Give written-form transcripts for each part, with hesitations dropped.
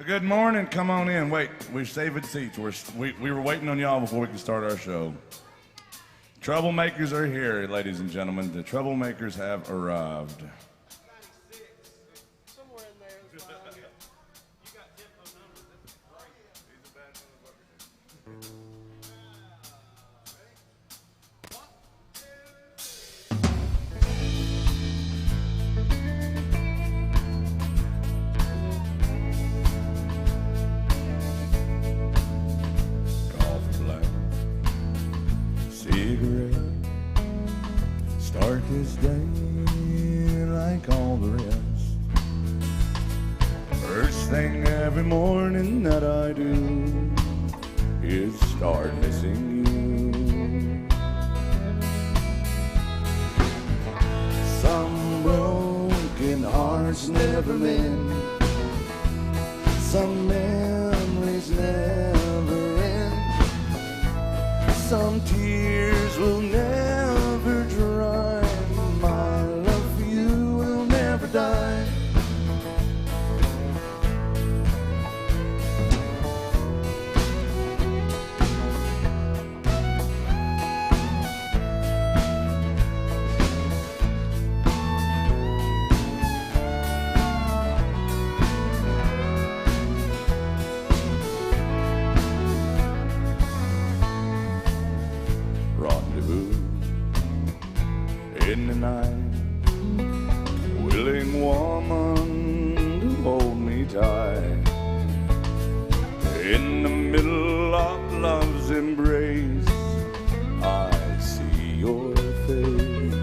Good morning. Come on in. Wait, we're saving seats. We were waiting on y'all before we could start our show. Troublemakers are here, ladies and gentlemen. The troublemakers have arrived. Start this day like all the rest. First thing every morning that I do is start missing you. Some broken hearts never mend. Some memories never end. Some tears will never dry. My love for you will never die. Rendezvous in the night, willing woman to hold me tight. In the middle of love's embrace, I see your face.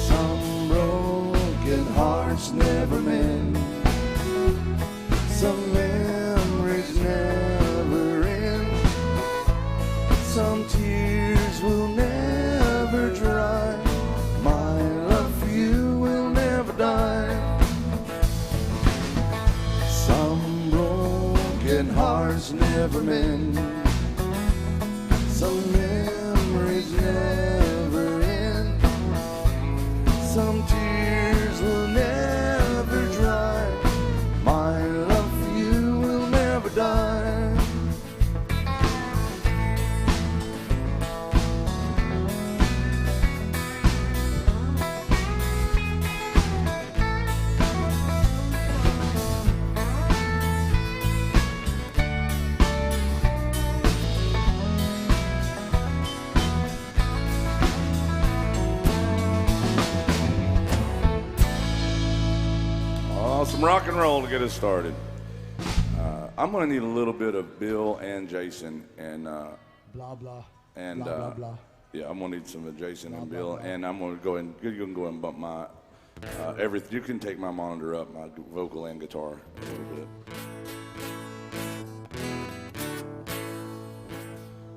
Some broken hearts never mend. Some memories never end. Some tears will never dry. My love for you will never die. Some broken hearts never mend. Some memories never end. Some tears will never dry. My love for you will never die. Some rock and roll to get us started. I'm going to need a little bit of Bill and Jason and blah blah and blah blah blah. Yeah, I'm going to need some of Jason and Bill, blah, blah. and I'm going to go ahead. You can go ahead and bump my everything. You can take my monitor up, my vocal and guitar a little bit.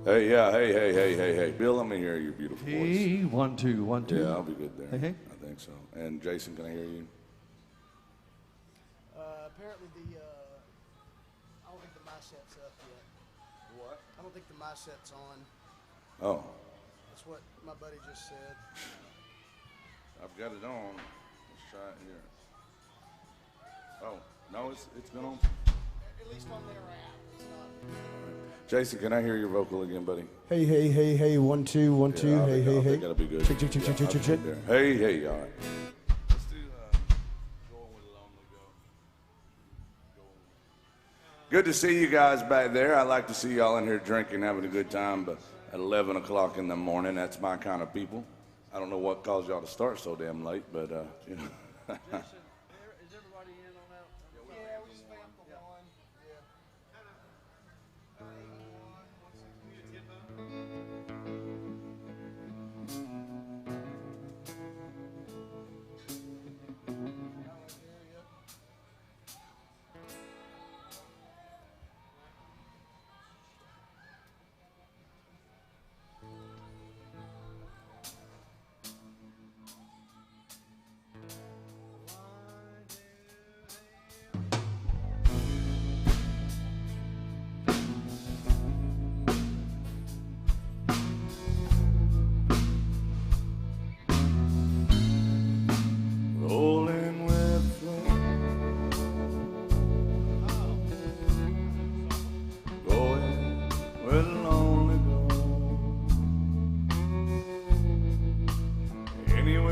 Hey, yeah, hey, Bill, let me hear your beautiful voice. Hey, 1 2 1 2. Yeah, I'll be good there. Hey. I think so. And Jason, can I hear you? Apparently I don't think the mic set's up yet. What? I don't think the mic set's on. Oh, That's what my buddy just said. I've got it on. Let's try it here. Oh, no, it's been on. At least on their app. It's not. Jason, can I hear your vocal again, buddy? Hey, 1 2 1 2. Yeah, I Hey, think- hey, I hey. think that'll be good. Check. Yeah, I'll be good there. Hey, all right. Let's do Going with Lonely Go. Good to see you guys back there. I like to see y'all in here drinking, having a good time, but at 11 o'clock in the morning, that's my kind of people. I don't know what caused y'all to start so damn late, but, you know. Is everybody in on that? Yeah, we just vamped the one. Yeah.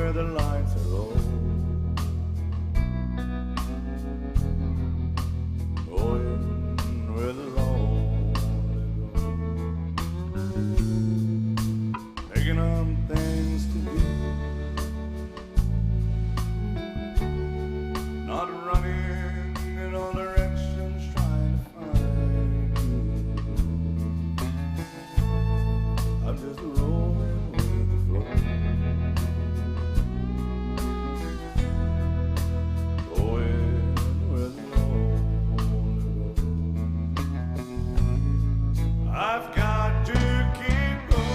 where the lights are low. Going where the lonely go. Picking up things to do. Not running in all directions, trying to find you. I'm just rolling with the flow. Going where the lonely go. I've got to keep going.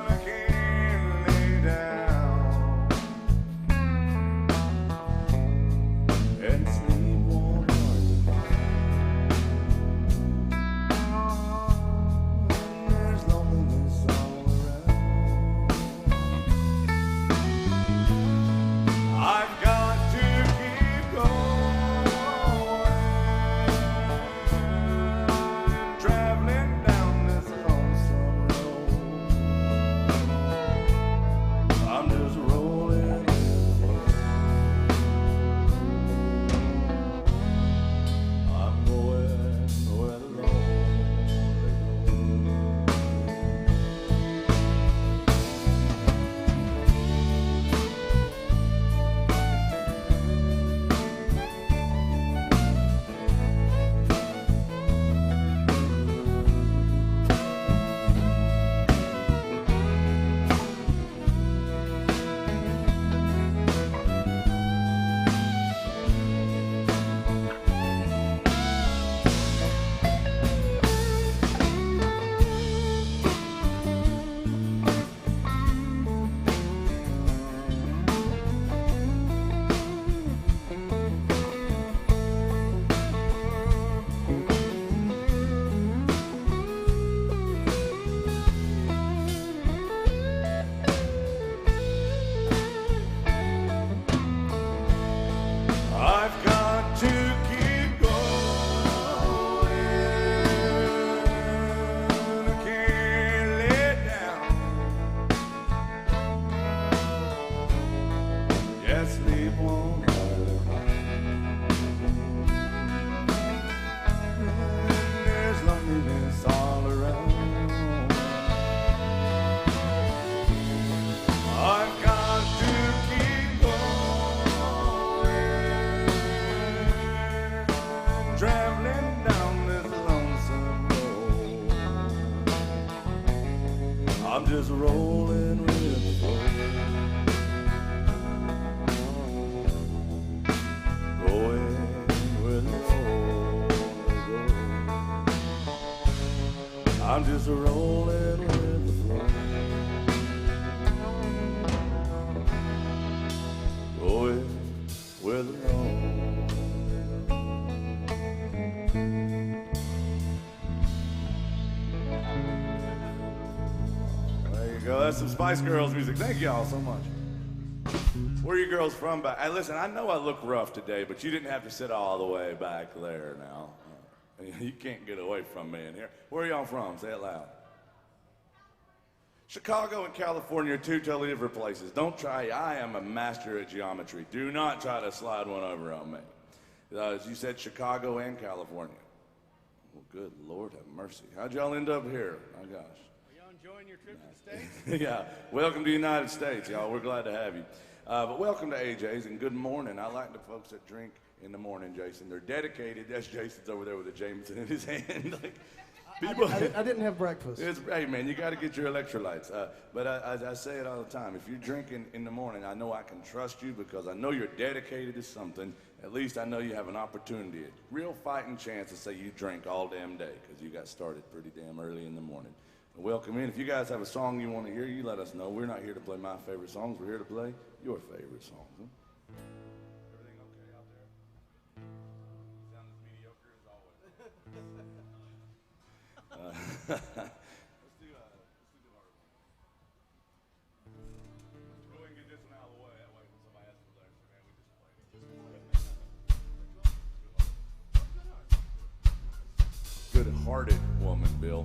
I can't lay down and sleep one night. There's loneliness all around. I've got to keep going, traveling down this lonesome road. I'm just rolling with the flow. I'm going where the lonely go. I've got to keep going. I can't lay down. Yes, sleep won't hurt. There's loneliness all around. I've got to keep going, traveling down this lonesome road. I'm just rolling with the flow. Going where the lonely go. I'm just rolling with the flow. Going where the lonely go. There you go. That's some Spice Girls music. Thank y'all so much. Where are you girls from? Hey, listen, I know I look rough today, but you didn't have to sit all the way back there now. You can't get away from me in here. Where are y'all from? Say it loud. Chicago and California are two totally different places. Don't try. I am a master at geometry. Do not try to slide one over on me. As you said, Chicago and California. Well, good Lord have mercy. How'd y'all end up here? My gosh. Are y'all enjoying your trip to the States? Yeah. Welcome to the United States, y'all. We're glad to have you. But welcome to AJ's and good morning. I like the folks that drink in the morning, Jason. They're dedicated. That's Jason's over there with a Jameson in his hand. Like, people. I didn't have breakfast. Hey, man, you got to get your electrolytes. But I say it all the time. If you're drinking in the morning, I know I can trust you because I know you're dedicated to something. At least I know you have an opportunity, a real fighting chance to say you drink all damn day because you got started pretty damn early in the morning. Welcome in. If you guys have a song you want to hear, you let us know. We're not here to play my favorite songs. We're here to play your favorite songs. Huh? Everything okay out there? You sound as mediocre as always. Let's do the harder one. Go ahead and get this one out of the way. That way when somebody asks for the extra, man, we just play it. Good-hearted woman, Bill.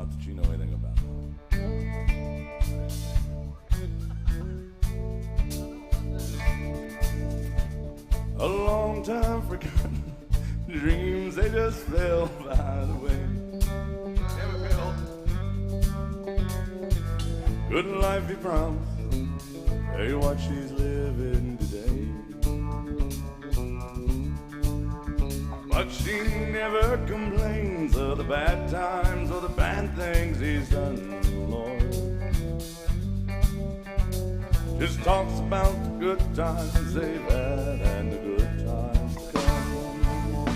Not that you know anything about that. A long time forgotten dreams, they just fell by the way. Never fell. Good life he promised. Hey, what she's living today. But she never complains of the bad times or the bad things he's done, Lord. Just talks about the good times they've had and the good times to come.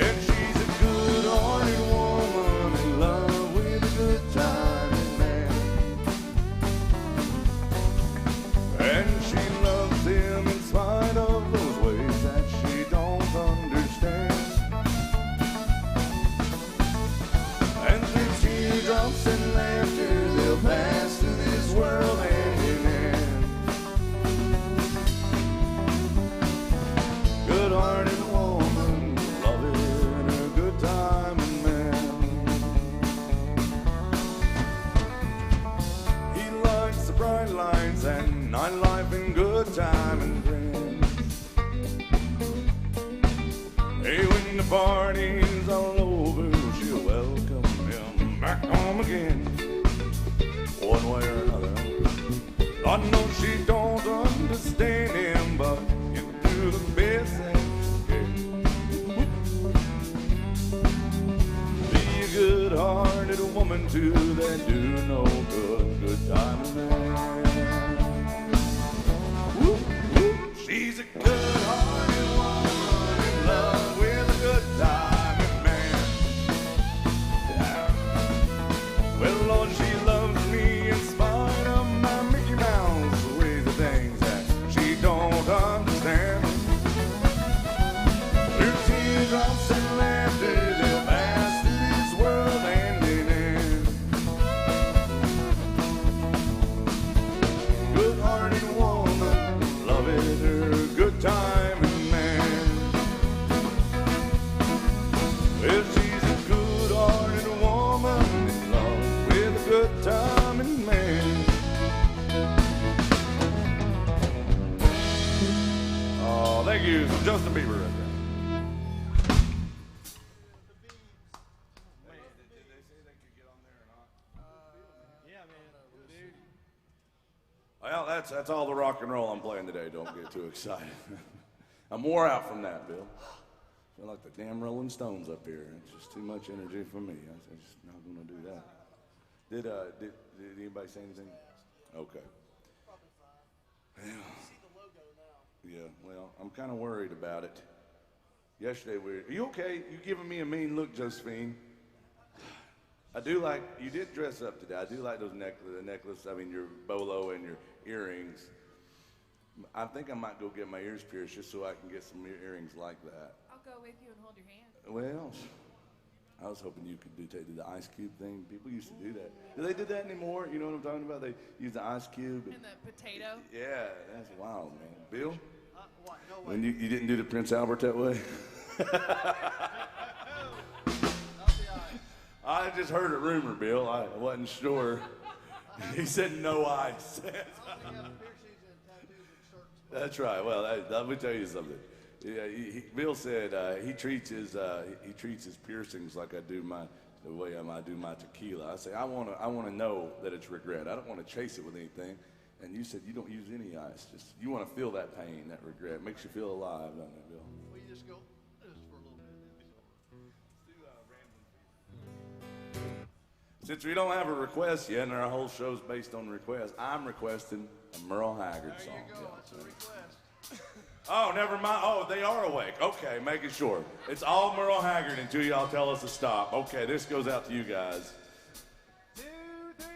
And she's a good-hearted woman in love with a good-timing man. And she loves him in spite of those ways that she don't understand. And through teardrops and laughter they'll pass through this world hand in hand. Good-hearted woman, loving a good time and man. He likes the bright lights and nightlife and good time and friends. Hey, when the party's all over, she'll welcome him back home again. One way or another. Lord knows she don't understand him, but he'll do the best that she can. Be a good-hearted woman too, that do no good time man. Woo, woo. She's a good-hearted woman in love with a good time man. Yeah. Well, Lord, she loves me in spite of my Mickey Mouse ways of things that she don't understand. Through teardrops and laughter, they'll pass through this world hand in hand. Good-hearted woman, loving her good time and man. Well, she's a good-hearted woman in love with a good time and man. Oh, thank you, Justin Bieber right there. Yeah, man. Dude. Well, that's all the rock and roll I'm playing today. Don't get too excited. I'm wore out from that, Bill. I feel like the damn Rolling Stones up here. It's just too much energy for me. I'm just not gonna do that. Did anybody say anything? Okay. Probably fine. Yeah. See the logo now. Yeah. Well, I'm kind of worried about it. Yesterday are you okay? You giving me a mean look, Josephine? I do like, you did dress up today. I do like those necklace, I mean your bolo and your earrings. I think I might go get my ears pierced just so I can get some earrings like that. I'll go with you and hold your hand. Well, I was hoping you could do the ice cube thing. People used to do that. Do they do that anymore? You know what I'm talking about? They use the ice cube. And the potato. Yeah, that's wild, man. Bill, What? No way. when you didn't do the Prince Albert that way? Not the eye. I just heard a rumor, Bill. I wasn't sure. He said no ice. I don't think I have piercings and tattoos in certain spots. That's right. Well, let me tell you something. Yeah, Bill said he treats his piercings like I do the way I do my tequila. I say I want to know that it's regret. I don't want to chase it with anything. And you said you don't use any ice. Just you want to feel that pain, that regret. Makes you feel alive, doesn't it, Bill? We just go just for a little bit. Since we don't have a request yet, and our whole show's based on requests, I'm requesting a Merle Haggard There song. you go. Yeah. That's a request. Oh, never mind. Oh, they are awake. Okay, making sure. It's all Merle Haggard until y'all tell us to stop. Okay, this goes out to you guys. 2, 3,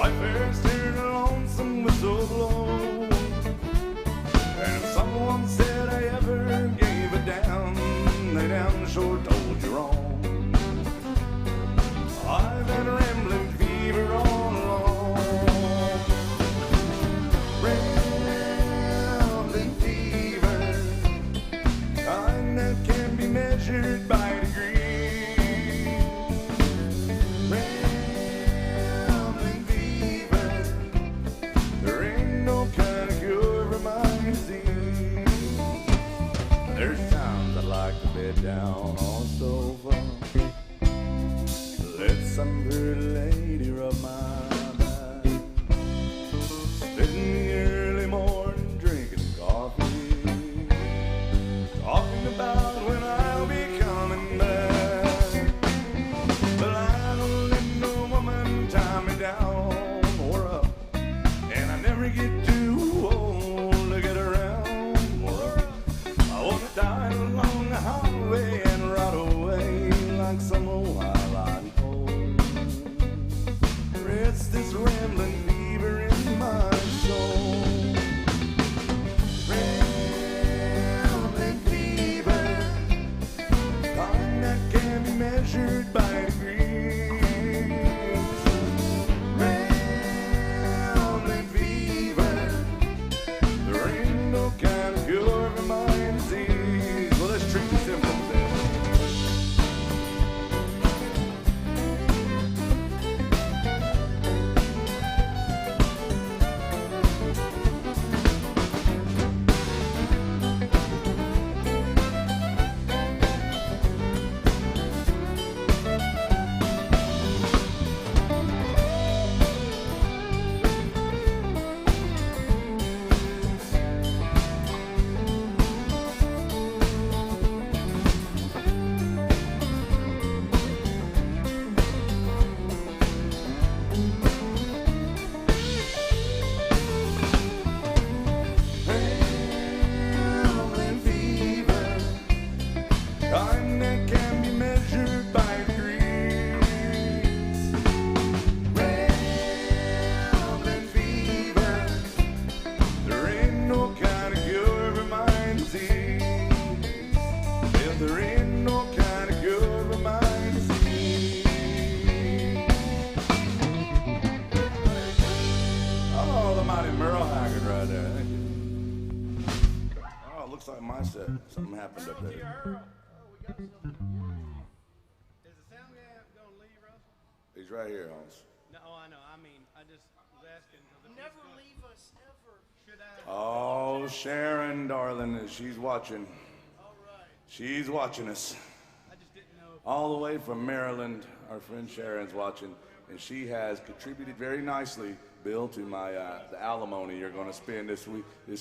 I first heard a lonesome whistle blow. And if someone said I ever gave it down, they damn sure told you wrong. I've had rambling fever all along. Rambling fever, kind that can be measured by degrees. Rambling fever, there ain't no kind of cure for my disease. There's times I like to bed down on a sofa, let some pretty lady rub my back, spending the early morning drinking coffee, talking about when I'll be coming back. But I don't let no woman tie me down or up, and I never get too old to get around or up. I wanna die along the highway and ride away like some old highline pole. Rest this rambling fever in my soul. Rambling fever, kind that can be measured by degrees. Rambling fever, there ain't no kind of cure for my disease. Well, let's treat the symptoms then. Rambling fever, kind that can be measured by degrees. Rambling fever, there ain't no kind of cure for my disease. Well, there ain't no kind of cure for my disease. Oh, the mighty Merle Haggard right there. Thank you. Oh, it looks like my set. Something happened up there. Oh, we got something. Is the sound guy gonna leave us? He's right here, Hans. No, I know. I mean, I just was asking. 'Cause if he's Never gonna- leave us ever. Should I? Oh, Sharon, darling, she's watching. All right. She's watching us. I just didn't know. All the way from Maryland, our friend Sharon's watching, and she has contributed very nicely, Bill, to my the alimony you're going to spend this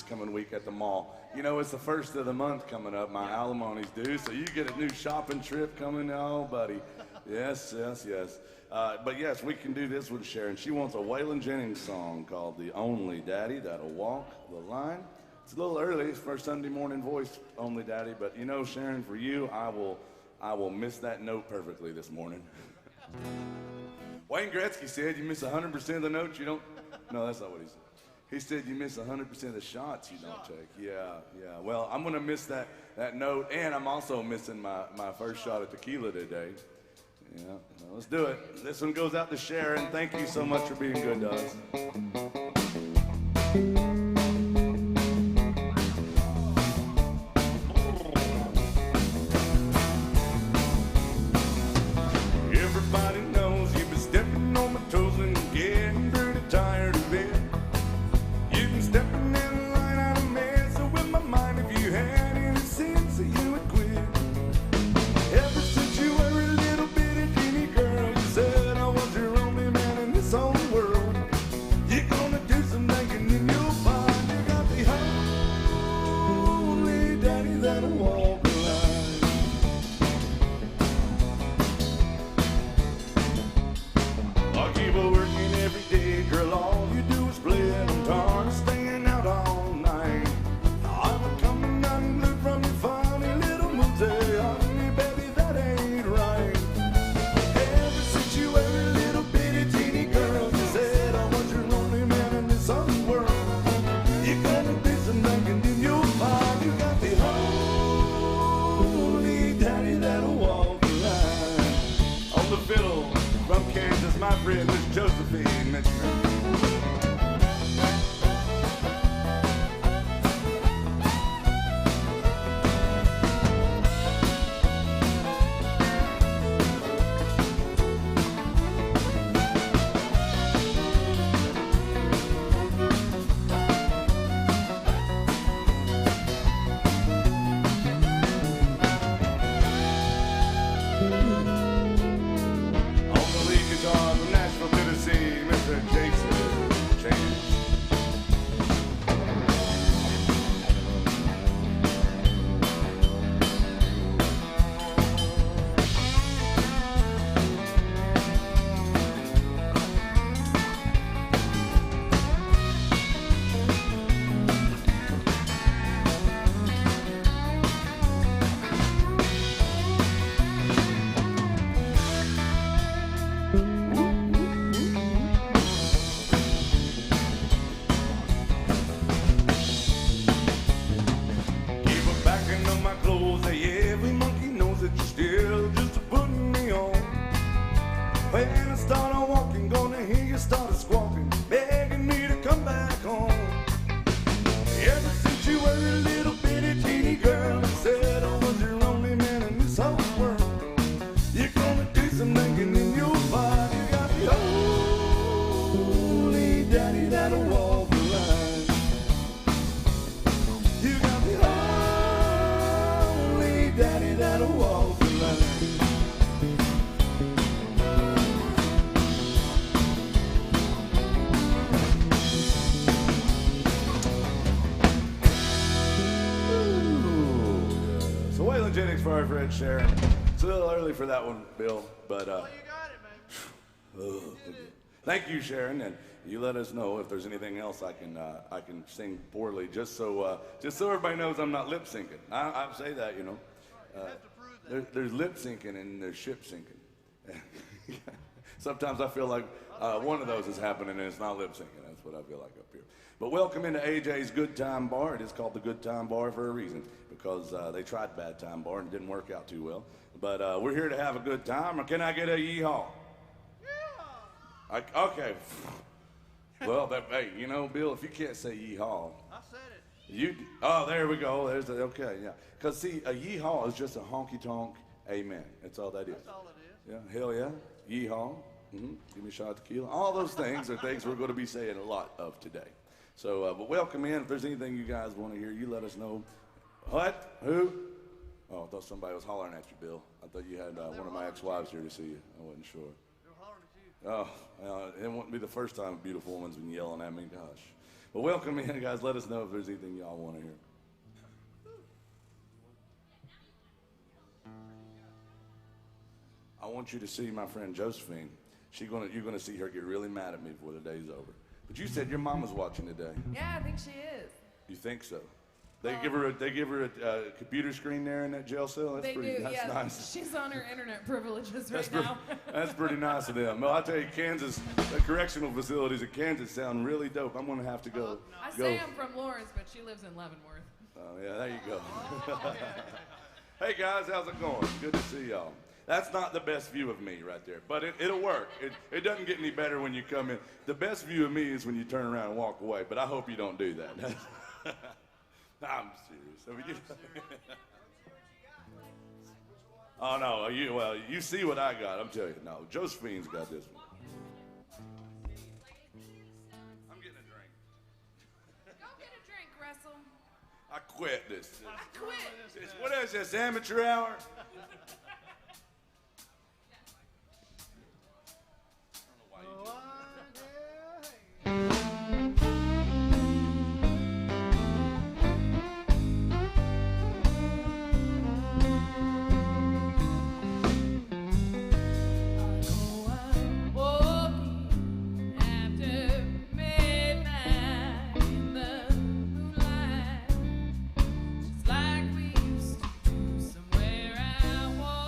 coming week at the mall. You know, it's the first of the month coming up. My alimony's due, so you get a new shopping trip coming. Oh, buddy. Yes, yes, yes. But yes, we can do this with Sharon. She wants a Waylon Jennings song called "The Only Daddy That'll Walk the Line." It's a little early. It's for Sunday morning voice, Only Daddy. But you know, Sharon, for you, I will miss that note perfectly this morning. Wayne Gretzky said, "You miss 100% of the notes you don't." No, that's not what he said. He said, "You miss 100% of the shots you don't take." Yeah, yeah. Well, I'm gonna miss that note, and I'm also missing my first shot of tequila today. Yeah, well, let's do it. This one goes out to Sharon. Thank you so much for being good to us. Everybody knows you've been stepping on my toes and getting pretty tired of it. You've been stepping in line out of mess. So with my mind, if you had any sense, you would quit. Ever since you were a little bitty teeny girl, you said I was your only man in this whole world. You're gonna do some thinking and you'll find you got the only daddy that'll walk the line. I keep a working every day, girl. All you do is play and I'm tired of staying out all night. I'm coming down blue from your funny little moves. Say, honey, baby, that ain't right. Ever since you were a little bitty teeny girl, you said I was mention it. On the lead guitar from Nashville, Tennessee, Mr. Jason Chance. Keep a backing on my clothes, hey, every monkey knows that you're still just putting me on. When I started walking, gonna hear you started squawking, begging me to come back home. Ever since you were a little bitty teeny girl, you said I was your only man in this whole world. You're gonna do some thinking in your mind. You got the holy daddy that'll walk the line. You got the holy daddy that'll walk the line. Ooh, yeah. So Waylon Jennings for our friend Sharon. It's a little early for that one, Bill, but Oh, you got it, man. thank you, Sharon, and you let us know if there's anything else I can sing poorly, just so everybody knows I'm not lip syncing. I say that, you know. You have to prove that. There's lip syncing and there's ship syncing. Sometimes I feel like one of those is happening and it's not lip syncing. That's what I feel like up here. But welcome into AJ's Good Time Bar. It is called the Good Time Bar for a reason, because they tried Bad Time Bar and it didn't work out too well. But we're here to have a good time. Or can I get a yeehaw? Okay. Well, hey, you know, Bill, if you can't say yeehaw, I said it. oh, there we go. Okay, yeah. Because see, a yeehaw is just a honky tonk amen. That's all that is. That's all it is. Yeah, hell yeah. Yeehaw. Give me a shot of tequila. All those things are things we're going to be saying a lot of today. So, but welcome in. If there's anything you guys want to hear, you let us know. What? Who? Oh, I thought somebody was hollering at you, Bill. I thought you had one of my ex-wives here to see you. I wasn't sure. They're hollering at you. Oh, it won't be the first time a beautiful woman's been yelling at me. Gosh. But welcome in, guys. Let us know if there's anything y'all want to hear. I want you to see my friend Josephine. You're gonna see her get really mad at me before the day's over. But you said your mom was watching today. Yeah, I think she is. You think so? They give her a computer screen there in that jail cell. That's They pretty. do, That's yeah. nice. She's on her internet privileges right That's, pre- now. that's pretty nice of them. Well, I tell you, Kansas, the correctional facilities in Kansas sound really dope. I'm gonna have to go. I say I'm from Lawrence, but she lives in Leavenworth. Oh yeah, there you go. Hey guys, how's it going? Good to see y'all. That's not the best view of me right there, but it'll work. It doesn't get any better when you come in. The best view of me is when you turn around and walk away, but I hope you don't do that. I'm serious. I mean, oh no, you see what I got. I'm telling you. No, Josephine's got this one. I'm getting a drink. Go get a drink, Russell. I quit this. I quit. What is this, amateur hour? Like we used to, somewhere out.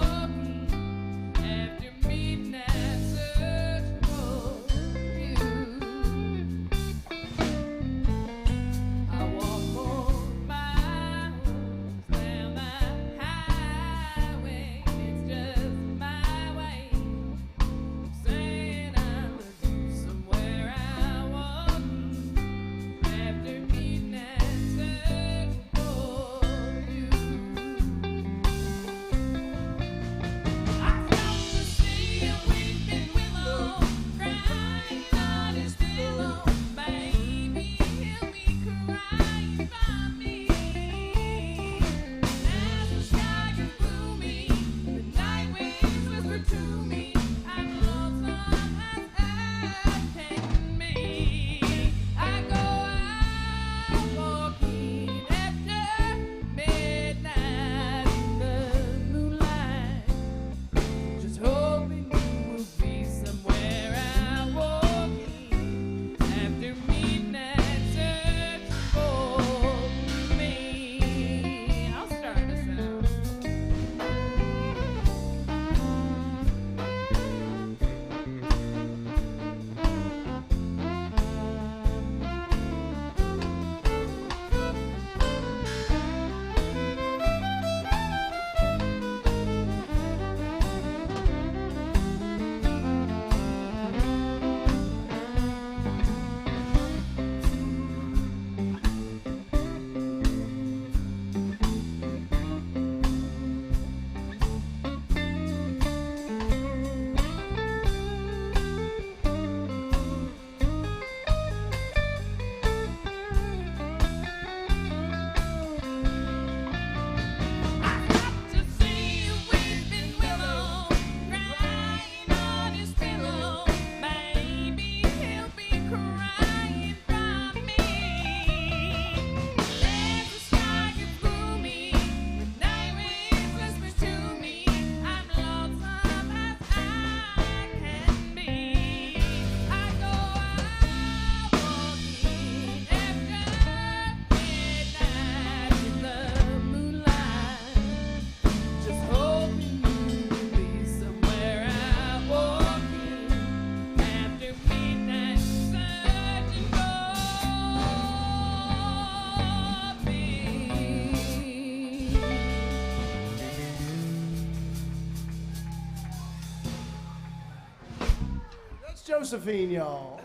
Josephine, y'all.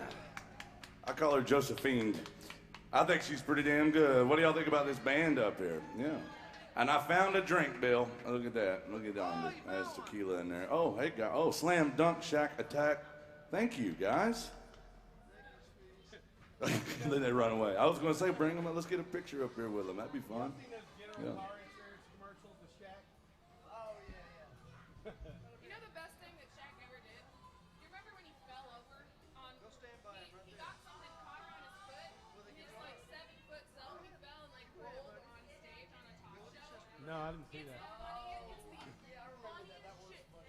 I call her Josephine. I think she's pretty damn good. What do y'all think about this band up here? Yeah. And I found a drink, Bill. Look at that. Look at that. There's tequila in there. Oh, hey, guys. Oh, Slam Dunk Shack Attack. Thank you, guys. Then they run away. I was going to say, bring them up. Let's get a picture up here with them. That'd be fun. Yeah. Car insurance commercial, the Shack. Oh, yeah, You know the best thing that Shaq ever did? You remember when he fell over on? Go stand by him right He there. got something caught around his foot. And his like 7-foot self, he fell and like rolled on stage on a talk show. No, I didn't see that.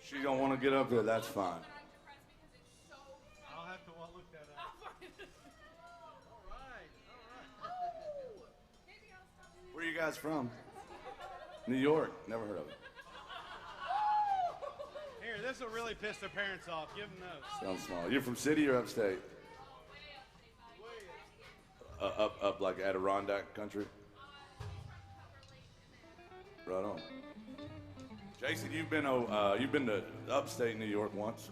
She don't want to get up here. That's fine. But I'm depressed because it's so funny. I'll have to look that up. I'll find it. All right. Maybe I'll stop. Where are you guys from? New York. Never heard of it. Here, this will really piss their parents off. Give them those. Sounds small. You're from city or upstate? Up like Adirondack country? Right on. Jason, you've been to upstate New York once.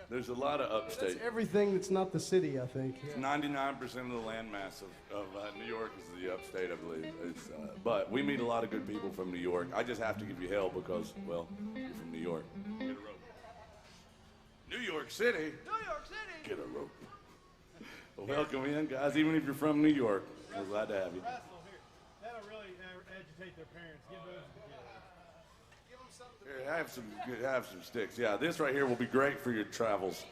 There's a lot of upstate. That's everything that's not the city, I think. 99% of the landmass of New York is the upstate, I believe. But we meet a lot of good people from New York. I just have to give you hell because, well, you're from New York. Get a rope. New York City? New York City. Get a rope. Well, welcome in, guys. Even if you're from New York, we're glad to have you. Russell, here. That'll really agitate their parents. Give those to kids. Give them something. Here, have some sticks. Yeah, this right here will be great for your travels.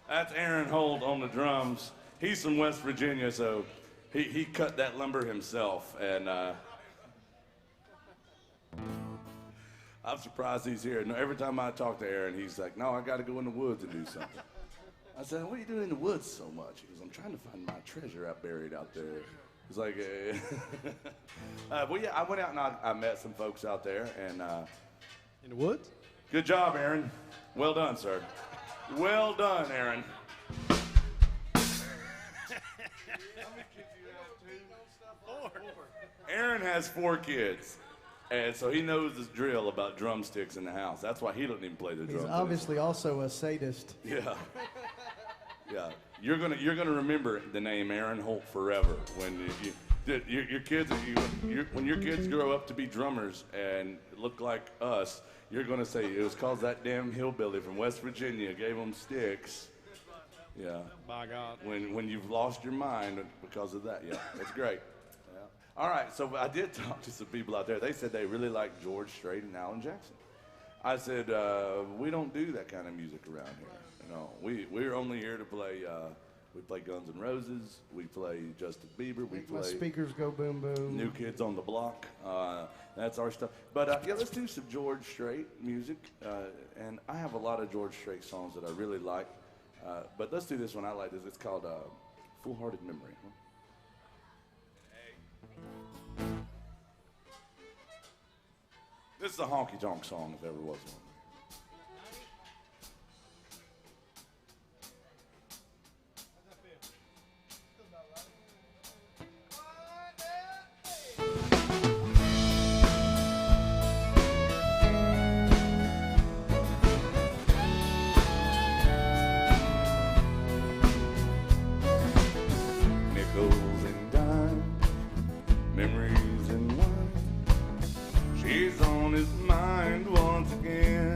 That's Aaron Holt on the drums. He's from West Virginia, so he cut that lumber himself, and I'm surprised he's here. No, every time I talk to Aaron, he's like, "No, I got to go in the woods and do something." I said, "What are you doing in the woods so much?" He goes, "I'm trying to find my treasure buried out there." He's like, well, yeah, I went out and I met some folks out there, and In the woods? good job, Aaron. Well done, sir. Well done, Aaron. Aaron has 4 kids, and so he knows this drill about drumsticks in the house. That's why he doesn't even play the He's drums. obviously also a sadist. Yeah. Yeah. You're gonna remember the name Aaron Holt forever when your kids when your kids grow up to be drummers and look like us. You're gonna say it was cause that damn hillbilly from West Virginia gave them sticks. Yeah. By God. When you've lost your mind because of that. Yeah. That's great. Yeah. All right. So I did talk to some people out there. They said they really like George Strait and Alan Jackson. I said we don't do that kind of music around here. No, we're only here to play. We play Guns N' Roses. We play Justin Bieber. We Make my play speakers go boom boom. New Kids on the Block. That's our stuff. But yeah, let's do some George Strait music. And I have a lot of George Strait songs that I really like. But let's do this one. I like this. It's called Full Hearted Memory. This is a honky tonk song if ever was one. Nickels and dimes, memories and wine. She's on his mind once again.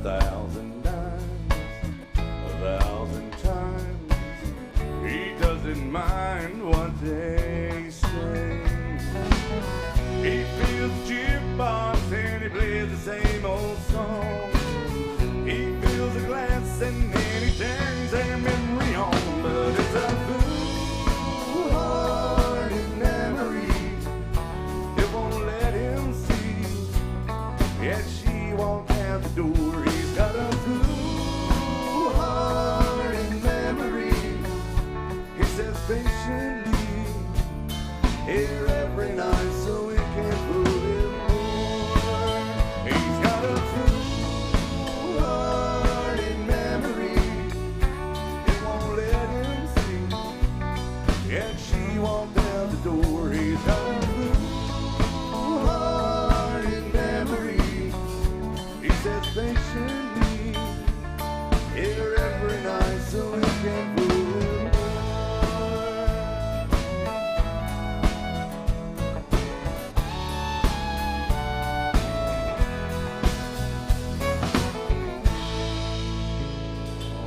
1,000 times, 1,000 times. He doesn't mind what they say. He feels the jukebox and he plays the same old song. He fills a glass and then he turns their memory on. But it's a foolhardy memory. It won't let him see. Yet she won't have the door. He's got a foolhardy memory. He says patiently here every night so he can put him more. He's got a foolhardy memory. It won't let him see. Yet she won't have the door. He's got a foolhardy memory. He says patiently here every night so he can put him more.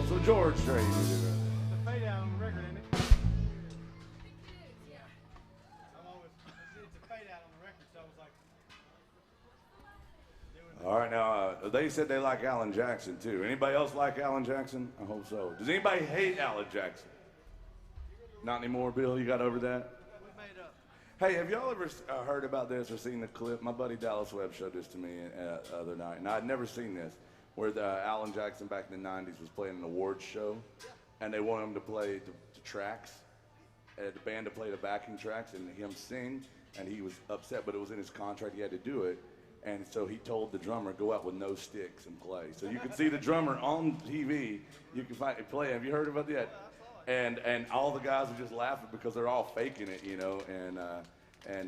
So George Strait. It's a fade out on the record, isn't it? I'm always, it's a fade out on the record, so I was like, All right, now they said they like Alan Jackson too. Anybody else like Alan Jackson? I hope so. Does anybody hate Alan Jackson? Not anymore, Bill. You got over that? we made up. Hey, have y'all ever heard about this or seen the clip? My buddy Dallas Webb showed this to me the other night, and I'd never seen this, where Alan Jackson back in the 90s was playing an awards show, and they wanted him to play the tracks, the band to play the backing tracks, and him sing, and he was upset, but it was in his contract, he had to do it, and so he told the drummer, go out with no sticks and play. So you could see the drummer on TV, you can find play. Have you heard about that? And all the guys are just laughing because they're all faking it, you know. And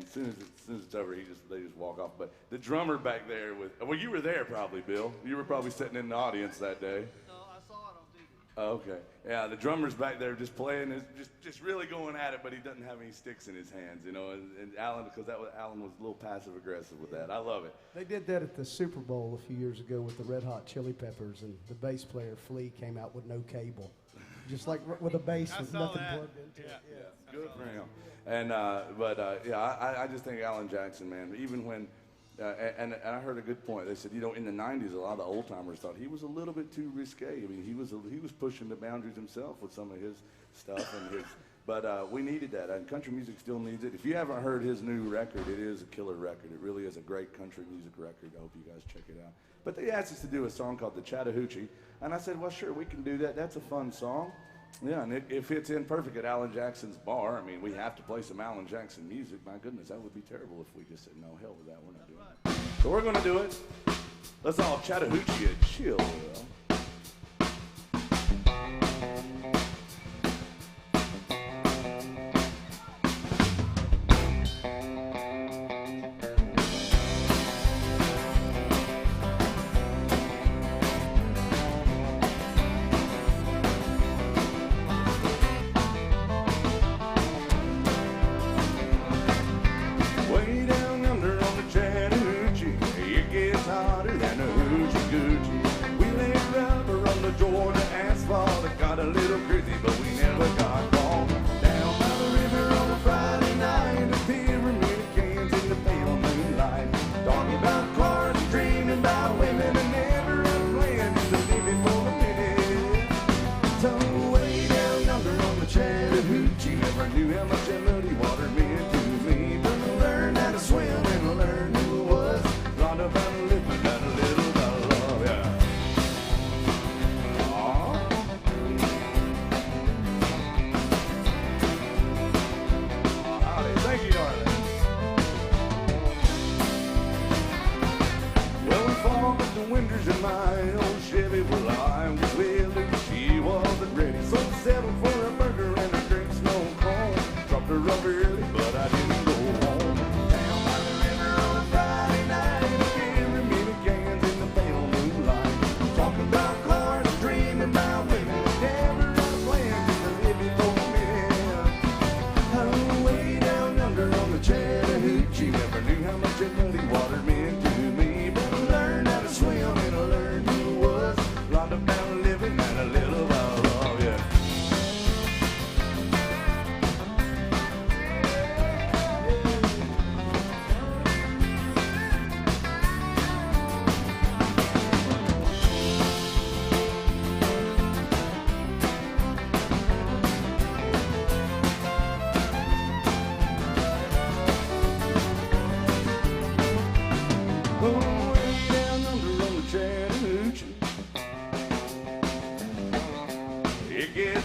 as soon as it's over, they just walk off. But the drummer back there well, you were there probably, Bill. You were probably sitting in the audience that day. No, I saw it on TV. Oh, okay. Yeah, the drummer's back there just playing, just really going at it, but he doesn't have any sticks in his hands, you know. And Alan, because Alan was a little passive aggressive with that. I love it. They did that at the Super Bowl a few years ago with the Red Hot Chili Peppers, and the bass player Flea came out with no cable, just like with a bass I with saw nothing that. plugged into it. Yeah. Good for him. And I just think Alan Jackson, man. Even when, and I heard a good point. They said, you know, in the '90s, a lot of the old timers thought he was a little bit too risque. I mean, he was pushing the boundaries himself with some of his stuff and his. But we needed that, and country music still needs it. If you haven't heard his new record, it is a killer record. It really is a great country music record. I hope you guys check it out. But they asked us to do a song called the Chattahoochee, and I said, well, sure, we can do that. That's a fun song. Yeah, and it fits in perfect at Alan Jackson's bar. I mean, we have to play some Alan Jackson music. My goodness, that would be terrible if we just said, no, hell with that, we're not doing it. So we're going to do it. Let's all Chattahoochee and chill. Way down under on the Chattahoochee, it gets hotter than a hoochie coochie. We laid rubber on the Georgia asphalt. It got a little crazy, but we never got caught. Down by the river on a Friday night, the pyramid cans in the pale moonlight. Talking about cars and dreaming about women and never unplanned just a living for a minute. So way down under on the Chattahoochee, never knew how much that muddy water meant to me. But I learned how to swim and I learned who it was. Learned about living, got a little about love, yeah. Aw. Howdy, thank you, darling. Well, we fought with the winters in my old Chevy. Well, I was willing, she wasn't ready. So we settled for a burger and a drink, Snow Cone. Dropped her up early, but I didn't go home. Down by the river on a Friday night, carrying many cans in the pale moonlight. Talking about cars, dreaming about women, never had a plan just to live it for a minute. Oh, way down under on the Chattahoochee, never knew how much that muddy water meant to me. But I learned how to swim and I learned who it was.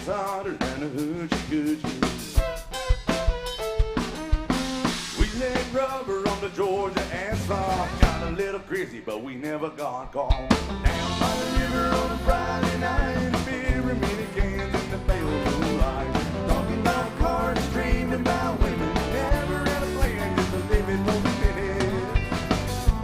gets hotter than a hoochie coochie. We laid rubber on the Georgia asphalt. Got a little crazy, but we never got caught. Down by the river on a Friday night, beer and mini cans in the pale moonlight. Talking about cars, dreaming about women. Never had a plan, just a living for the minute.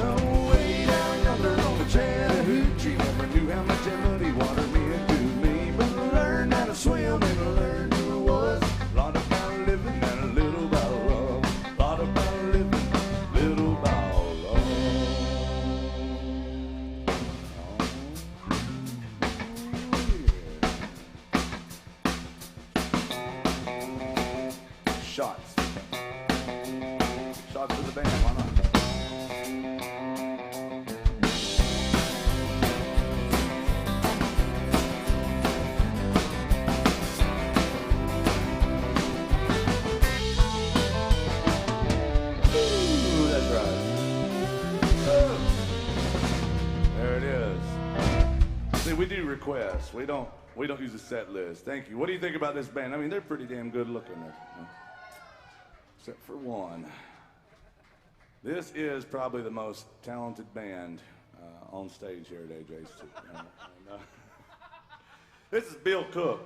Oh, way down yonder on the Chattahoochee, never knew how much that muddy water meant to me. But I learned how to swim and I learned who I was. A lot about living and a little about love. A lot about living, little about love. Shots. Shots for the band, why not? Ooh, that's right. Ooh. There it is. See, we do requests. We don't use a set list. Thank you. What do you think about this band? I mean, they're pretty damn good looking. Except for one. This is probably the most talented band on stage here at AJ's. This is Bill Cook.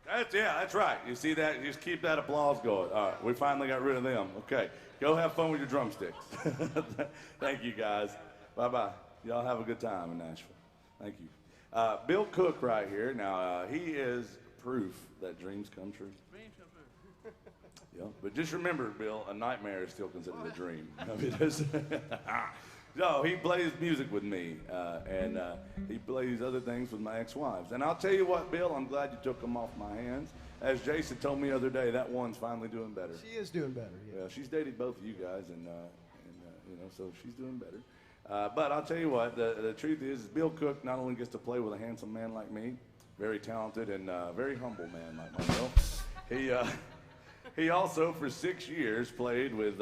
That's right. You see that? You just keep that applause going. All right, we finally got rid of them. Okay, go have fun with your drumsticks. Thank you, guys. Bye-bye. Y'all have a good time in Nashville. Thank you. Bill Cook right here. Now, he is proof that dreams come true. Yeah, but just remember, Bill, a nightmare is still considered a dream. I mean, no, he plays music with me, and he plays other things with my ex-wives. And I'll tell you what, Bill, I'm glad you took them off my hands. As Jason told me the other day, that one's finally doing better. She is doing better. Yeah. Yeah, she's dated both of you guys, and you know, so she's doing better. But I'll tell you what, the truth is Bill Cook not only gets to play with a handsome man like me, very talented and very humble man like myself. He also, for 6 years, played with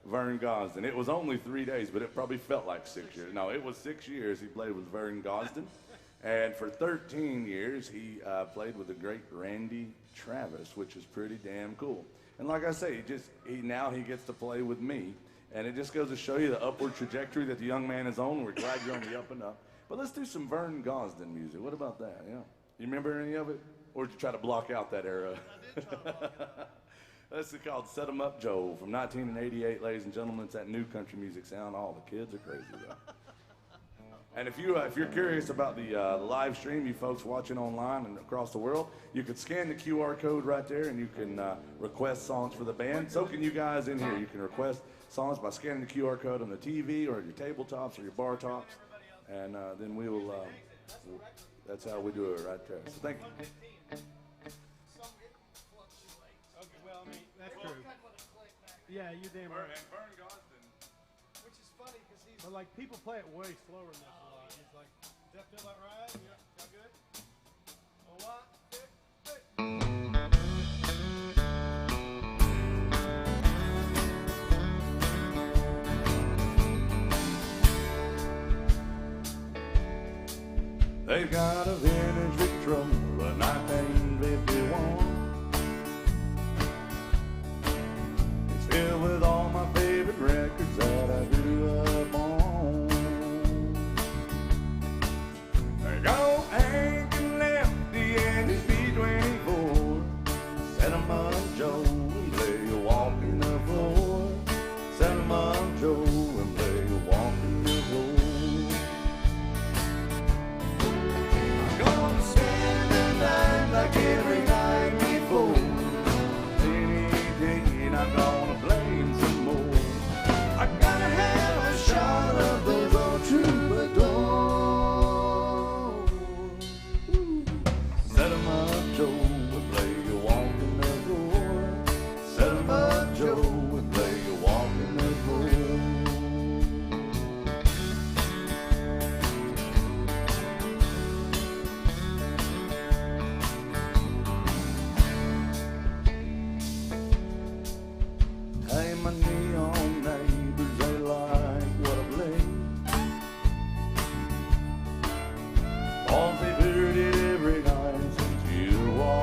Vern Gosdin. It was only 3 days, but it probably felt like 6 years. No, it was 6 years he played with Vern Gosdin. And for 13 years, he played with the great Randy Travis, which is pretty damn cool. And like I say, now he gets to play with me. And it just goes to show you the upward trajectory that the young man is on. We're glad you're on the up and up. But let's do some Vern Gosdin music. What about that? Yeah. You remember any of it? Or did you try to block out that era? I did try to block it out. This is called Set 'Em Up Joe from 1988, ladies and gentlemen. It's that new country music sound. All the kids are crazy about. And if you're curious about the live stream, you folks watching online and across the world, you can scan the QR code right there, and you can request songs for the band. So can you guys in here. You can request songs by scanning the QR code on the TV or your tabletops or your bar tops, and then we will. That's how we do it right there. So thank you. Okay, well, I mean, that's true. Yeah, you damn right. Vern Gosdin. Which is funny because he's. But like people play it way slower than this a lot. He's like, does that feel about right? Yeah, feel good? A lot. They've got a vintage Victrola, a 1951. It's filled with all my favorite records that I grew up on. They go Hank and Lefty and his B-24. Set 'em up, Joe, and play a walk in the floor. Set 'em up, Joe, and play a walk in the floor. Gonna spend the night like every night before. Any day I'm gonna blame some more. I gotta have a shot of those old troubadours. Set 'em up, Joe, and play a walk in the floor. Set 'em up, Joe, and play a walk in the floor. Hey, my neon neighbors, they like what I play. 'Cause they've heard it every night since you walked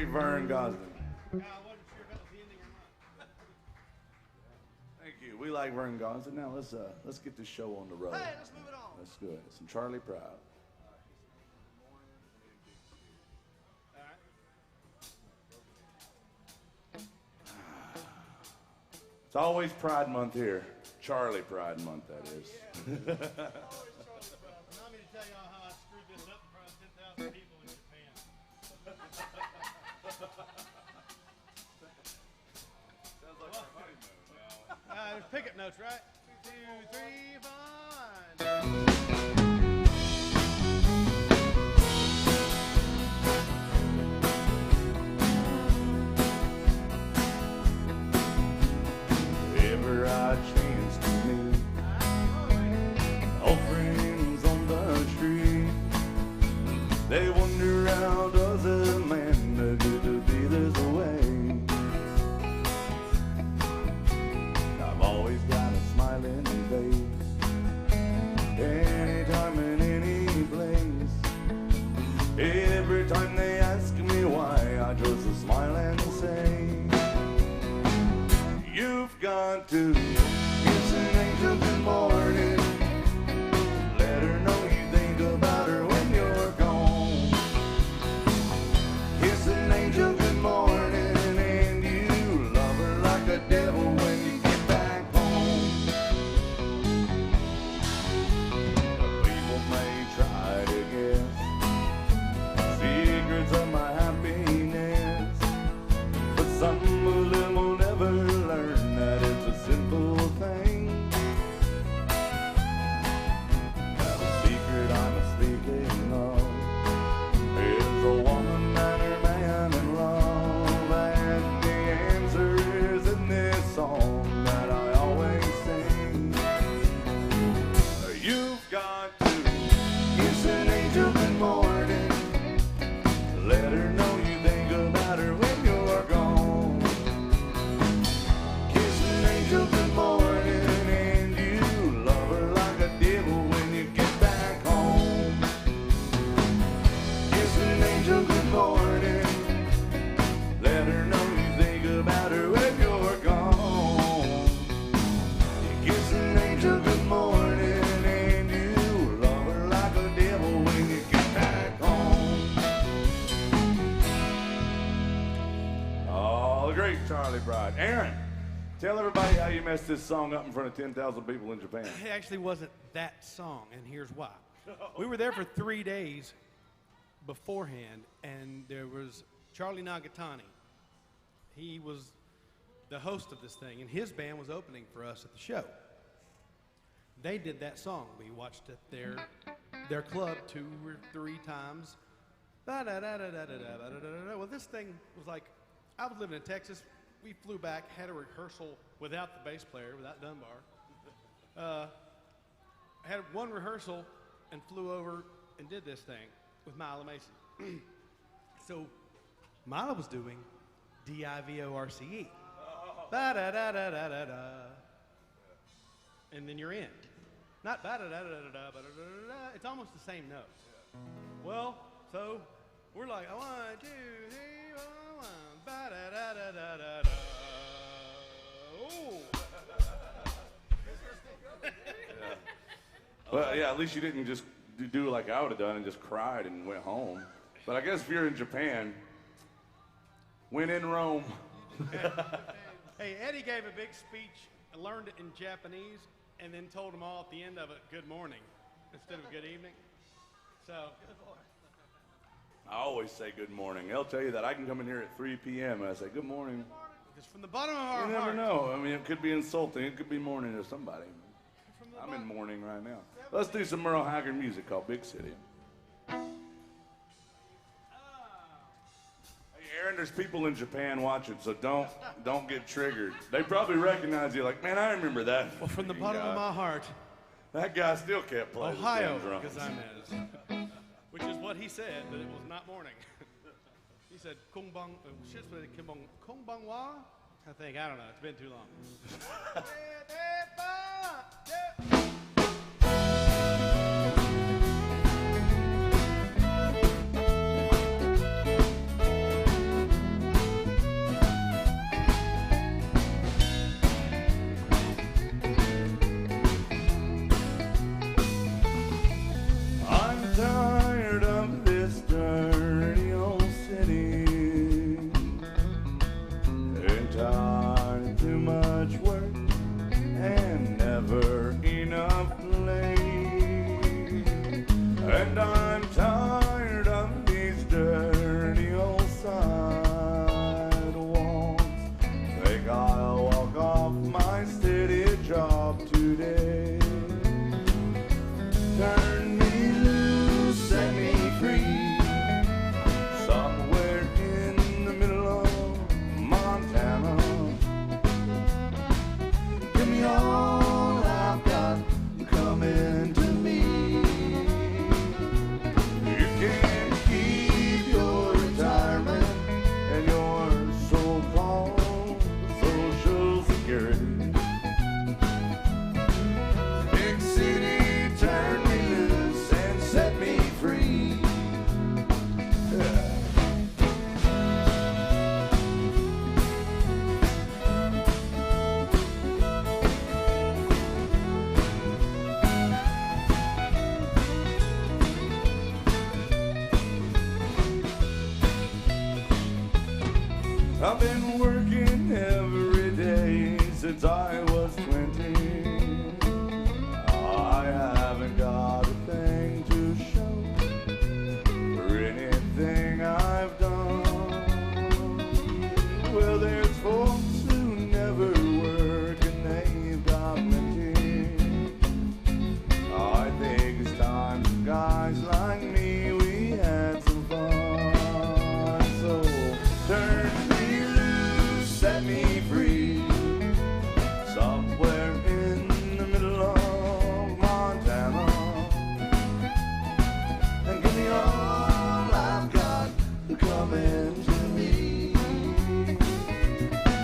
Vern Gosling. I wasn't sure if that was the ending or not. Thank you. We like Vern Gosling. Now let's get this show on the road. Hey, let's move it on. Let's do it. Some Charlie Proud. All right. It's always Pride Month here. Charlie Pride Month, that is. Always Charlie Brown. Allow me to tell y'all how I screwed this up in front of 10,000 people in Japan. Sounds like our honeymoon. There's pickup notes, right? 2, 3, 5. Ever I chance to meet old friends on the street, they wonder how does a man get to be this way. I've always got a smiling face, anytime and any place. Every time they ask me why, I just smile and say, you've got to kiss an angel good morning. Let her know you think about her when you're gone. Kiss an angel good morning, and you love her like a devil when you get back home. People may try to guess secrets of my happiness, but some of them will never learn that it's a simple thing. Now the secret I'm speaking of is a woman and her man in love, and the answer is in this song that I always sing. You've got to kiss an angel good morning. Let her know you think about her when you're gone. Kiss an angel good morning, and you love her like a devil when you get back home. Kiss an angel good morning. Let her know you think about her when you're gone. Kiss an angel good morning, and you love her like a devil when you get back home. Oh, the great Charlie Pride. Aaron, tell everybody how you messed this song up in front of 10,000 people in Japan. It actually wasn't that song, and here's why. We were there for 3 days beforehand, and there was Charlie Nagatani. He was the host of this thing, and his band was opening for us at the show. They did that song. We watched it their club 2 or 3 times. Ba-da-da-da-da-da-da-da-da-da. Well, this thing was like, I was living in Texas. We flew back, had a rehearsal without the bass player, without Dunbar. Had one rehearsal and flew over and did this thing with Mila Mason. So Mila was doing D-I-V-O-R-C-E. Ba-da-da-da-da-da-da. And then you're in. Not ba-da-da-da-da-da, ba-da-da-da-da. It's almost the same notes. Well, so we're like, 1, 2, 3, 1, 1, ba-da-da-da-da-da-da. Oh. Well, yeah, at least you didn't just do like I would have done and just cried and went home. But I guess if you're in Japan, when in Rome. Hey, Eddie gave a big speech, learned it in Japanese, and then told them all at the end of it, good morning, instead of good evening. So, I always say good morning. They'll tell you that I can come in here at 3 p.m. and I say good morning. just from the bottom of our You never heart. know. I mean, it could be insulting. It could be morning to somebody. I'm in mourning right now. Let's do some Merle Haggard music called Big City. Hey, Aaron, there's people in Japan watching, so don't get triggered. They probably recognize you like, man, I remember that. Well, from the bottom of my heart, That guy still can't play the Ohio, damn drums. because I'm as. Which is what he said, that it was not morning. He said, Kung Bang, Kung Bang Wa? I think, I don't know, it's been too long. tired of this dirty old city. And tired of too much work and never enough play. And I'm tired of these dirty old sidewalks. Think I'll walk off my steady job today. Turn me loose, set me free, somewhere in the middle of Montana. Give me all I've got, come into me. You can't keep your retirement and your so-called Social Security. Big city, turn me loose and set me free. Yeah. I've been working every day since I was 20. I haven't got a thing to show for anything I've done. Well, there's folks who never work and they've got plenty. I think it's time for guys like me, we had some fun. So turn me loose, set me free, somewhere in the middle of Montana. And give me all I've got, come into me.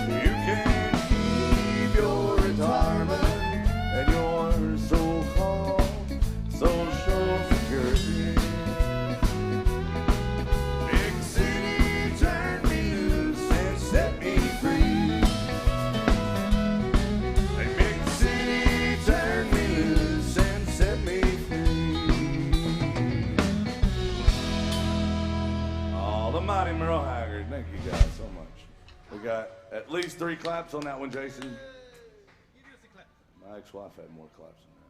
You can't keep your retirement and your so-called Social Security. Big city, turn me loose and set me free. Hey, big city, turn me loose and set me free. Oh, the mighty Merle Haggard. Thank you guys so much. We got at least 3 claps on that one, Jason. You do us a clap. My ex-wife had more claps than that.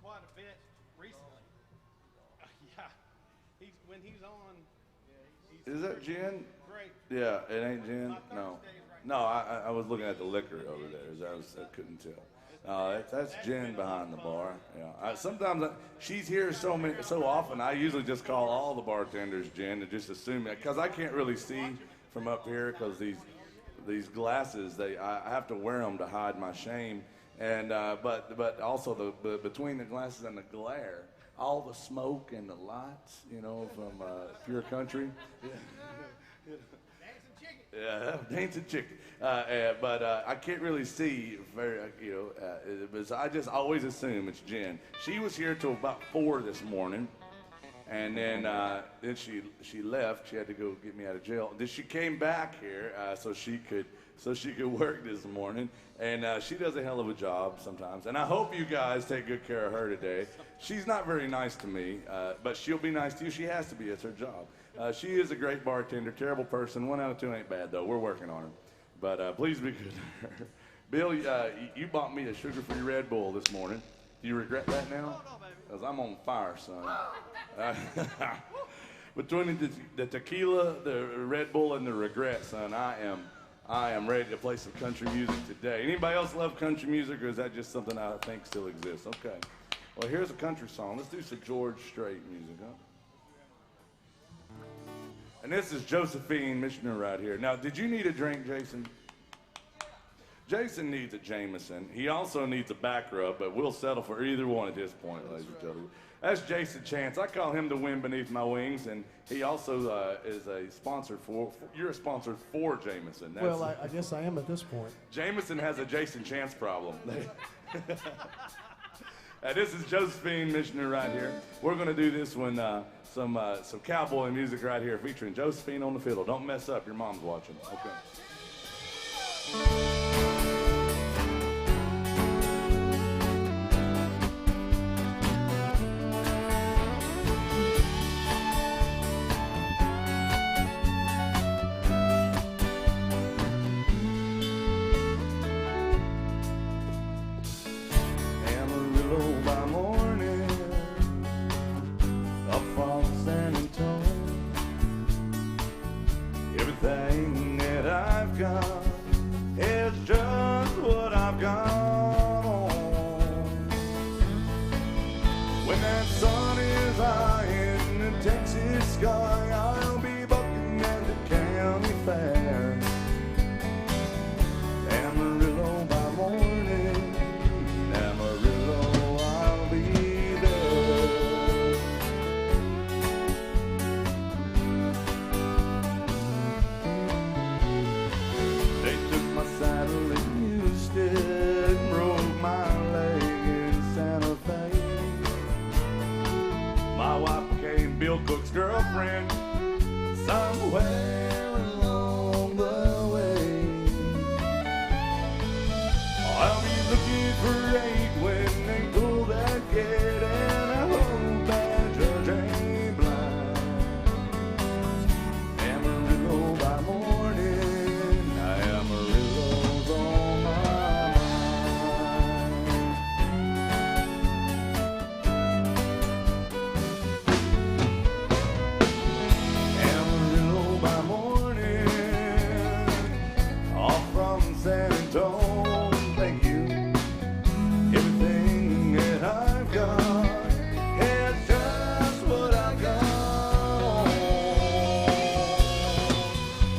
Quite a bit recently. Yeah. When he's on, he's Is that gin? great. Yeah, it ain't gin. My No, Thursdays right no. I was looking at the liquor over there. I couldn't tell. That's gin behind the bar. Yeah. Sometimes she's here so often. I usually just call all the bartenders gin and just assume that because I can't really see from up here because these glasses I have to wear them to hide my shame. And but also the between the glasses and the glare, all the smoke and the lights, from Pure Country. Yeah, dancing chicken. But I can't really see very, but I just always assume it's Jen. She was here till about 4 this morning, and then she left. She had to go get me out of jail. Then she came back here so she could work this morning, and she does a hell of a job sometimes. And I hope you guys take good care of her today. She's not very nice to me, but she'll be nice to you. She has to be. It's her job. She is a great bartender, terrible person. 1 out of 2 ain't bad, though. We're working on her. But please be good to her. Bill, you bought me a sugar-free Red Bull this morning. Do you regret that now? Because I'm on fire, son. Between the tequila, the Red Bull, and the regret, son, I am ready to play some country music today. Anybody else love country music, or is that just something I think still exists? Okay. Well, here's a country song. Let's do some George Strait music, huh? And this is Josephine Missioner right here. Now, did you need a drink, Jason? Jason needs a Jameson. He also needs a back rub, but we'll settle for either one at this point, ladies and gentlemen. That's Jason Chance. I call him the wind beneath my wings, and he also is a sponsor you're a sponsor for Jameson. Well, I guess I am at this point. Jameson has a Jason Chance problem. This is Josephine Missioner right here. We're going to do this one, some cowboy music right here featuring Josephine on the fiddle. Don't mess up. Your mom's watching. Okay. Amarillo by morning, up from San Antonio. Everything that I've got is just what I've got on. When that sun is high in the Texas sky, I'll be bucking at the county fair. Amarillo by morning, Amarillo, I'll be there. They took my saddle in Houston, broke my leg in Santa Fe. My wife became Bill Cook's girlfriend somewhere along the way. I'll be looking for eight when they pull that gate, and I hope that judge ain't blind. Amarillo by morning, Amarillo's on my mind. Amarillo by morning, off from San Antonio. Thank you. Everything that I've got is just what I've got.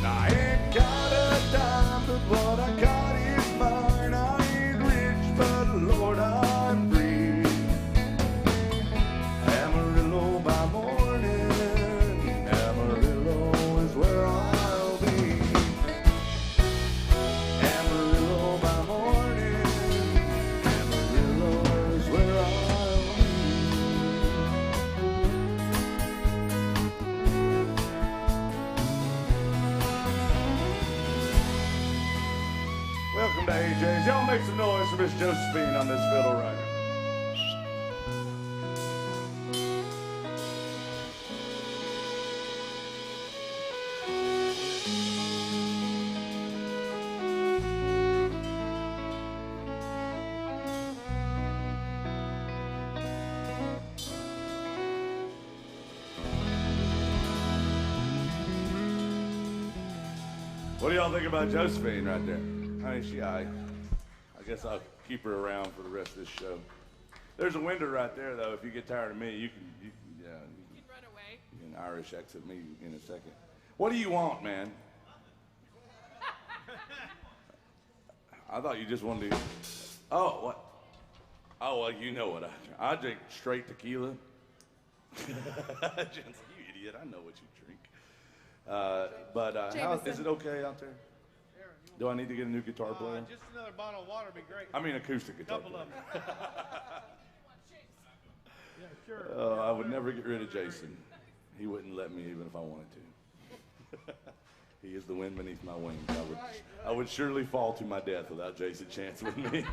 I ain't got a dime, but what I got is mine. I ain't rich, but Lord, I'm free. Amarillo by morning, Amarillo is where I'll be. Amarillo by morning, Amarillo is where I'll be. Welcome to AJ's. Y'all make some noise for Miss Josephine on this fiddle right here. What do y'all think about Josephine right there? I mean, I guess I'll keep her around for the rest of this show. There's a window right there, though. If you get tired of me, you can You'd run away. you can Irish exit me in a second. What do you want, man? I thought you just wanted to. Oh, what? Oh, well, you know what I drink straight tequila. Jensen, you idiot. I know what you drink. Is it okay out there? Do I need to get a new guitar player? Just another bottle of water would be great. I mean, acoustic guitar Couple player. of them. Yeah, sure. I would never get rid of Jason. He wouldn't let me even if I wanted to. He is the wind beneath my wings. I would surely fall to my death without Jason Chance with me. I'm an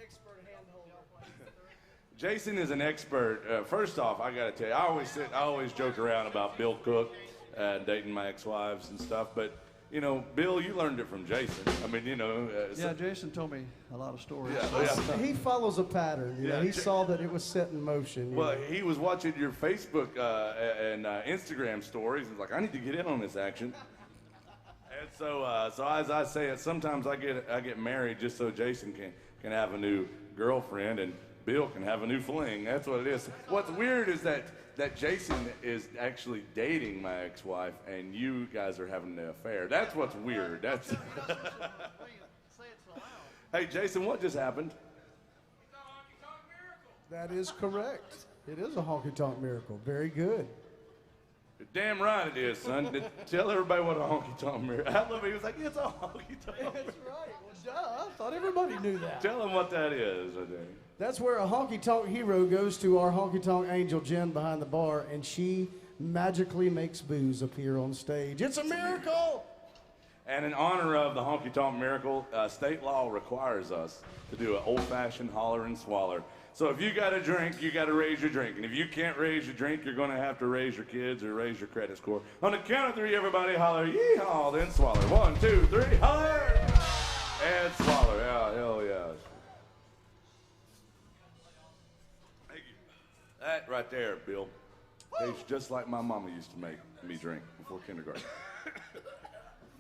expert handholder. Jason is an expert. First off, I got to tell you, I always joke around about Bill Cook and dating my ex-wives and stuff, but you know, Bill, you learned it from Jason. I mean, you know. Yeah, Jason told me a lot of stories. Yeah. He follows a pattern. You know, Yeah, he saw that it was set in motion. you Well, know. he was watching your Facebook and Instagram stories and was like, I need to get in on this action. And so as I say it, sometimes I get married just so Jason can have a new girlfriend and Bill can have a new fling. That's what it is. What's weird is that Jason is actually dating my ex-wife and you guys are having an affair. That's what's weird. That's. Hey, Jason, what just happened? That is correct. It is a honky-tonk miracle. Very good. You're damn right it is, son. Tell everybody what a honky-tonk miracle. I love it. He was like, it's a honky-tonk miracle. That's right. Well, duh. I thought everybody knew that. Tell him what that is. I think. That's where a honky-tonk hero goes to our honky-tonk angel, Jen, behind the bar, and she magically makes booze appear on stage. It's a miracle! And in honor of the Honky Tonk Miracle, state law requires us to do an old-fashioned holler and swaller. So if you got a drink, you got to raise your drink. And if you can't raise your drink, you're going to have to raise your kids or raise your credit score. On the count of three, everybody holler, yee-haw, then swaller. 1, 2, 3, holler! And swaller. Yeah, hell yeah. Thank you. That right there, Bill, tastes just like my mama used to make me drink before kindergarten.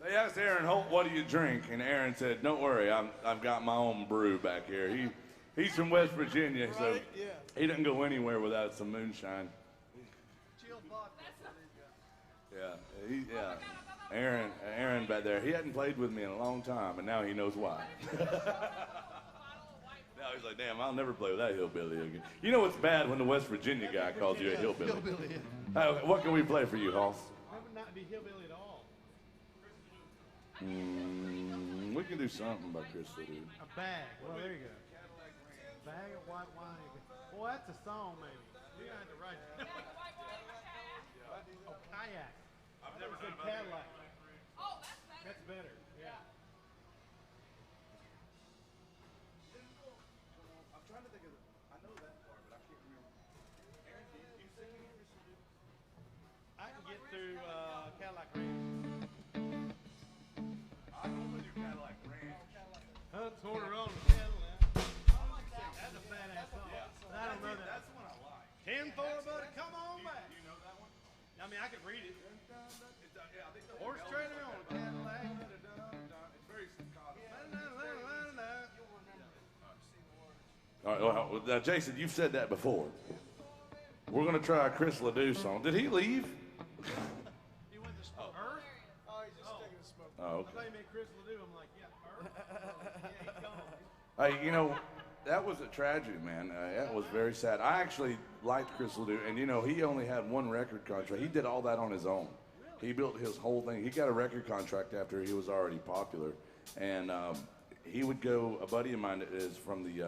They asked Aaron Holt, what do you drink? And Aaron said, don't worry, I've got my own brew back here. He's from West Virginia, so he doesn't go anywhere without some moonshine. Yeah. Aaron back there, he hadn't played with me in a long time, and now he knows why. Now he's like, damn, I'll never play with that hillbilly again. You know it's bad when the West Virginia guy calls you a hillbilly. What can we play for you, Hoss? That would not be hillbilly at all. We can do something by Chris Ledoux. A bag. Well, there you go. Bag of white wine. Well, that's a song, maybe. You're going to have to write it. Oh, kayak. I've never said Cadillac. Oh, that's better. That's better. Yeah. I'm trying to think of I know that part, but I can't remember. Aaron, do you sing any Chris Ledoux? I can get through Cadillac Ranch. I normally do Cadillac Ranch. Hunt's Horner on the Cadillac. That's a badass song. But I don't know that. That's the one I like. 10-4, buddy, come on back. You know that one? I mean, I could read it. Yeah, I think the Horse trailer on a Cadillac. It's very staccato. All right, well, now, Jason, you've said that before. We're going to try a Chris Ledoux song. Did he leave? He went to Earth? Oh, he's just taking a smoke. Oh, I okay. thought you meant Chris Ledoux. I'm like, yeah, Earth? Yeah, he's gone. Hey, you know, that was a tragedy, man. That was very sad. I actually liked Chris Ledoux, and you know, he only had one record contract. He did all that on his own. He built his whole thing. He got a record contract after he was already popular, and he would go. A buddy of mine that is from the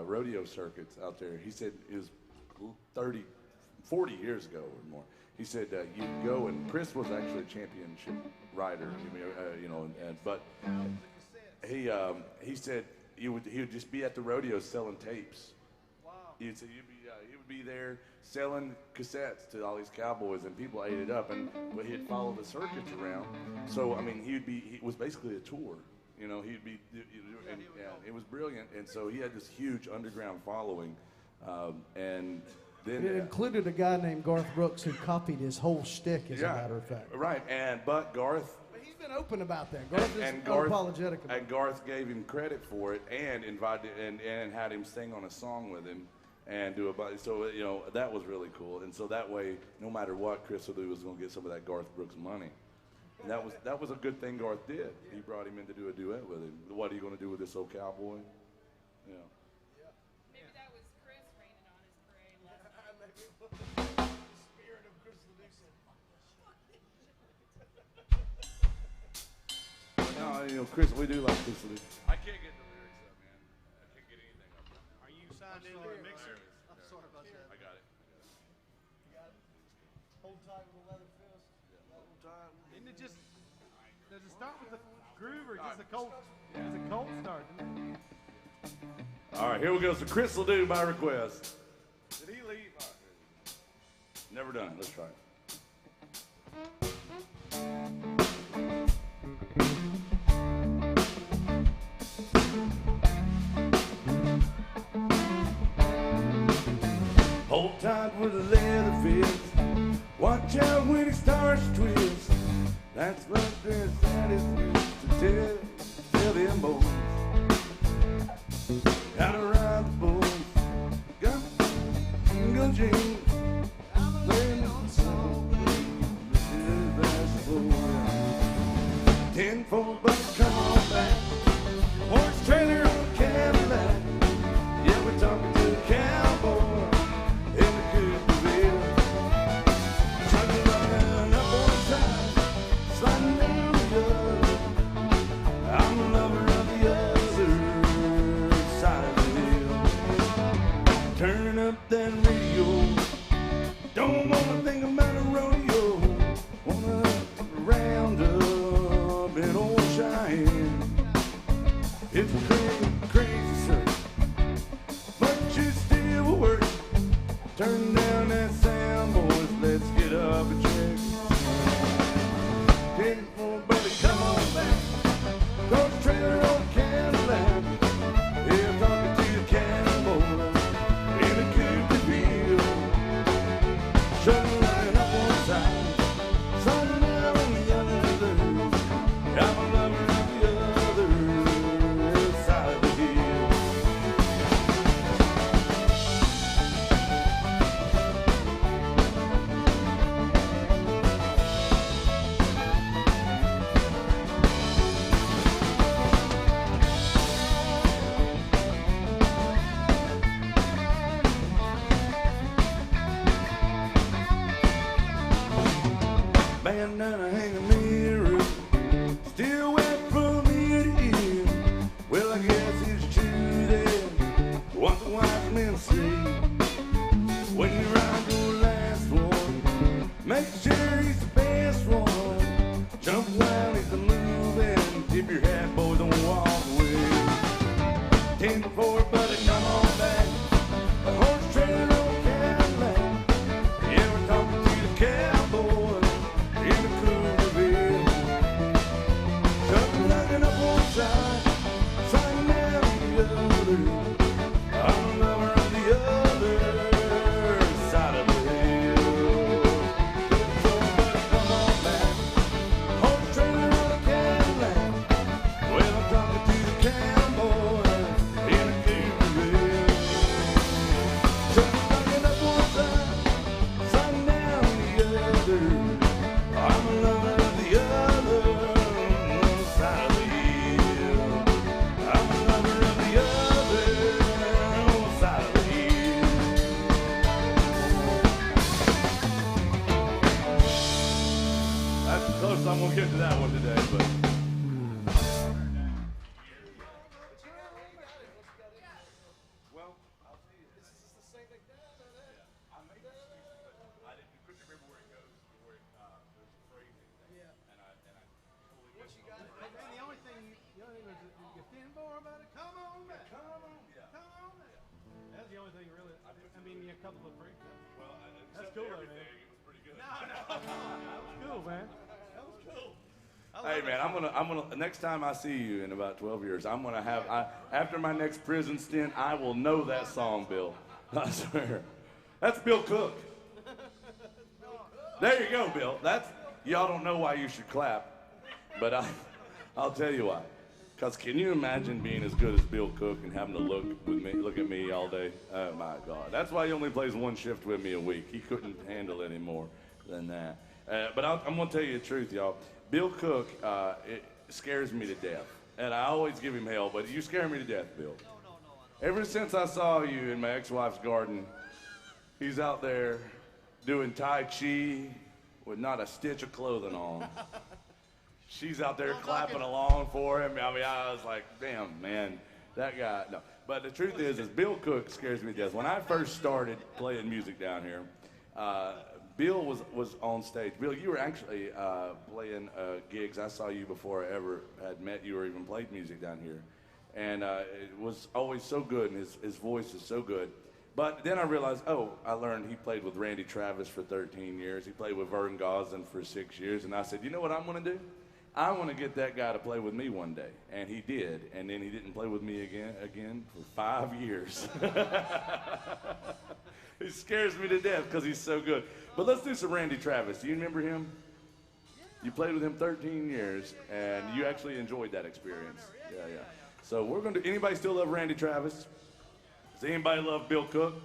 rodeo circuits out there. He said it was 40 years ago or more. He said you'd go, and Chris was actually a championship rider, you know, but he said he would just be at the rodeo selling tapes. Wow. He would be there selling cassettes to all these cowboys, and people ate it up, but he'd follow the circuits around. So I mean, he was basically a tour. You know, he'd be, and it was brilliant, and so he had this huge underground following, and then It included a guy named Garth Brooks who copied his whole shtick, as a matter of fact. Right, but Garth. But he's been open about that. Garth is And unapologetic about and Garth gave him credit for it, and invited and had him sing on a song with him, and do a so you know that was really cool. And so that way, no matter what, Chris Ledoux was going to get some of that Garth Brooks money. And that was a good thing Garth did. He brought him in to do a duet with him. What are you going to do with this old cowboy? Yeah. Maybe that was Chris raining on his parade last night. Spirit of Chris Ledoux. No, you know, Chris, we do like Chris Ledoux. I can't get the lyrics up, man. I can't get anything up right now. Are you signed into the mixer? I'm sorry about that. I got it. Hold tight with a leather fist. Isn't it just, does it start with the groove or just a cold, it's a cold start? Isn't it? All right, here we go. So Chris Ledoux by request. Did he leave? All right. Never done. Let's try it. Hold tight with a leather fist. Watch out when it starts to twist. That's what their daddies used to tell them boys. Gotta ride the bulls, got go Jane. Playing on song, basketball. 10-4, but come on back. Horse trailer on a Cadillac. Yeah, we're talking to a cowboy in the Cooperville. Trucking around up on time, sliding down the road. And then I hang a mirror, still wet from ear to ear. Well, I guess it's true then, what the wise men say. When you ride your last one, make sure he's the best one. Jump while he's a moving, tip your hat, boys, don't walk away. 10 before, buddy, come on back. A horse trailer on Cadillac. Yeah, we're talking to the cowboy in the Cougarville. Something looking up one side, signing down the other. I'm a lover of the other side of the hill. So, buddy, come on back. Horse trailer on a Cadillac. Well, I'm talking to the cowboy in the Cougarville. Something looking up one side, signing down the other. I'm a lover of the other side of the hill. I'm a lover of the other side of the hill. That's the closest I'm gonna get to that one today, but. Well, I'll see you. This is the same thing. I made this excuses, but I couldn't remember where it goes, where there's a phrasing thing. Yeah. And I totally missed it. And the only thing was you stand for about it. Come on back. Come on. Yeah. Come on back. That's the only thing really. I mean, a couple of phrases. Well, That's except cool, though, everything, man. it was pretty good. That was cool, man. That was cool. Hey man, I'm gonna next time I see you in about 12 years, I'm gonna have after my next prison stint, I will know that song, Bill. I swear. That's Bill Cook. There you go, Bill. That's y'all don't know why you should clap, but I'll tell you why. Cause can you imagine being as good as Bill Cook and having to look at me all day? Oh my God. That's why he only plays one shift with me a week. He couldn't handle any more than that. But I'm gonna tell you the truth, y'all. Bill Cook, it scares me to death. And I always give him hell, but you scare me to death, Bill. Ever since I saw you in my ex-wife's garden, he's out there doing Tai Chi with not a stitch of clothing on. She's out there clapping along for him. I mean, I was like, damn, man, that guy. No. But the truth is Bill Cook scares me to death. When I first started playing music down here, Bill was on stage. Bill, you were actually playing gigs. I saw you before I ever had met you or even played music down here. And it was always so good, and his voice is so good. But then I realized, I learned he played with Randy Travis for 13 years. He played with Vern Gosdin for 6 years. And I said, you know what I'm going to do? I want to get that guy to play with me one day. And he did. And then he didn't play with me again for 5 years. He scares me to death because he's so good. But let's do some Randy Travis. Do you remember him? You played with him 13 years, and you actually enjoyed that experience. Yeah. So we're going to, anybody still love Randy Travis? Does anybody love Bill Cook?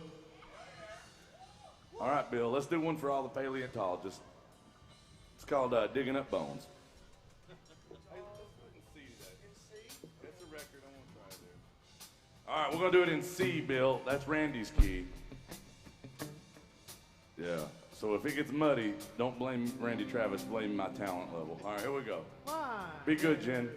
All right, Bill, let's do one for all the paleontologists. It's called Digging Up Bones. That's a record. I want to try it. All right, we're going to do it in C, Bill. That's Randy's key. Yeah. So if it gets muddy, don't blame Randy Travis, blame my talent level. All right, here we go. Be good, Jen.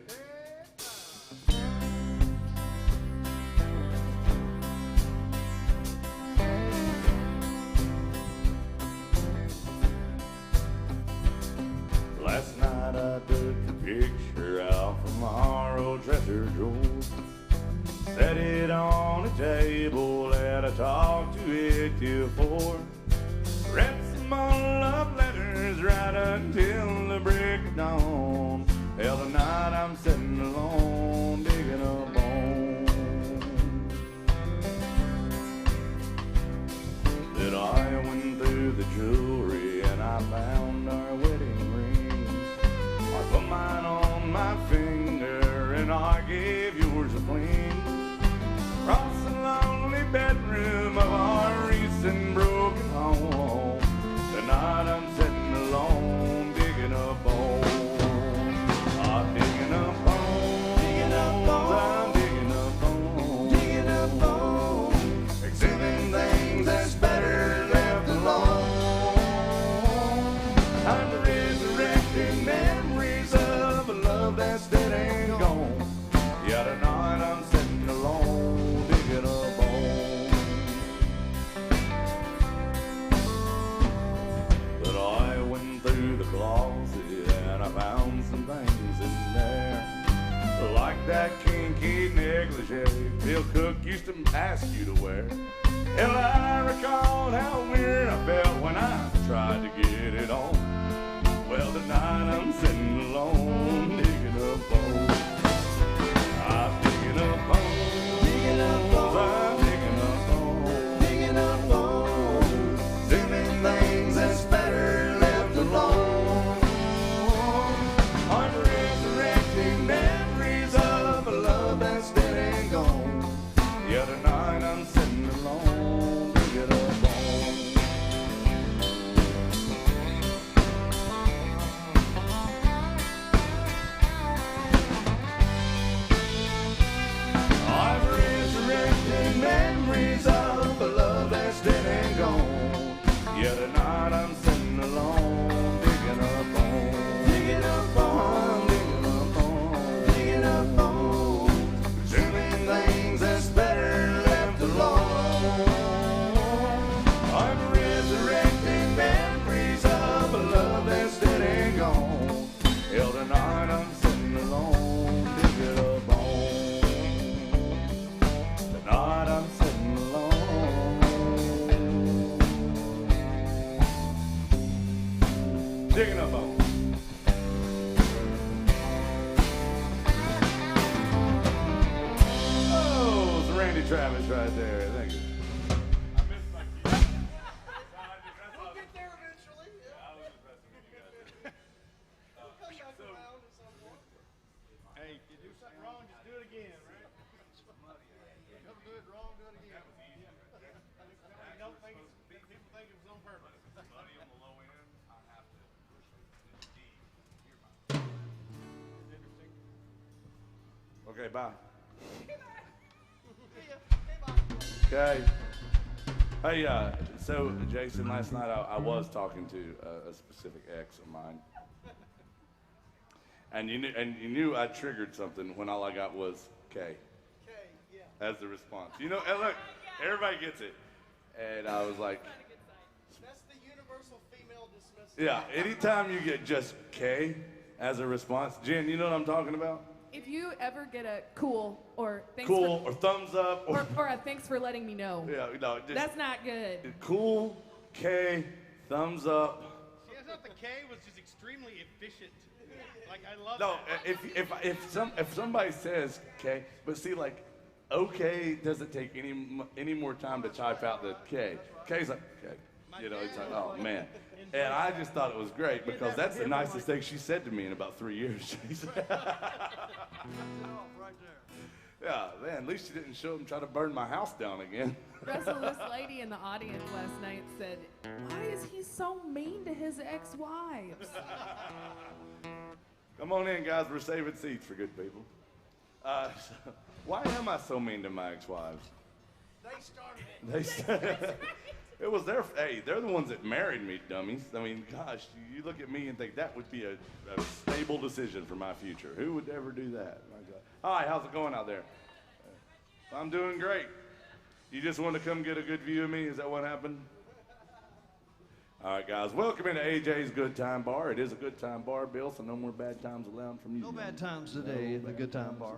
Last night I took a picture out from our old treasure trove. Set it on a table and I talked to it till 4. Read some old love letters right until the break of dawn. Hell, tonight I'm sitting alone, digging a bone. Then I went through the jewelry and I found our wedding rings. I put mine on my finger and I gave yours a fling. Across the lonely bedroom of our recent broken home. Tonight I'm sitting alone, digging a bone. I'm digging a bone. Digging a bone. I'm digging a bone. Digging a bone. Examining things that's better left alone. Time to resurrect that kinky negligee Bill Cook used to ask you to wear. Hell, I recall how weird I felt when I tried to get it on. Well, tonight I'm sitting alone, digging up bones. I'm digging up bones. Digging up bones. I'm digging up bones. Digging up bones. Doing things that's better left alone. I'm resurrecting memories of a love that's dead and gone. Yeah, tonight I'm sitting alone, digging up bones. I'm resurrecting memories of a love that's dead and gone. Yeah, tonight I'm sitting alone, digging up bones. Digging up bones. Digging up bones. Digging up bones. Doing things that's better left alone. I'm resurrecting memories of a love that's dead and gone. Yeah, tonight I'm sitting alone, digging up bones. Tonight I'm sitting alone, digging up bones. Oh, it's Randy Travis right there. Thank you. I missed my key. We'll get there eventually. I was just messing with you guys. Hey, you do something wrong, just do it again, right? Never do it wrong, do it again. Don't think people think it was on purpose. Buddy on the low end, I have to push it D. Okay, bye. Okay. Hey, so Jason, last night I was talking to a specific ex of mine, and you knew I triggered something when all I got was K. As the response. You know, and look, everybody gets it, and I was like, That's the universal female dismissal. yeah. Anytime you get just K as a response, Jen, you know what I'm talking about? If you ever get a cool or thanks Cool or thumbs up or a thanks for letting me know, yeah, no, just that's not good. cool, K, thumbs up. See, I thought the K was just extremely efficient. Like, I love No, that. if somebody says K, but see, like, okay doesn't take any more time to type out the K. K's like, okay. You know, it's like, oh man. And I just thought it was great because that's the nicest thing she said to me in about 3 years. She said, Right there. yeah, man, at least she didn't show up and try to burn my house down again. Russell, this lady in the audience last night said, "Why is he so mean to his ex-wives?" Come on in, guys. We're saving seats for good people. So, why am I so mean to my ex-wives? They started it. It was their, hey, they're the ones that married me, dummies. I mean, gosh, you look at me and think that would be a stable decision for my future. Who would ever do that? My God. Hi, how's it going out there? I'm doing great. You just want to come get a good view of me? Is that what happened? All right, guys, welcome into AJ's Good Time Bar. It is a good time bar, Bill, so no more bad times allowed from you. No man. bad times today in the Good Time Bar.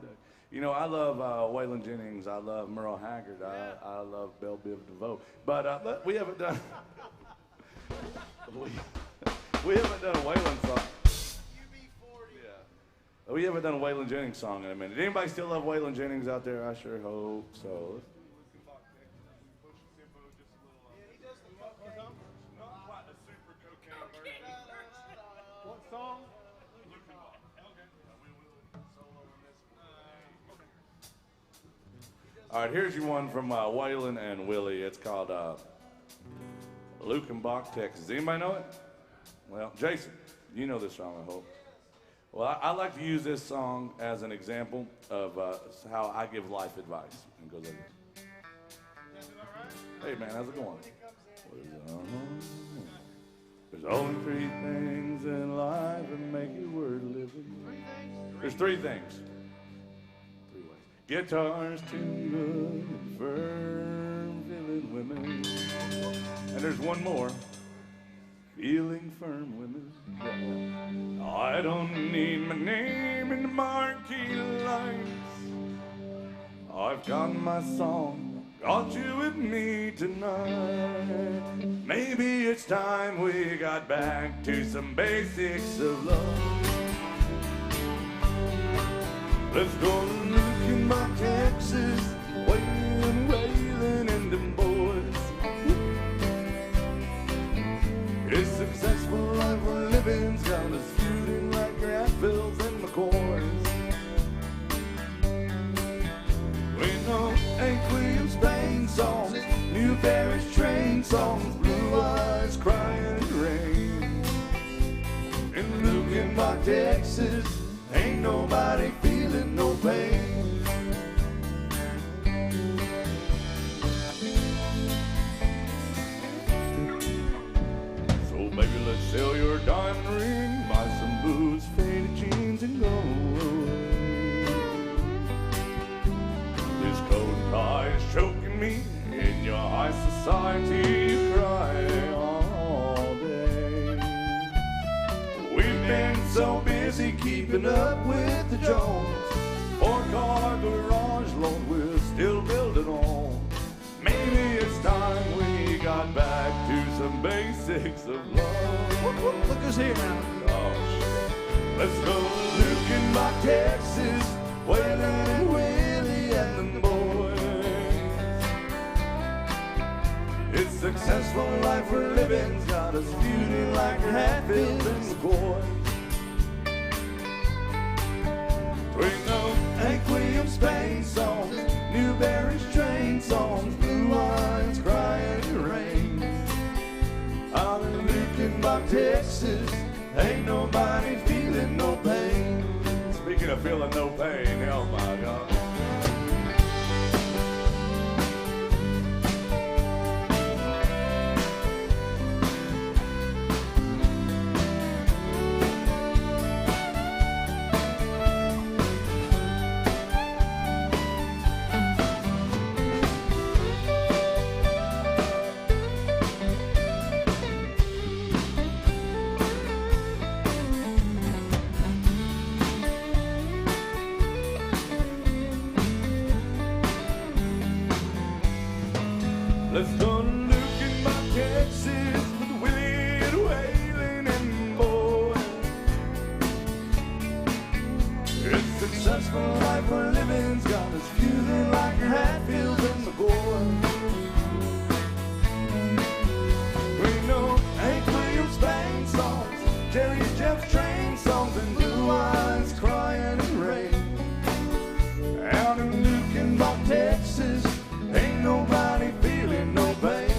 You know, I love Waylon Jennings. I love Merle Haggard. I love Belle Biv DeVoe. But we haven't done we haven't done a Waylon song. Yeah. We haven't done a Waylon Jennings song in a minute. Anybody still love Waylon Jennings out there? I sure hope so. What song? All right, here's your one from Waylon and Willie. It's called Lukenbach, Texas. Anybody know it? Well, Jason, you know this song, I hope. Well, I like to use this song as an example of how I give life advice. It goes like this. Hey, man, how's it going? There's only three things in life that make it worth living. There's three things. Three ways. Guitars, too good, and firm feeling women. And there's one more. Feeling firm women. I don't need my name in the marquee lights. I've got my song, got you with me tonight. Maybe it's time we got back to some basics of love. Let's go to Lincoln by Texas, wailing, wailing, and them boys. It's successful life we're living's got us feuding like Granvilles and McCoys. We know Hank Williams Spain songs, New Paris train songs, Blue Eyes crying in the rain. In Lukenbach, Texas, ain't nobody feeling no pain. So baby, let's sell your diamond ring, buy some booze, faded jeans, and go away. This coat and tie is choking me. In your high society, you cry all day. We've been so busy keeping up with the Jones. Four-car garage, Lord, we're still building on. Maybe it's time we got back to some basics of love. Whoop, whoop, look who's here now. Oh, shit. Let's go to Lukenbach, Texas, Waylon and Willie and them boys. It's successful life we're living's got us feuding like Hatfield and McCoy. We know Hank Williams Spain songs, Newberry's train songs, Blue Eyes crying in the rain. Out in Lukenbach, Texas, ain't nobody feeling no pain. Speaking of feeling no pain, oh my God. Let's go to Lukenbach, Texas, with Willie and Waylon and boys. It's successful life we're living's got us feeling like Hatfield and McCoy. We know Hank Williams Spain songs, Jerry Jeff's train songs, and Blue Eyes crying in the rain. Out in Lukenbach, Texas, ain't nobody feeling no pain.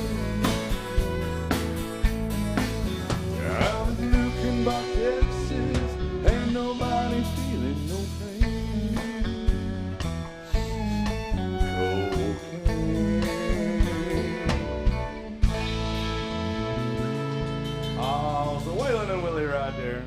Out in Lukenbach, Texas, ain't nobody feeling no pain. Cocaine. Oh, so Waylon and Willie right there.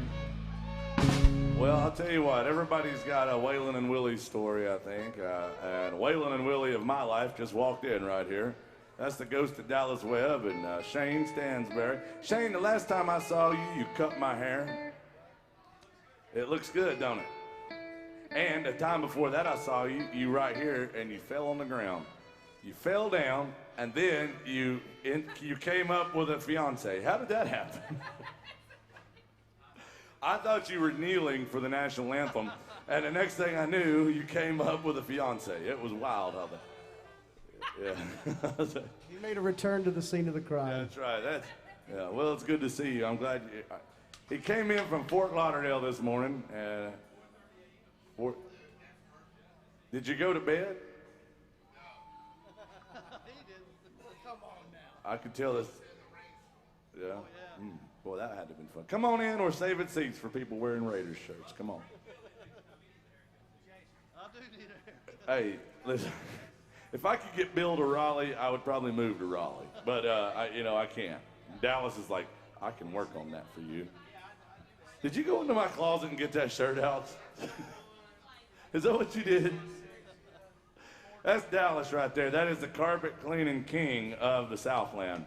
Well, I'll tell you what, everybody's got a Waylon and Willie story, I think. And Waylon and Willie of my life just walked in right here. That's the ghost of Dallas Webb and Shane Stansberry. Shane, the last time I saw you, you cut my hair. It looks good, don't it? And the time before that I saw you, you right here, and you fell on the ground. You fell down, and then you came up with a fiance. How did that happen? I thought you were kneeling for the national anthem, and the next thing I knew, you came up with a fiance. It was wild how that. Yeah. He made a return to the scene of the crime. That's right. Yeah. Well, it's good to see you. I'm glad you. He came in from Fort Lauderdale this morning. Did you go to bed? Come on now. I could tell this. Yeah. Boy, that had to have been fun. Come on in or save it seats for people wearing Raiders shirts. Come on. I do need a haircut. Hey, listen. If I could get Bill to Raleigh, I would probably move to Raleigh. But I can't. Dallas is like, I can work on that for you. Did you go into my closet and get that shirt out? Is that what you did? That's Dallas right there. That is the carpet cleaning king of the Southland.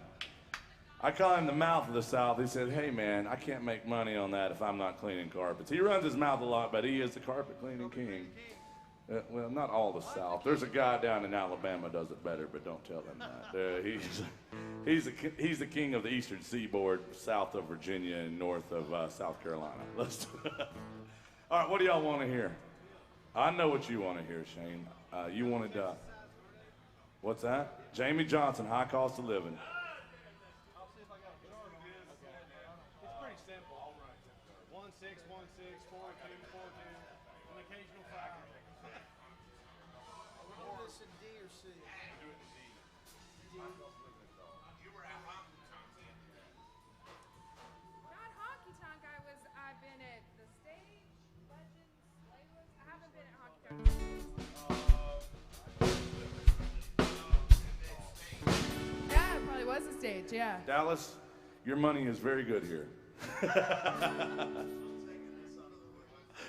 I call him the mouth of the South. He said, hey, man, I can't make money on that if I'm not cleaning carpets. He runs his mouth a lot, but he is the carpet cleaning king. Well, not all the South. There's a guy down in Alabama does it better, but don't tell him that. He's the king of the Eastern Seaboard, south of Virginia and north of South Carolina. Let's. All right, what do y'all want to hear? I know what you want to hear, Shane. You wanted. What's that? Jamie Johnson, High Cost of Living. It's pretty simple. 1-6-1-6, 4-2, 4-2, an occasional factor. We're doing this in D or C? Not honky tonk. I've been at the stage, Legends, Layla's. I haven't been at honky tonk. Yeah, it probably was the stage. Yeah. Dallas, your money is very good here.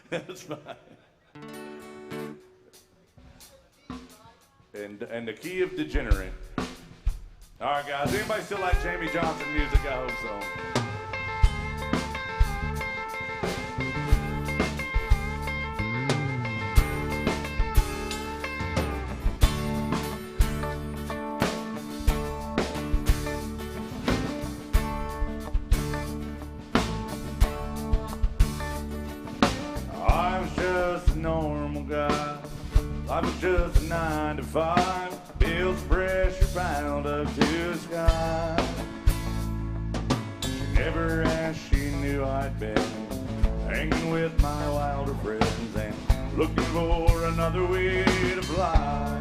That's fine. And the key of degenerate. All right, guys. Anybody still like Jamie Johnson music? I hope so. I was just a normal guy. Life was just a 9 to 5. Bills pressure piled up to the sky. She never asked, she knew I'd been hanging with my wilder friends and looking for another way to fly.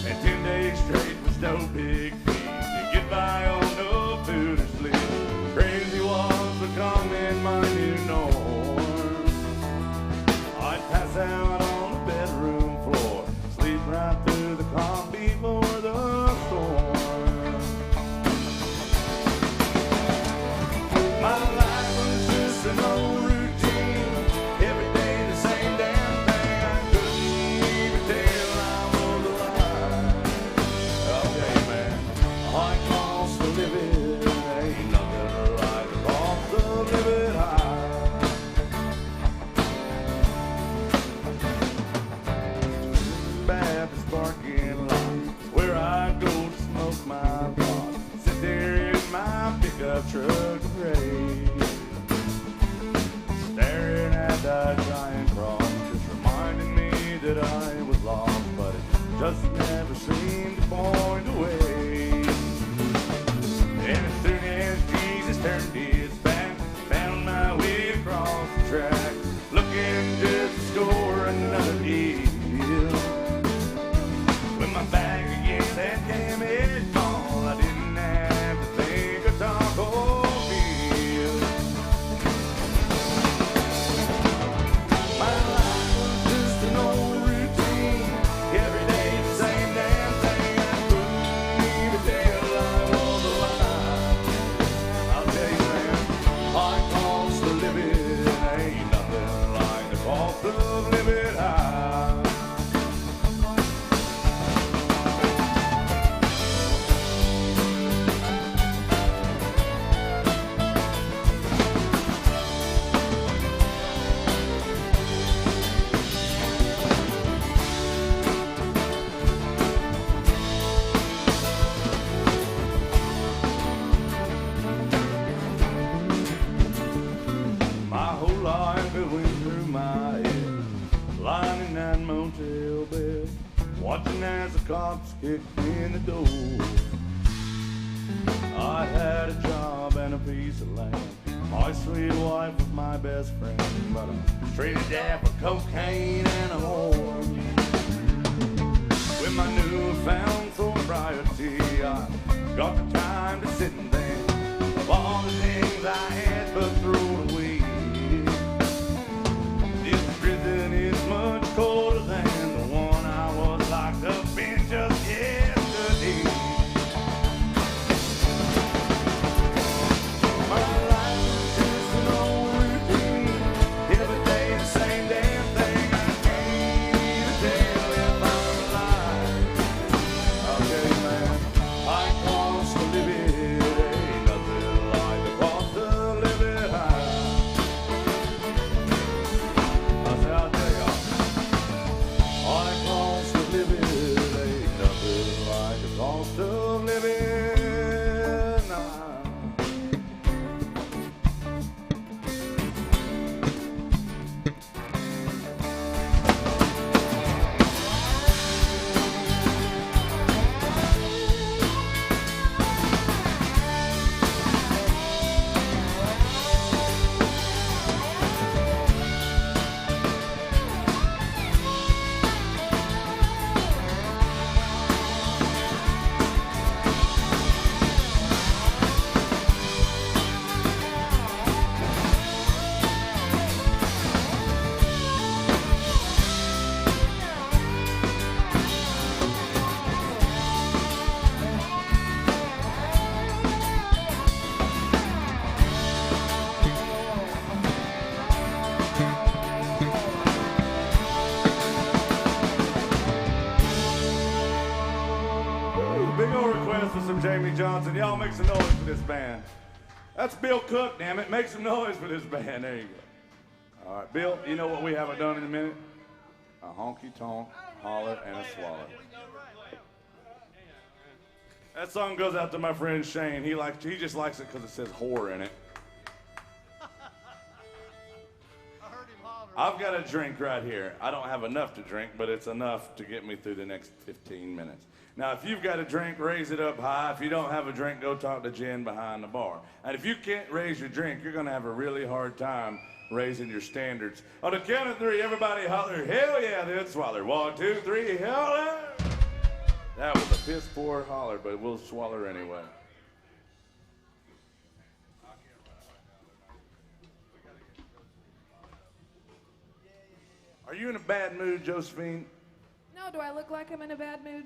And 10 days straight was no big feat to get by on no food or sleep. Crazy was becoming my new norm. I'd pass out on the bedroom floor, sleep right through the calm before the storm. My life was just an old routine, every day the same damn thing. I couldn't even tell I was alive. Okay, man, high cost of living, ain't nothing like the cost of living high. Baptist parking lot, where I go to smoke my pot, sit there in my pickup truck to pray, staring at that giant cross, just reminding me that I was lost, but it just never seemed to point away. And as soon as Jesus turned his back, found my way across the track, looking just to score another deal. When my back against that damn head ball, I didn't have to think or talk or feel. My life was just an old routine, every day the same damn thing. I couldn't even tell I was alive. I'll tell you, man, high cost of living ain't nothing like the cost of living high. My whole life it went through my head, lying in that motel bed, watching as the cops kicked in the door. I had a job and a piece of land. My sweet wife was my best friend, but I traded that for cocaine and a whore. With my newfound sobriety, I got the time to sit and think of all the things I had but thrown away. This prison is much colder than the one I was locked up in just yesterday. My life was just an old routine, every day the same damn thing. I can't even tell if I'm alive. Okay, man, high cost of living ain't nothing like the cost of living high. y'all make some noise for this band. That's Bill Cook, damn it. Make some noise for this band. There you go. All right, Bill, you know what we haven't done in a minute? A honky-tonk, holler, and a swallow. That song goes out to my friend Shane. He just likes it because it says whore in it. I heard him holler. I've got a drink right here. I don't have enough to drink, but it's enough to get me through the next 15 minutes. Now, if you've got a drink, raise it up high. If you don't have a drink, go talk to Jen behind the bar. And if you can't raise your drink, you're going to have a really hard time raising your standards. On the count of three, everybody holler, hell yeah, then swallow. 1, 2, 3, holler. That was a piss poor holler, but we'll swallow anyway. Are you in a bad mood, Josephine? No, do I look like I'm in a bad mood?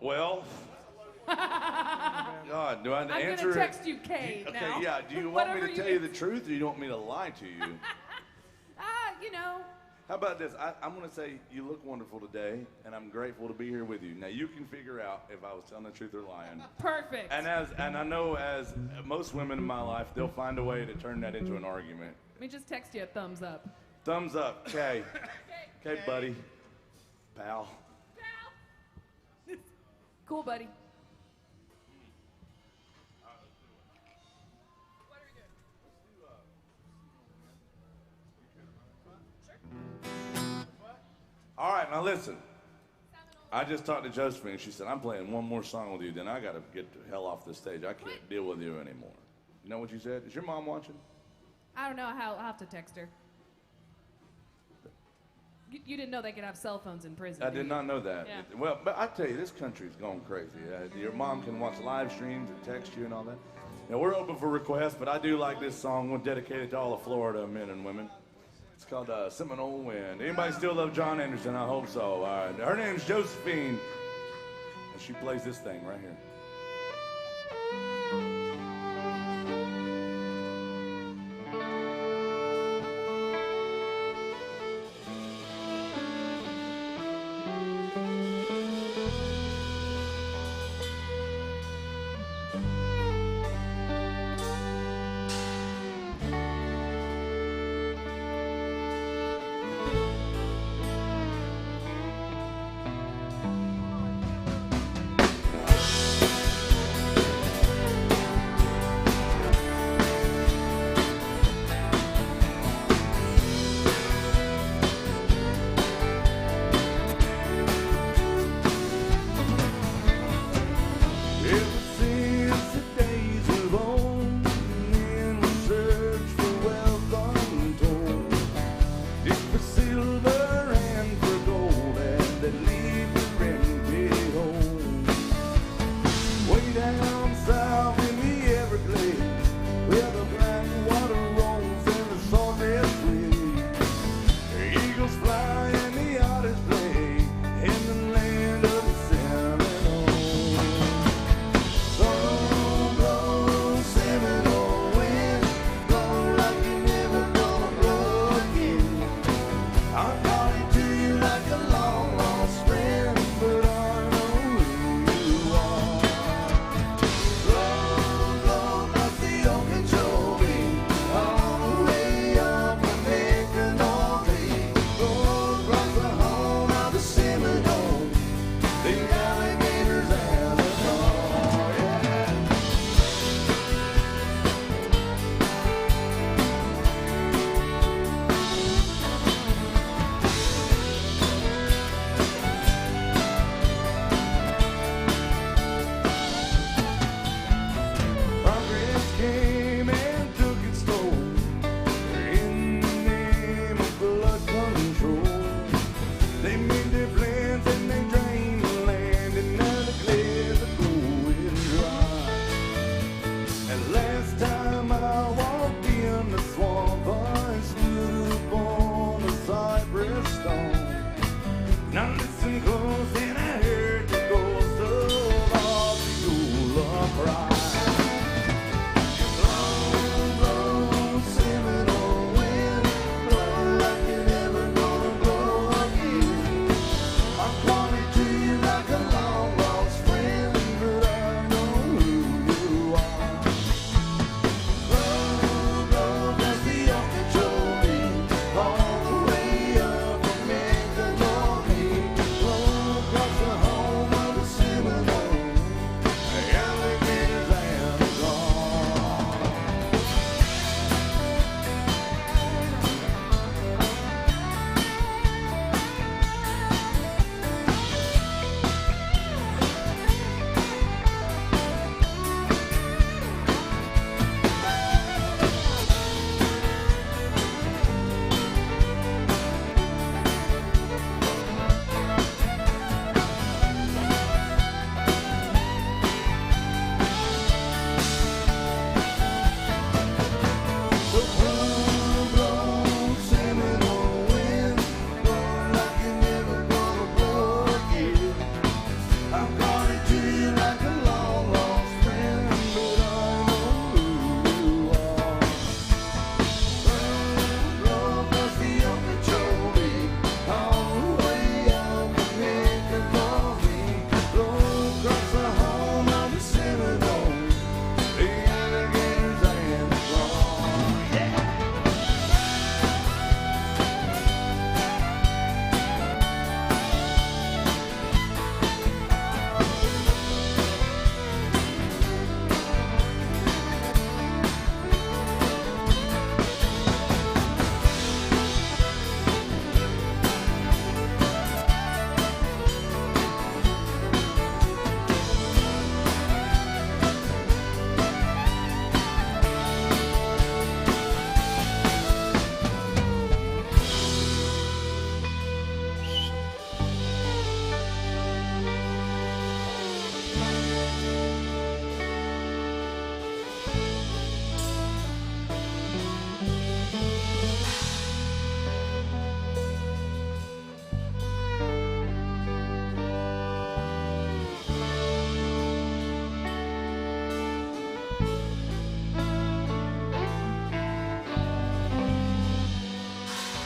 Well, God, do I I'm answer gonna it? text you Kay Okay, now. yeah. Do you want me Whatever to tell you the truth, or you want me to lie to you? You know. How about this? I'm going to say you look wonderful today, and I'm grateful to be here with you. Now you can figure out if I was telling the truth or lying. Perfect. And I know as most women in my life, they'll find a way to turn that into an argument. Let me just text you a thumbs up. Thumbs up, Kay. Okay, buddy, pal. Cool, buddy. All right, now listen. I just talked to Josephine. She said, I'm playing one more song with you, then I got to get the hell off the stage. I can't deal with you anymore. You know what you said? Is your mom watching? I don't know how. I'll have to text her. You didn't know they could have cell phones in prison. I did not know that. Yeah. Well, but I tell you, this country's gone crazy. Your mom can watch live streams and text you and all that. Now, we're open for requests, but I do like this song. We'll dedicate it to all of Florida men and women. It's called Seminole Wind. Anybody still love John Anderson? I hope so. All right. Her name's Josephine, and she plays this thing right here.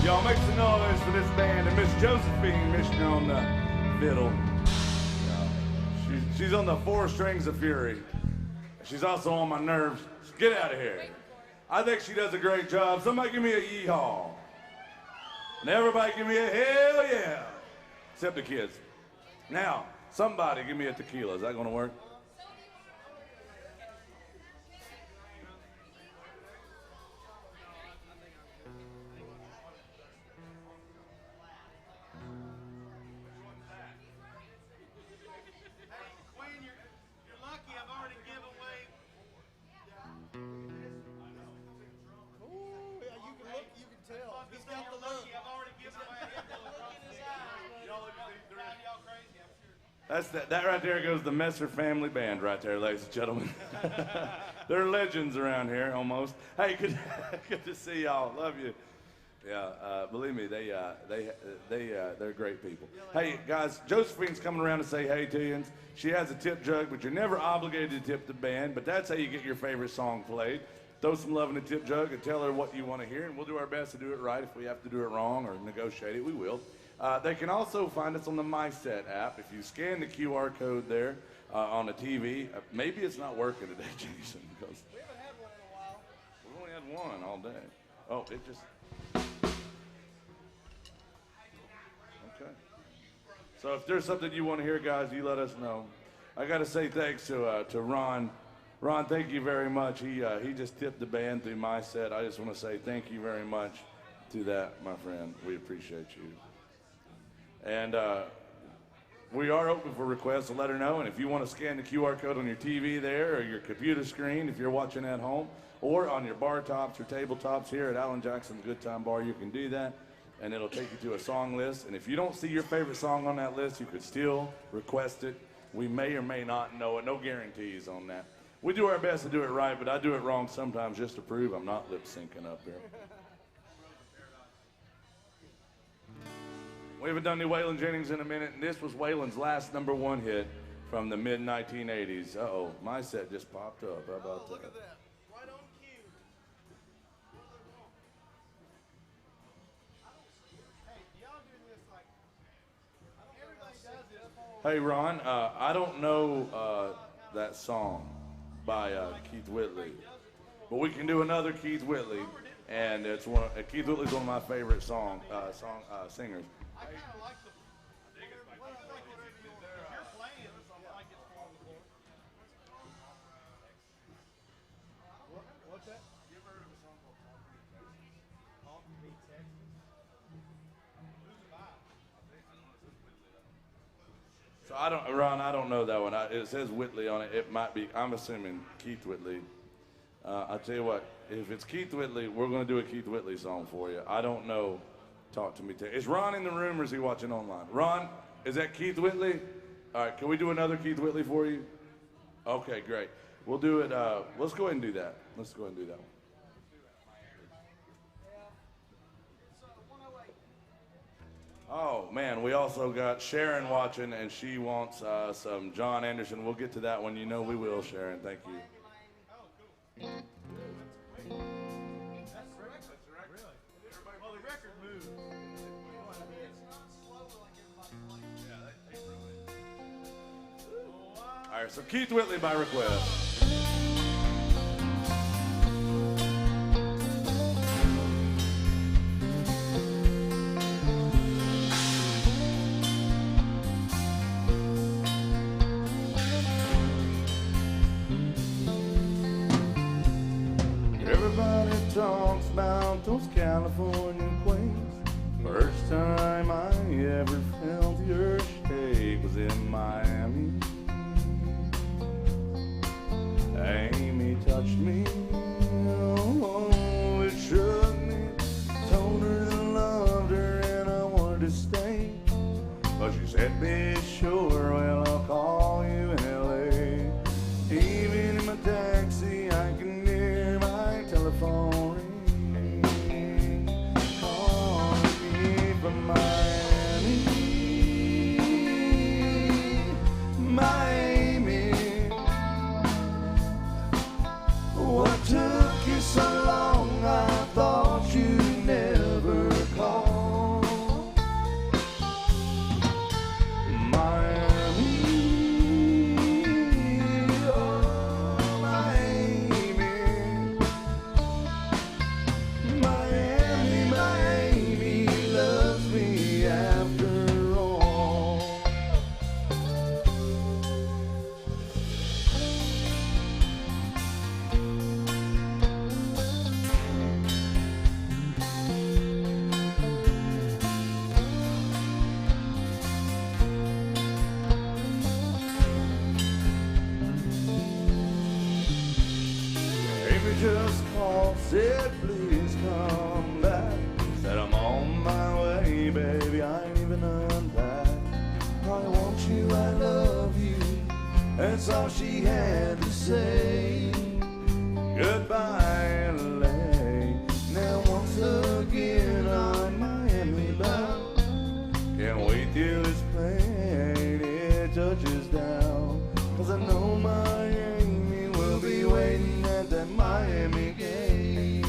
Y'all make some noise for this band and Miss Josephine Mishner on the fiddle. She's on the 4 strings of fury. She's also on my nerves. Get out of here. I think she does a great job. Somebody give me a yeehaw. And everybody give me a hell yeah. Except the kids. Now, somebody give me a tequila. Is that going to work? Queen, you're lucky. I've already given away. Ooh, yeah, you can look, you can tell. He's got the look. I've already given away a handful of drumsticks. Y'all crazy, I'm sure. That's that right there goes the Messer family band right there, ladies and gentlemen. They're legends around here almost. Hey, good to see y'all. Love you. Yeah, believe me, they're great people. Hey guys, Josephine's coming around to say hey to you. She has a tip jug, but you're never obligated to tip the band. But that's how you get your favorite song played. Throw some love in the tip jug and tell her what you want to hear, and we'll do our best to do it right. If we have to do it wrong or negotiate it, we will. They can also find us on the MySet app. If you scan the QR code there on the TV, maybe it's not working today, Jason, because We haven't had one in a while. we've only had one all day. Oh, it just. Okay. So if there's something you want to hear, guys, you let us know. I got to say thanks to Ron. Ron, thank you very much. He just tipped the band through MySet. I just want to say thank you very much to that, my friend. We appreciate you. And we are open for requests, so let her know. And if you want to scan the QR code on your TV there or your computer screen, if you're watching at home, or on your bar tops or tabletops here at Alan Jackson's Good Time Bar, you can do that. And it'll take you to a song list. And if you don't see your favorite song on that list, you could still request it. We may or may not know it. No guarantees on that. We do our best to do it right, but I do it wrong sometimes just to prove I'm not lip syncing up here. We haven't done any Waylon Jennings in a minute, and this was Waylon's last #1 hit from the mid-1980s. Uh-oh, my set just popped up. How about Look that? at that. Right on cue. Hey, y'all do this like, everybody does this. Hey, Ron, I don't know that song by Keith Whitley, but we can do another Keith Whitley, and it's Keith Whitley's one of my favorite singers. I kind of like the. Well, I like it if you're playing, I like it's on the board. What's that? You ever heard of a song called Talk to Me, Texas? Who's the vibe? So Ron, I don't know that one. It says Whitley on it. It might be. I'm assuming Keith Whitley. I'll tell you what. If it's Keith Whitley, we're going to do a Keith Whitley song for you. I don't know. Talk to me. Is Ron in the room or is he watching online? Ron, is that Keith Whitley? All right, can we do another Keith Whitley for you? Okay, great. We'll do it. Let's go ahead and do that. Let's go ahead and do that one. Oh, man, we also got Sharon watching, and she wants some John Anderson. We'll get to that one. You know we will, Sharon. Thank you. Well, the record moves. All right, so Keith Whitley by request. Everybody talks about those California queens. First time I ever felt your shake was in Miami. Amy touched me, oh, it shook me. Told her that I loved her and I wanted to stay. But she said, be sure, well, I'll call you in L.A. Even in my taxi, I can hear my telephone ring. Calling me from Miami. Miami. What said, please come back. Said, I'm on my way, baby, I ain't even unpacked. I want you, I love you, that's all she had to say. Goodbye, LA. Now once again I'm Miami bound. Can't wait till this plane it touches down. 'Cause I know Miami will be waiting at that Miami gate.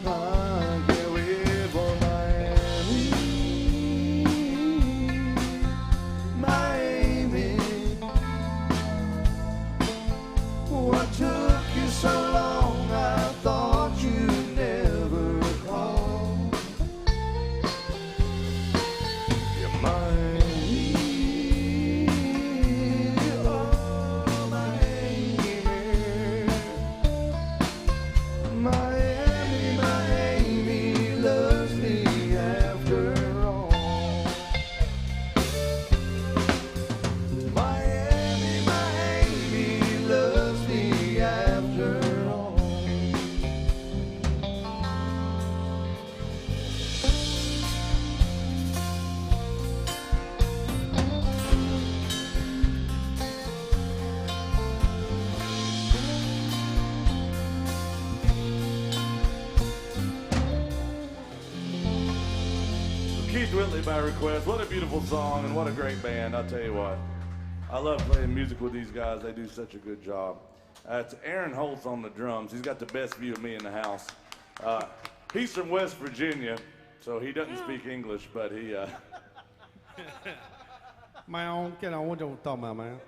I can't wait for Miami. Miami. What took you so long? I thought you'd never call. You're Miami. Oh, Miami. Miami, Miami loves me after all. Miami, Miami loves me after all. Keith Whitley by request. What a beautiful song and what a great band. I'll tell you what. I love playing music with these guys. They do such a good job. It's Aaron Holtz on the drums. He's got the best view of me in the house. He's from West Virginia, so he doesn't speak English, but he... Man, get on. What you talking about, man?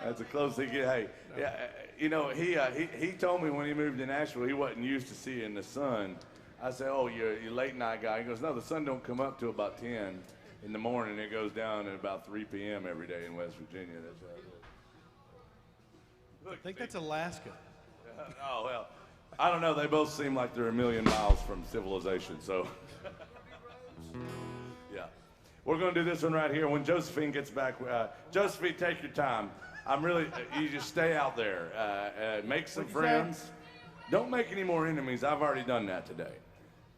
That's the closest he get. Hey, yeah, you know, he told me when he moved to Nashville he wasn't used to seeing the sun. I said, oh, you're a late night guy. He goes, no, the sun don't come up till about 10 in the morning. It goes down at about 3 p.m. every day in West Virginia. That's how it is. I think that's Alaska. Oh, well, I don't know. They both seem like they're a million miles from civilization, so. Yeah. We're going to do this one right here. When Josephine gets back, Josephine, take your time. I'm really, you just stay out there. Make some friends. Don't make any more enemies. I've already done that today.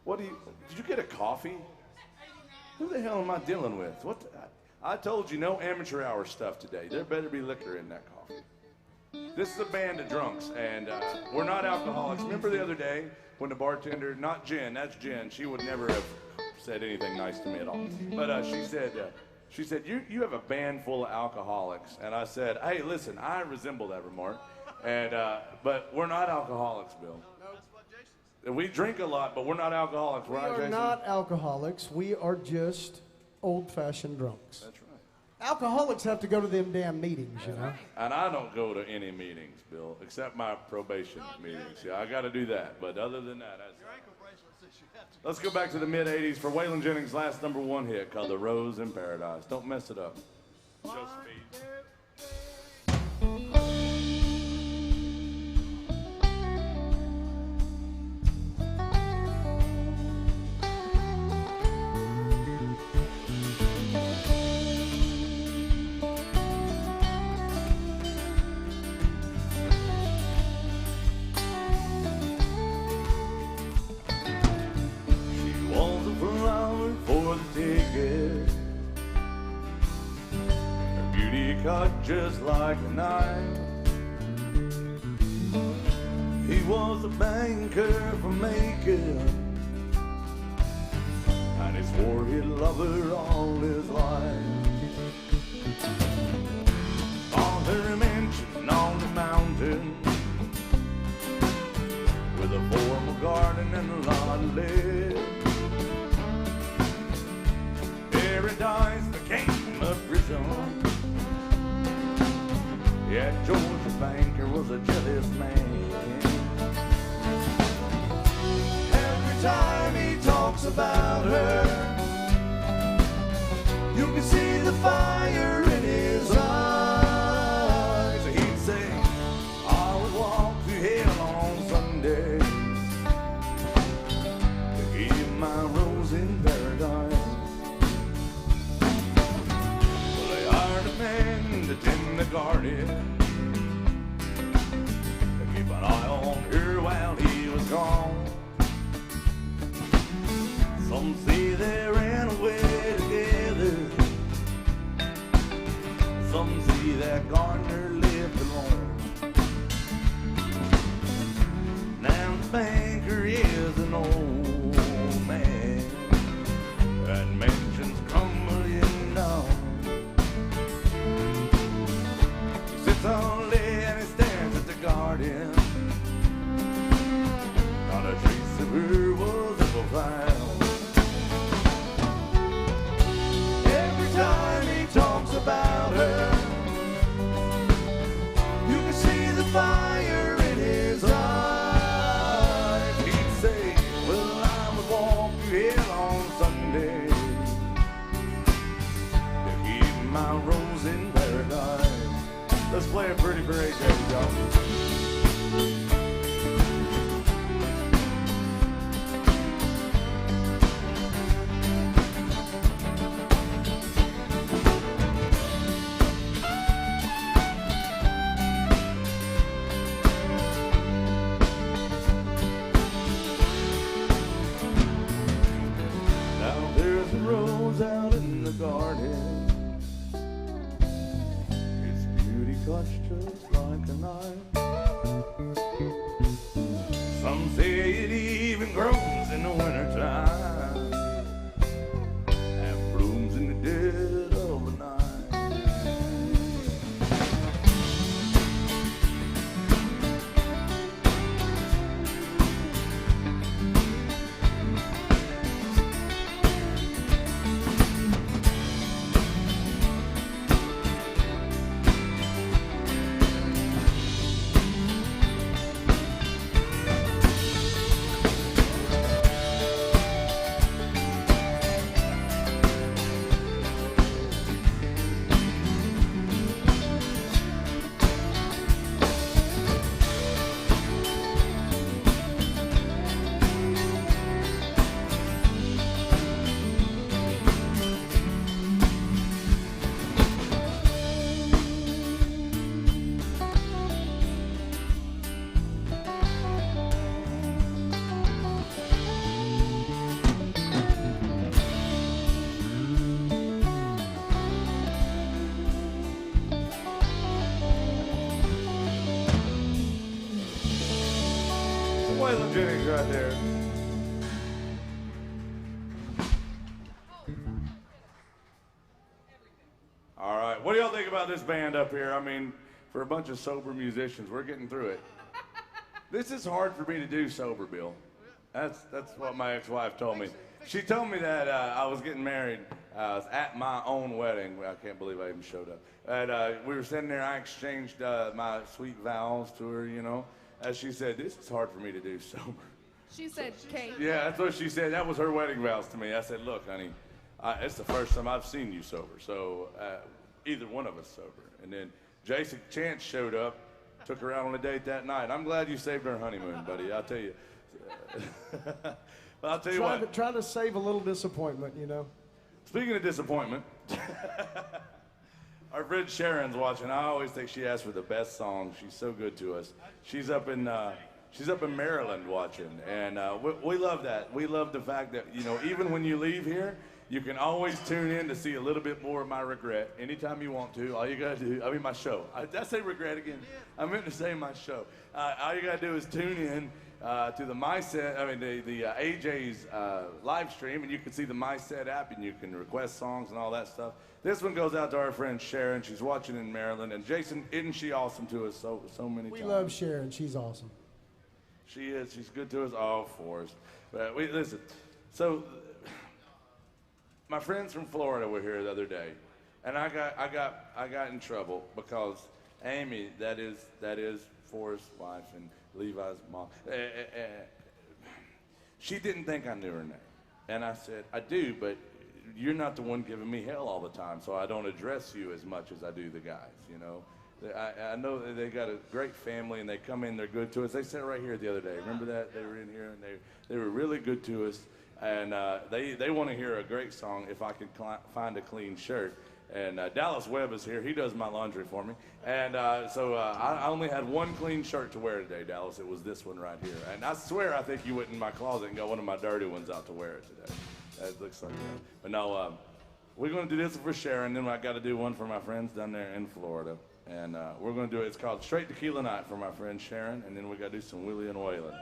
Did you get a coffee? Who the hell am I dealing with? I told you no amateur hour stuff today. There better be liquor in that coffee. This is a band of drunks, and we're not alcoholics. Remember the other day when the bartender, not Jen, that's Jen, she would never have said anything nice to me at all. But she said, you have a band full of alcoholics. And I said, hey, listen, I resemble that remark. And but we're not alcoholics, Bill. No, that's what Jason said. We drink a lot, but we're not alcoholics, We right, are Jason? not alcoholics. We are just old-fashioned drunks. That's right. Alcoholics have to go to them damn meetings, you know. And I don't go to any meetings, Bill, except my probation meetings. Yeah, I got to do that. But other than that, Your ankle bracelet says you have to. let's go back to the mid-'80s for Waylon Jennings' last #1 hit called "The Rose in Paradise." Don't mess it up. Josephine. She was a flower for the ticket. Her beauty cut just like a knife. He was a banker from Macon, and he swore he'd love her all his life. On her mansion on the mountain, with a formal garden and a lot of land. Paradise became a prison. Yeah, George the banker was a jealous man. Every time he talks about her, you can see the fire in his eyes. He'd say, I would walk through hell on Sunday to give my rose in paradise. Well, they hired a man to tend the garden, to keep an eye on her while he was old man that mansion's crumbling down. He sits all day and he stares at the garden. Not a trace of her was ever found. Every time he talks about her, you can see the fire in his eyes. He'd say, well, I would walk through hell on Sunday to keep my rose in paradise. Let's play a pretty for AJ, y'all. Out in the garden, its beauty cuts just like a knife. Some say it even grows in the wintertime and blooms in the dead of the night. Waylon Jennings right there. All right, what do y'all think about this band up here? I mean, for a bunch of sober musicians, we're getting through it. This is hard for me to do sober, Bill. That's what my ex-wife told me. She told me that I was getting married. I was at my own wedding. I can't believe I even showed up. And we were sitting there. I exchanged my sweet vows to her, you know. As she said, this is hard for me to do sober. She said, Kate. Yeah, that's what she said. That was her wedding vows to me. I said, look, honey, it's the first time I've seen you sober. So either one of us sober. And then Jason Chance showed up, took her out on a date that night. I'm glad you saved her honeymoon, buddy. I'll tell you. But I'll tell you what. Trying to save a little disappointment, you know. Speaking of disappointment, our friend Sharon's watching. I always think she asks for the best songs. She's so good to us. She's up in Maryland watching, and we love that. We love the fact that, you know, even when you leave here, you can always tune in to see a little bit more of my regret anytime you want to. All you gotta do, I mean my show. Did I say regret again? I meant to say my show. All you gotta do is tune in to the AJ's live stream, and you can see the MySet app, and you can request songs and all that stuff. This one goes out to our friend Sharon. She's watching in Maryland, and Jason, isn't she awesome to us so many times? We love Sharon. She's awesome. She is. She's good to us all, Forrest. But listen. So my friends from Florida were here the other day, and I got in trouble because Amy, that is Forrest's wife and Levi's mom, she didn't think I knew her name. And I said, I do, but you're not the one giving me hell all the time, so I don't address you as much as I do the guys, you know. I know that they got a great family, and they come in, they're good to us. They sat right here the other day. Remember that? They were in here, and they were really good to us. And they want to hear a great song, If I Could Find a Clean Shirt. And Dallas Webb is here. He does my laundry for me. And so I only had one clean shirt to wear today, Dallas. It was this one right here. And I swear I think you went in my closet and got one of my dirty ones out to wear it today. That looks like that. But no, we're going to do this for Sharon. Then I got to do one for my friends down there in Florida. And we're going to do it. It's called Straight Tequila Night for my friend Sharon. And then we got to do some Willie and Waylon.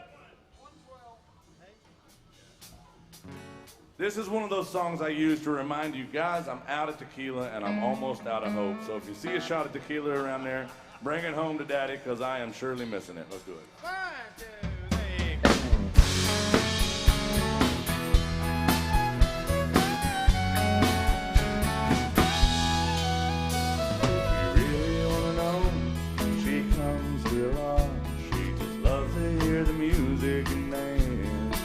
This is one of those songs I use to remind you guys I'm out of tequila and I'm almost out of hope. So if you see a shot of tequila around there, bring it home to Daddy because I am surely missing it. Let's do it. 1, 2, 3. If you really wanna know, she comes to lot. She just loves to hear the music and dance.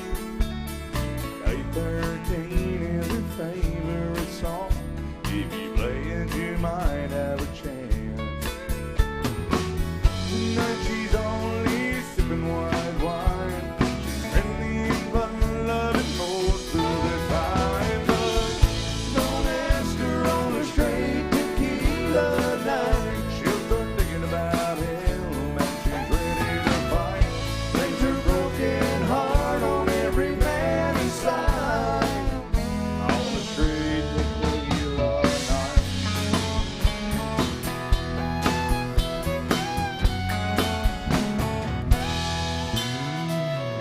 813 is her favorite song. If you play it, you might have a chance. Tonight she's only sipping white wine. She's friendly and fun, loving most of the time. But don't ask her on a straight tequila night. She'll start thinking about him and she's ready to fight. Brings her broken heart on every man inside. On a straight tequila night.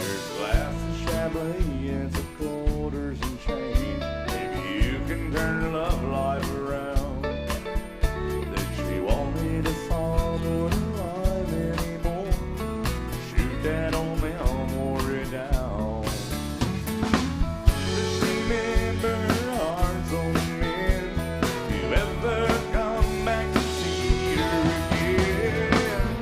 Here's a glass of Chablis and some quarters and change. Maybe you can turn her love life around. That she won't need a song or to rhyme anymore. Shoot that old memory down. Just remember her heart's on the mend. If you ever come back to see her again,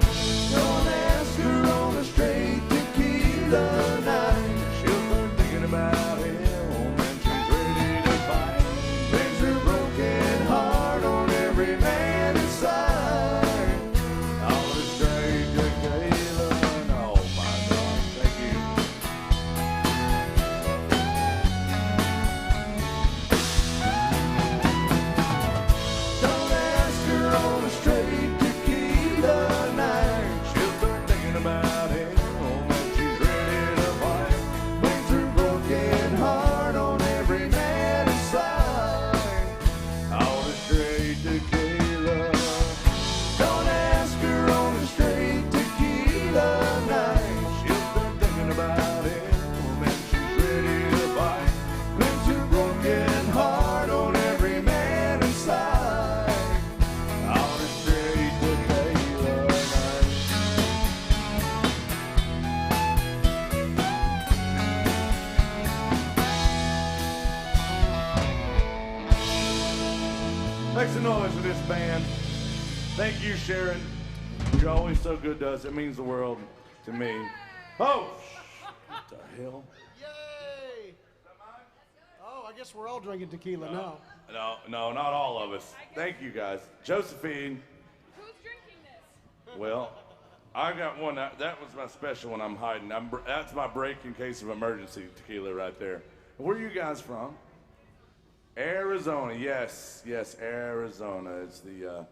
don't ask her on a straight tequila night. She'll start thinking about him and she's ready to fight. Brings her broken heart on every man inside. All the straight tequila. Oh my God, thank you. Don't ask her on a straight tequila night. She'll start thinking about him and she's ready to fight. Brings her broken heart on every man inside. All the straight tequila. Don't ask her on a straight tequila night. She'll start thinking about him and she's ready to fight. Brings her broken heart on every man inside. All the straight tequila night. Make some noise for this band. Thank you, Sharon. You're always so good to us. It means the world to me. Oh! What the hell? Yay! Oh, I guess we're all drinking tequila now. No, not all of us. Thank you, guys. Josephine, Who's drinking this? well, I got one. That was my special one I'm hiding. That's my break in case of emergency tequila right there. Where are you guys from? Arizona, yes, Arizona. It's the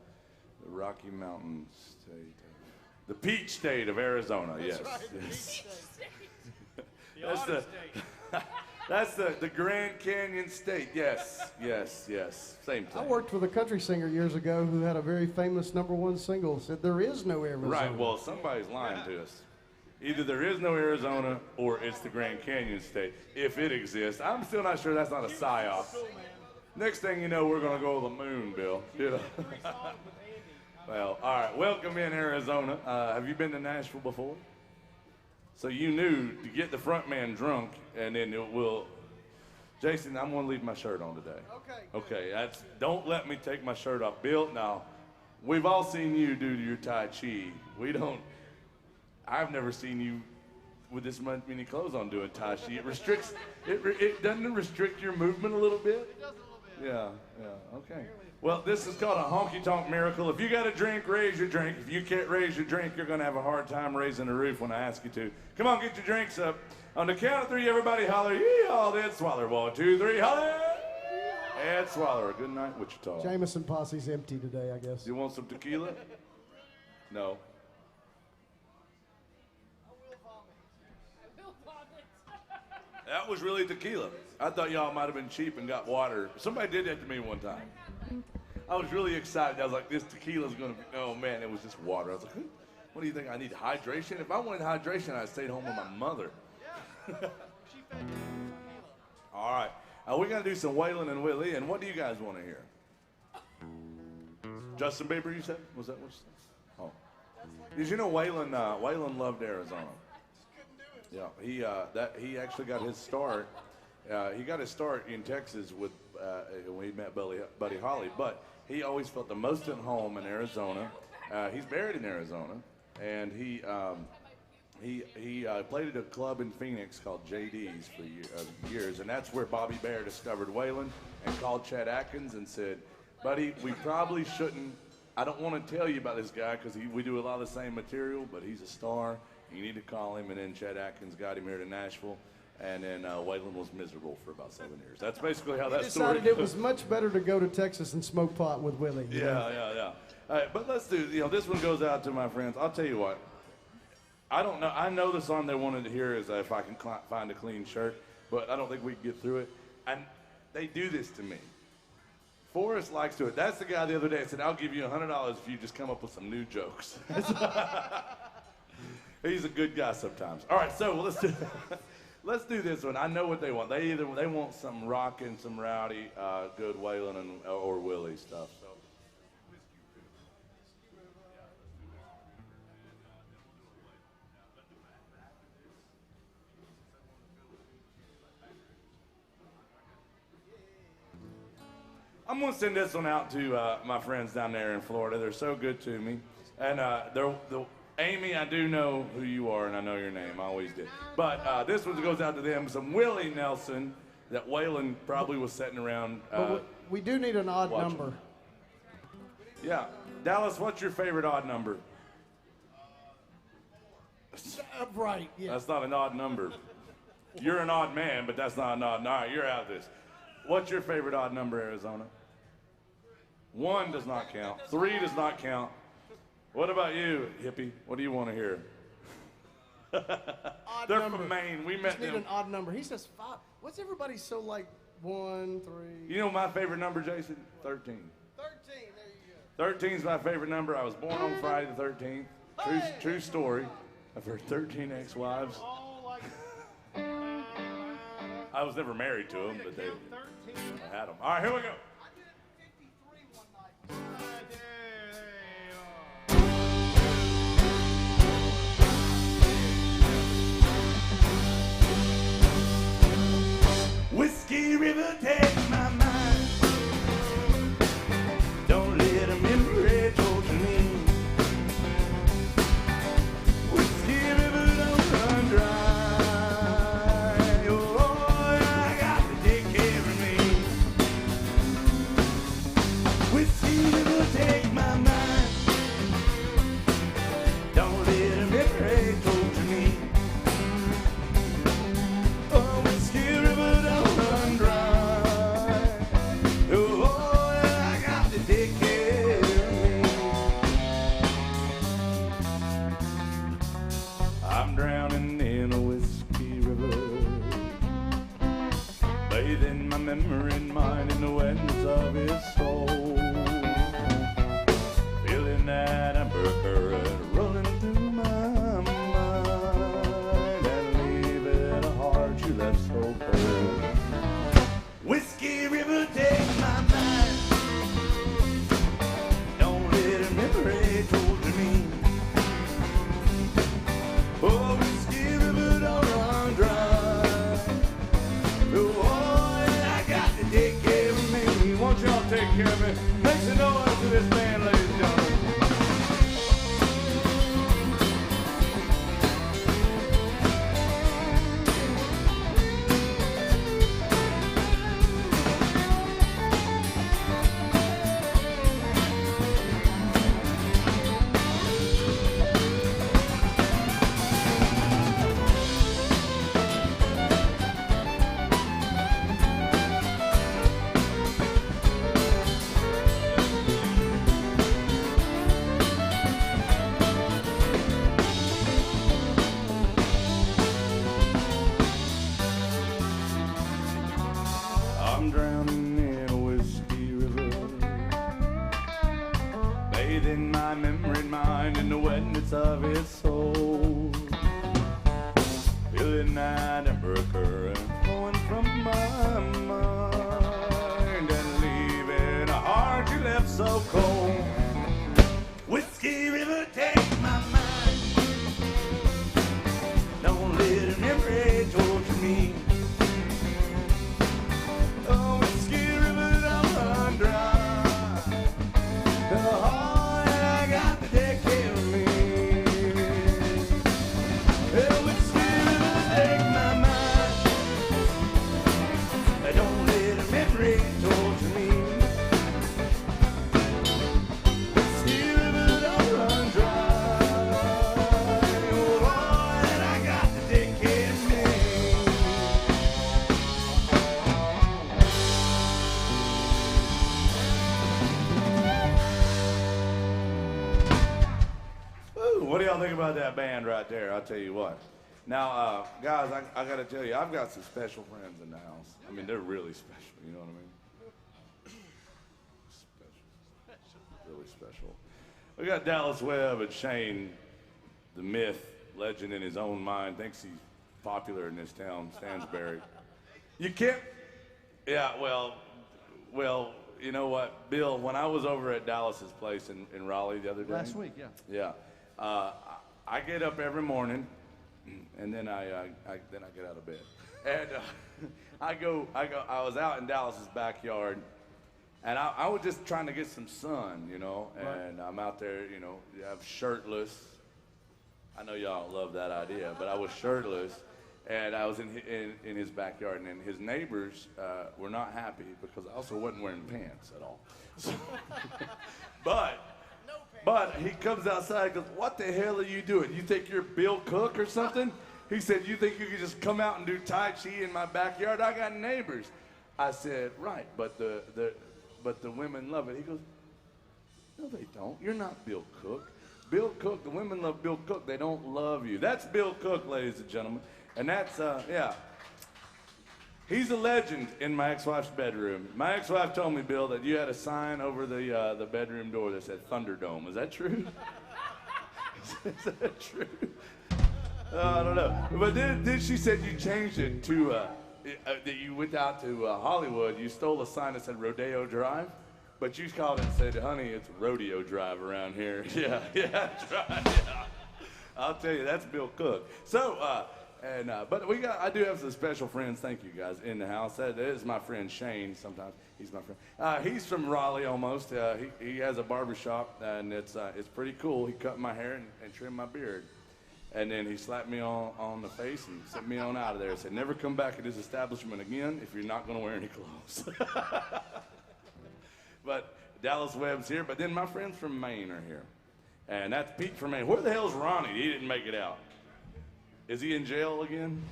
Rocky Mountain state, the Peach State of Arizona. Yes, yes. The That's Auto the- State. That's the Grand Canyon State. Yes. Same I thing. worked with a country singer years ago who had a very famous #1 single. Said there is no Arizona. Right. Well, somebody's lying to us. Either there is no Arizona or it's the Grand Canyon State, if it exists. I'm still not sure that's not a psyop. Next thing you know, we're gonna go to the moon, Bill. You know? Well, all right. Welcome in Arizona. Have you been to Nashville before? So you knew to get the front man drunk, and then it will. Jason, I'm gonna leave my shirt on today. Okay. Don't let me take my shirt off, Bill. Now, we've all seen you do your Tai Chi. I've never seen you with this many clothes on doing Tai Chi. It restricts. It doesn't it restrict your movement a little bit. It does a little bit. Yeah. Okay. Well, this is called a honky tonk miracle. If you got a drink, raise your drink. If you can't raise your drink, you're gonna have a hard time raising the roof when I ask you to. Come on, get your drinks up. On the count of 3, everybody holler, yee-haw, then swaller. 1, 2, 3, holler. And swaller. Good night, Wichita. Jameson posse's empty today, I guess. You want some tequila? No. I will vomit. That was really tequila. I thought y'all might have been cheap and got water. Somebody did that to me one time. I was really excited. I was like, this tequila's gonna be, oh man, it was just water. I was like, what do you think? I need hydration? If I wanted hydration, I'd stayed home with my mother. All right. We got to do some Waylon and Willie, and what do you guys want to hear? Justin Bieber, you said? Was that what you said? Oh. Did you know Waylon, Waylon loved Arizona? Yeah, he actually got his start. He got his start in Texas with when he met Buddy Holly, but he always felt the most at home in Arizona. He's buried in Arizona, and he played at a club in Phoenix called JD's for years, and that's where Bobby Bear discovered Waylon and called Chet Atkins and said, "Buddy, we probably shouldn't. I don't want to tell you about this guy because we do a lot of the same material, but he's a star. You need to call him." And then Chet Atkins got him here to Nashville, and then Waylon was miserable for about 7 years. That's basically how that story Decided it was much better to go to Texas and smoke pot with Willie. you know? Yeah. All right, but let's do, this one goes out to my friends. I'll tell you what. I don't know. I know the song they wanted to hear is If I Can Find a Clean Shirt, but I don't think we can get through it. And they do this to me. Forrest likes to it. That's the guy the other day that said, "I'll give you $100 if you just come up with some new jokes." He's a good guy sometimes. All right, so let's do this one. I know what they want. They want some rockin', some rowdy, good Waylon or Willie stuff. So. I'm gonna send this one out to my friends down there in Florida. They're so good to me, and Amy, I do know who you are, and I know your name. I always did. But this one goes out to them. Some Willie Nelson that Waylon probably was sitting around. But we do need an odd watching. number. Yeah, Dallas, what's your favorite odd number? Right, yeah. That's not an odd number. You're an odd man, but that's not an odd. All right, you're out of this. What's your favorite odd number, Arizona? 1 does not count. 3 does not count. What about you, hippie? What do you want to hear? Odd They're number. from Maine. We Just met need them. an odd number. He says 5. What's everybody so like 1, 3? You know my favorite number, Jason? 13. 13, there you go. 13's my favorite number. I was born on Friday the 13th. True story. I've heard 13 ex-wives. I was never married to them, but I had them. All right, here we go. I did 53 one night. Whiskey River takes my mind. Don't let a memory torture me. Whiskey River don't run dry. Oh, I got to take care of me. Whiskey River take my mind. Don't let a memory torture me. Oh, Whiskey River don't run dry. Oh, I got to take care of me. I'm drowning in a whiskey river, bathing my memory and mind in the wetness of his soul, feeling that amber current rolling through my mind and leaving a heart you left so cold. Whiskey River take my mind. Don't let a memory torture me. Oh, Whiskey River don't run dry. Oh, I got to take care of me. Won't y'all take care of me? Make some noise to this band, ladies and gentlemen. y'all think about that band right there? I'll tell you what. Now, guys, I got to tell you, I've got some special friends in the house. I mean, they're really special. You know what I mean? Special. Really special. We got Dallas Webb and Shane, the myth, legend in his own mind, thinks he's popular in this town, Stansbury. You can't. Yeah, well, you know what, Bill? When I was over at Dallas's place in Raleigh the other day. Last week, yeah. Yeah. I get up every morning, and then I get out of bed, and I was out in Dallas's backyard, and I was just trying to get some sun, you know, and I'm out there, you know, I'm shirtless. I know y'all love that idea, but I was shirtless, and I was in his backyard, and his neighbors were not happy because I also wasn't wearing pants at all. So, but he comes outside and goes, "What the hell are you doing? You think you're Bill Cook or something?" He said, "You think you could just come out and do Tai Chi in my backyard? I got neighbors." I said, "Right, but the women love it." He goes, "No, they don't. You're not Bill Cook. Bill Cook, the women love Bill Cook. They don't love you." That's Bill Cook, ladies and gentlemen. And that's, yeah. He's a legend in my ex-wife's bedroom. My ex-wife told me, Bill, that you had a sign over the bedroom door that said Thunderdome. Is that true? Is that true? I don't know. But then she said you changed it to, that you went out to Hollywood. You stole a sign that said Rodeo Drive. But you called it and said, "Honey, it's Rodeo Drive around here." Yeah, that's right. Yeah. I'll tell you, that's Bill Cook. So, but I do have some special friends, thank you guys, in the house. That is my friend Shane, sometimes he's my friend. He's from Raleigh almost. He has a barbershop, and it's pretty cool. He cut my hair and trimmed my beard. And then he slapped me on the face and sent me on out of there. He said, "Never come back at his establishment again if you're not going to wear any clothes." But Dallas Webb's here, but then my friends from Maine are here. And that's Pete from Maine. Where the hell's Ronnie? He didn't make it out. Is he in jail again?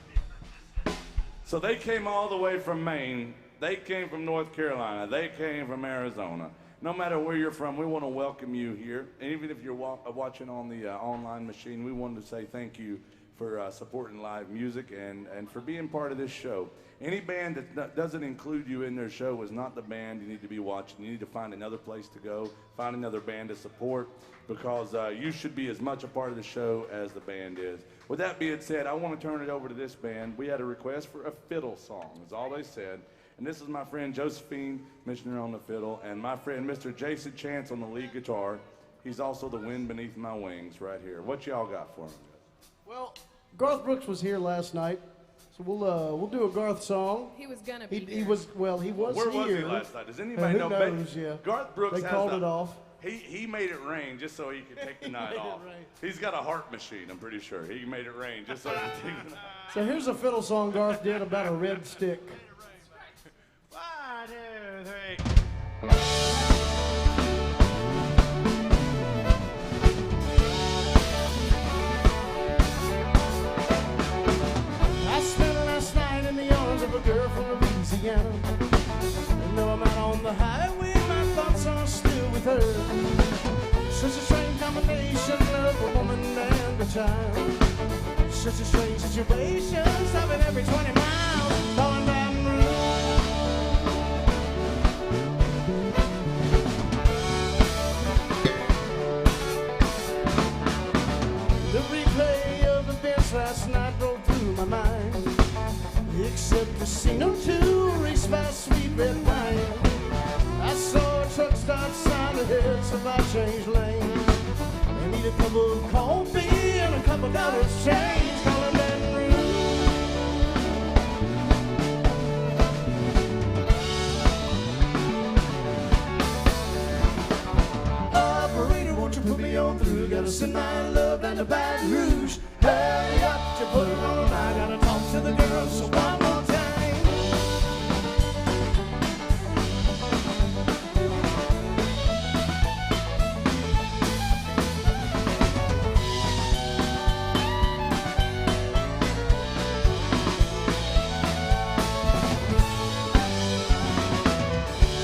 So they came all the way from Maine. They came from North Carolina. They came from Arizona. No matter where you're from, we want to welcome you here. And even if you're watching on the online machine, we wanted to say thank you for supporting live music and for being part of this show. Any band that doesn't include you in their show is not the band you need to be watching. You need to find another place to go, find another band to support, because you should be as much a part of the show as the band is. With that being said, I want to turn it over to this band. We had a request for a fiddle song, is all they said. And this is my friend Josephine Missioner on the fiddle, and my friend Mr. Jason Chance on the lead guitar. He's also the wind beneath my wings right here. What y'all got for him? Well, Garth Brooks was here last night, so we'll do a Garth song. He was gonna be He was Where here. was he last night? Does anybody know? Who knows, yeah. Garth Brooks They has called it off. He made it rain just so he could take the night off. He's got a heart machine, I'm pretty sure. He made it rain just so he could take the night off. So here's a fiddle song Garth did about a red stick. 1, 2, 3. I spent last night in the arms of a girl from Louisiana. And though I'm out on the highway, my thoughts are still with her. Such a strange combination of a woman and a child. Such a strange situation, stopping every 20 miles, going down the road. The replay of events last night rolled through my mind. Except Casino 2, race by sweet red wine. I saw a truck stop sign ahead, so I changed lanes. I need a cup of coffee and a couple dollars change, calling Baton Rouge. Operator, won't you put me on through? Gotta send my love down to Baton Rouge. Hurry up, you put it on. I gotta talk to the girls, so one more time.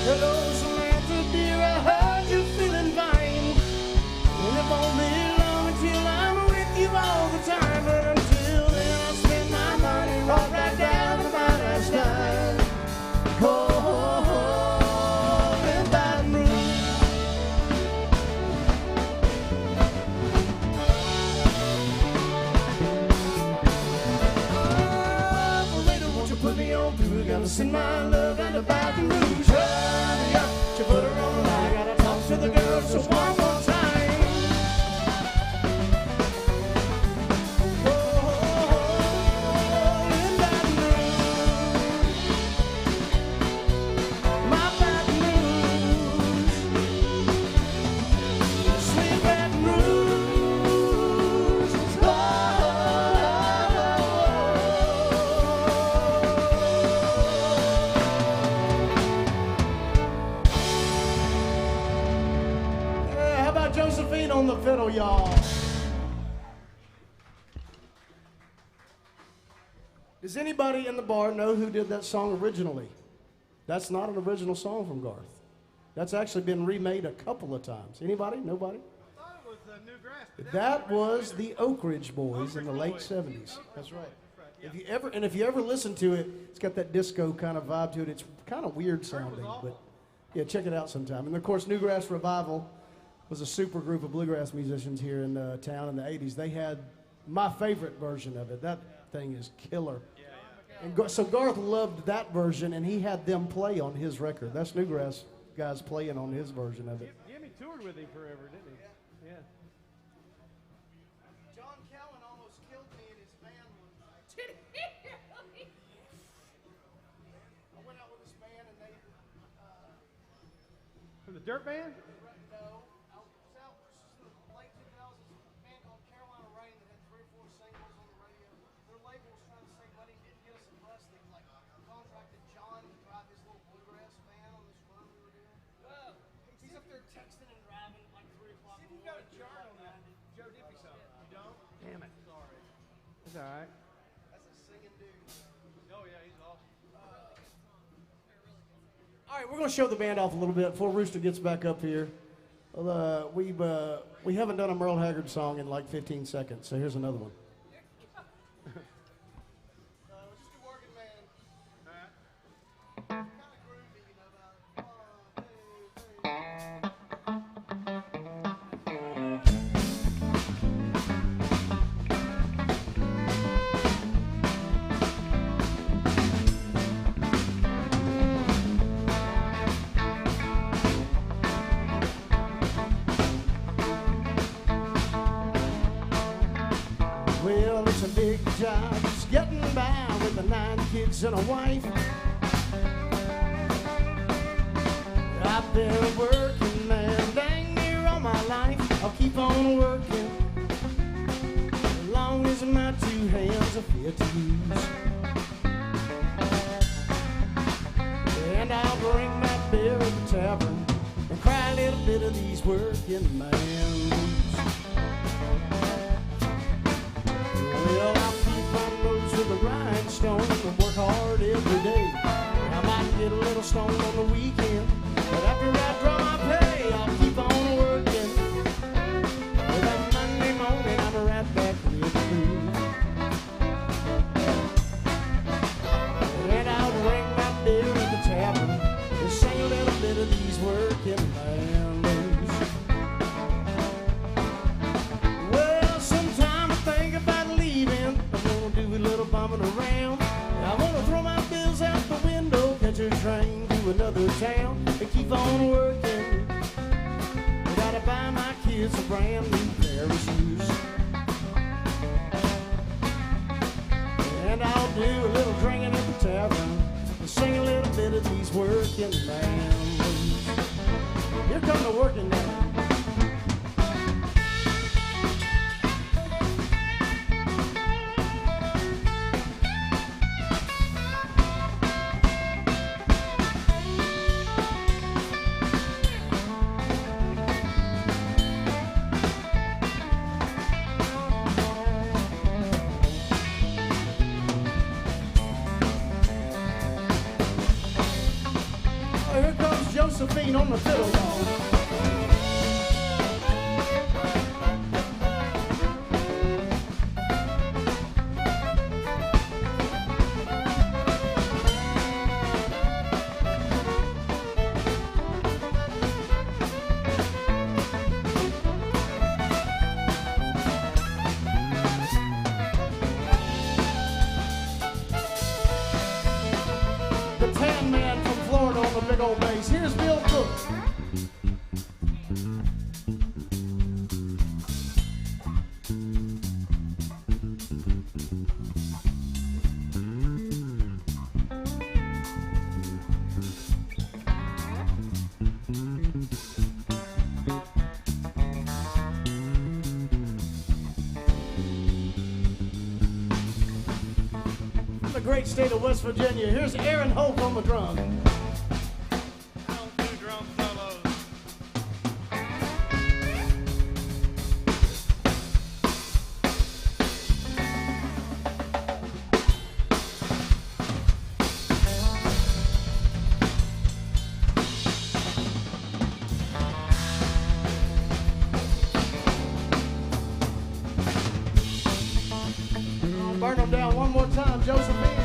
Hello, Samantha, dear, I heard you feeling fine. And it won't be long until I'm on through. Gotta send my love and a Baton Rouge. Hurry up, you put her on the line. Gotta talk to the girls just one more time. Josephine on the fiddle, y'all. Does anybody in the bar know who did that song originally? That's not an original song from Garth. That's actually been remade a couple of times. Anybody? Nobody? I thought it was Newgrass. That was the Oak Ridge Boys in the late Boys. 70s. That's right. Yeah. If you ever listen to it, it's got that disco kind of vibe to it. It's kind of weird Heard it sounding, was awful. but yeah, check it out sometime. And of course, Newgrass Revival was a super group of bluegrass musicians here in town in the 80s. They had my favorite version of it. That thing is killer. And so Garth loved that version, and he had them play on his record. That's Newgrass guys playing on his version of it. Jimmy toured with him forever, didn't he? Yeah. John Cowan almost killed me in his van one night. Did he really? I went out with this band, and they From the Dirt Band? no, I was out. This was in the late 2000s. A band called Carolina Rain that had 3 or 4 singles on the radio. Their label was trying to save money, didn't get us a bus. They contracted John to drive his little bluegrass van on this run we were doing. Whoa. He's up there texting and driving at like 3 o'clock. See if you got a chart on that Joe Diffie song. You don't? Damn it. Sorry. It's all right. That's a singing dude. Oh, yeah, he's awesome. All right, we're going to show the band off a little bit before Rooster gets back up here. We haven't done a Merle Haggard song in like 15 seconds, so here's another one. Just a working man. All right. Kind of groovy, you know, about 1, 2, 3. Well, it's a big job, just getting by with the 9 kids and a wife. I've been working, man, dang near all my life. I'll keep on working as long as my 2 hands are fit to use. And I'll bring my beer at the tavern and cry a little bit of these working man blues. Well, I'll keep my nose to the grindstone and work hard every day. I might get a little stoned on the weekend, but after I draw my pay, I'll keep on working. Well, that Monday morning, I'm right back with the blues. And I'll drink my beer at the tavern and sing a little bit of these working man blues. Well, sometime I think about leaving. I'm gonna do a little bumming around. I wanna throw my bills out the window, catch a train to another town, and keep on working. I gotta buy my kids a brand new pair of shoes. And I'll do a little drinking at the tavern and sing a little bit of these working man blues. Here come the working man. Here comes Josephine on the fiddle, y'all. big old bass. Here's Bill Cook. From the great state of West Virginia, here's Aaron Holt on the drum. I don't do drum solos. I'll burn them down one more time, Josephine.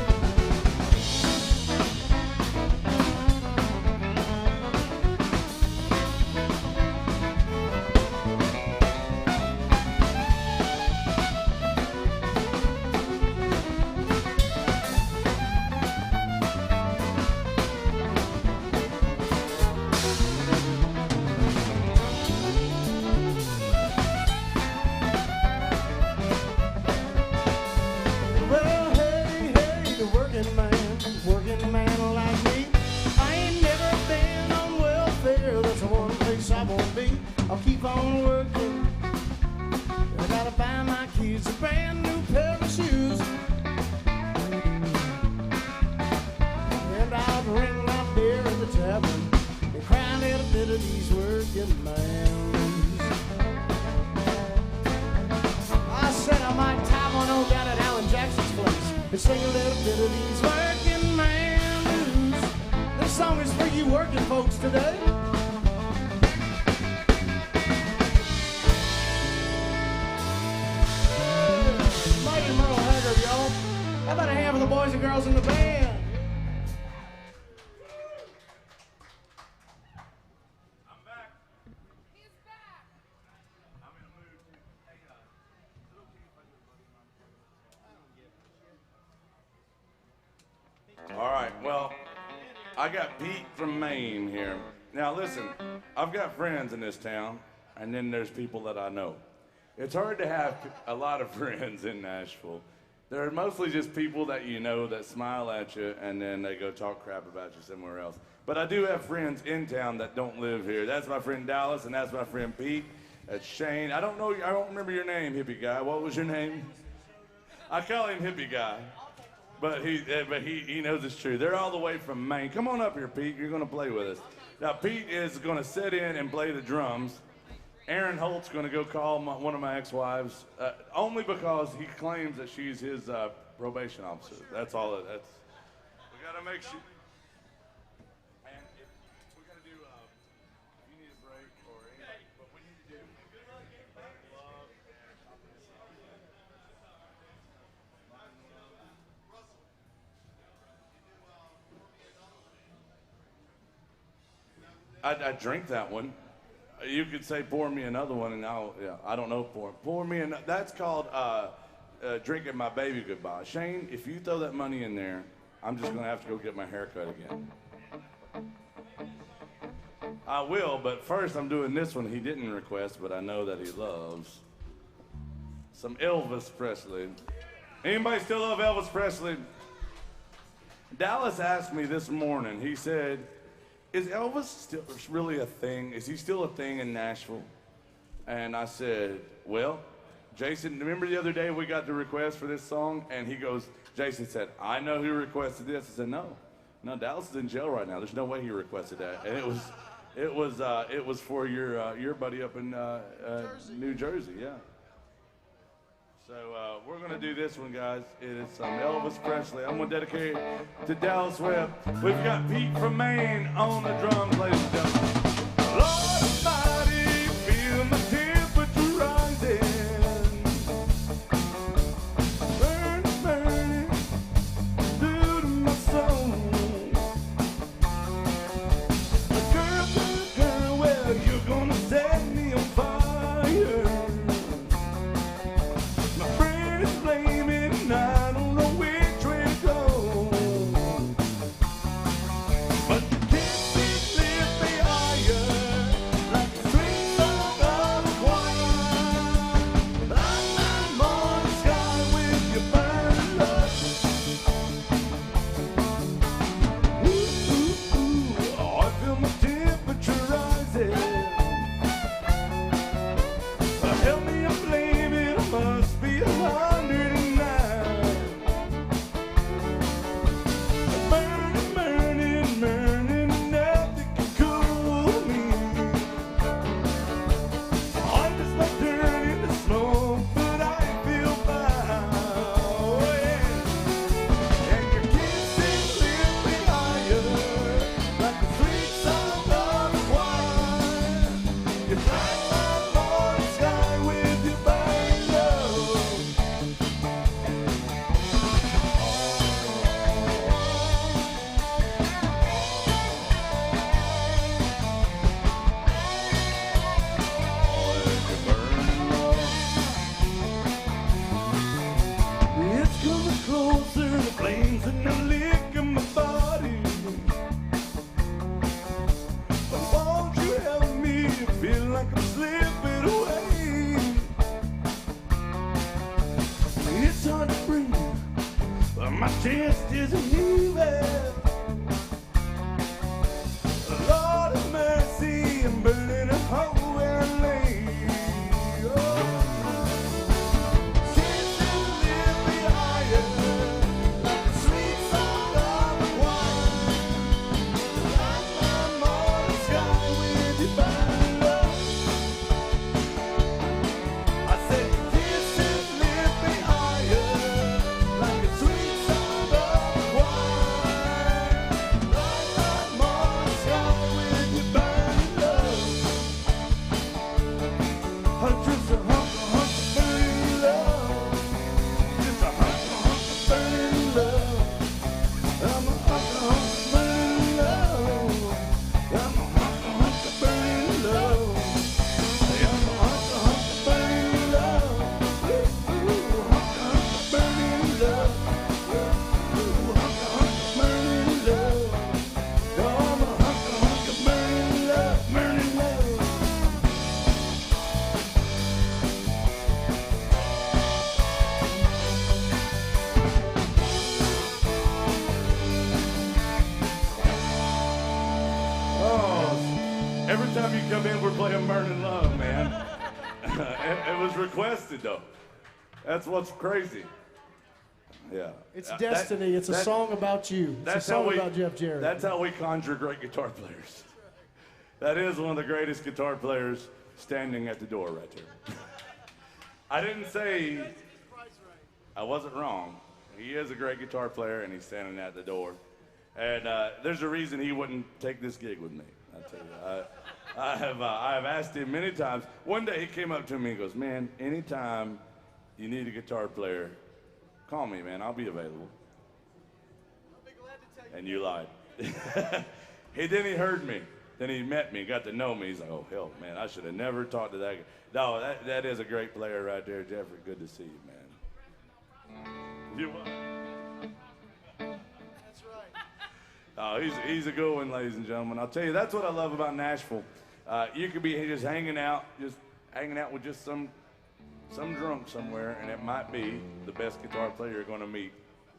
Well, hey, hey, the working man like me. I ain't never been on welfare. That's the one place I won't be. I'll keep on working. I gotta buy my kids a brand new pair of shoes. And I'll drink my beer at the tavern and cry a little bit of these working man blues. I said I might tie one on down at Alan Jackson's place and sing a little bit of these working man blues. This song is for you working folks today. Mike and Merle Haggard, y'all. How about a hand for the boys and girls in the band? He's back. All right, well, I got Pete from Maine here. Now listen, I've got friends in this town, and then there's people that I know. It's hard to have a lot of friends in Nashville. They're mostly just people that you know that smile at you, and then they go talk crap about you somewhere else. But I do have friends in town that don't live here. That's my friend Dallas, and that's my friend Pete. That's Shane. I don't remember your name, hippie guy. What was your name? I call him hippie guy. But he knows it's true. They're all the way from Maine. Come on up here, Pete. You're going to play with us. Now, Pete is going to sit in and play the drums. Aaron Holt's going to go call one of my ex-wives, only because he claims that she's his probation officer. That's all. We got to make sure. And if we're going to do, if you need a break or anything, what we need to do. Love I drink that one. You could say pour me another one, and I don't know, pour me another. That's called drinking my baby goodbye. Shane, if you throw that money in there, I'm just gonna have to go get my hair cut again. I will, but first I'm doing this one he didn't request, but I know that he loves. Some Elvis Presley. Anybody still love Elvis Presley? Dallas asked me this morning, he said, is Elvis still really a thing? Is he still a thing in Nashville? And I said, well, Jason, remember the other day we got the request for this song? And he goes, Jason said, I know who requested this. I said, no, Dallas is in jail right now. There's no way he requested that. And it was for your buddy up in New Jersey, yeah. So we're gonna do this one, guys. It is some Elvis Presley. I'm gonna dedicate it to Dallas Webb. We've got Pete from Maine on the drums, ladies and gentlemen. Lord Almighty, feel my temperature rising. Burning, burning through to my soul. Girl, well, you're gonna set me on fire. I don't know which way to go, but you can't see Every time you come in, we're playing Burning Love, man. It was requested, though. That's what's crazy. Yeah. It's destiny. It's a song about you. It's a song about Jeff Jarrett. That's how we conjure great guitar players. That is one of the greatest guitar players standing at the door right there. I didn't say I wasn't wrong. He is a great guitar player, and he's standing at the door. And there's a reason he wouldn't take this gig with me. I'll tell you. I have asked him many times. One day he came up to me and goes, "Man, anytime you need a guitar player, call me, man. I'll be available." I'll be glad to tell you. And you lied. Then he heard me. Then he met me, got to know me. He's like, "Oh, hell, man, I should have never talked to that guy." No, that is a great player right there, Jeffrey. Good to see you, man. You what? That's right. Oh, he's a good one, ladies and gentlemen. I'll tell you, that's what I love about Nashville. You could be just hanging out with just some drunk somewhere, and it might be the best guitar player you're going to meet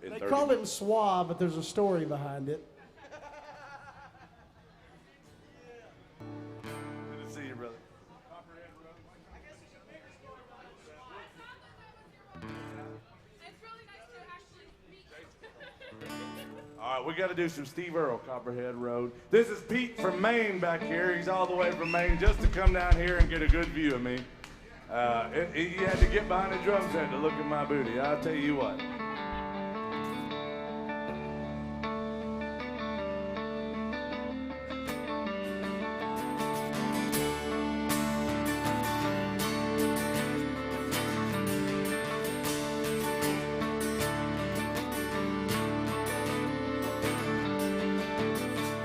in They 30 call minutes. him Suave, but there's a story behind it. Good to see you, brother. It's really nice to actually meet you. All right, we got to do some Steve Earle, Copperhead Road. This is Pete from Maine back here. He's all the way from Maine just to come down here and get a good view of me. He had to get behind the drum set to look at my booty. I'll tell you what.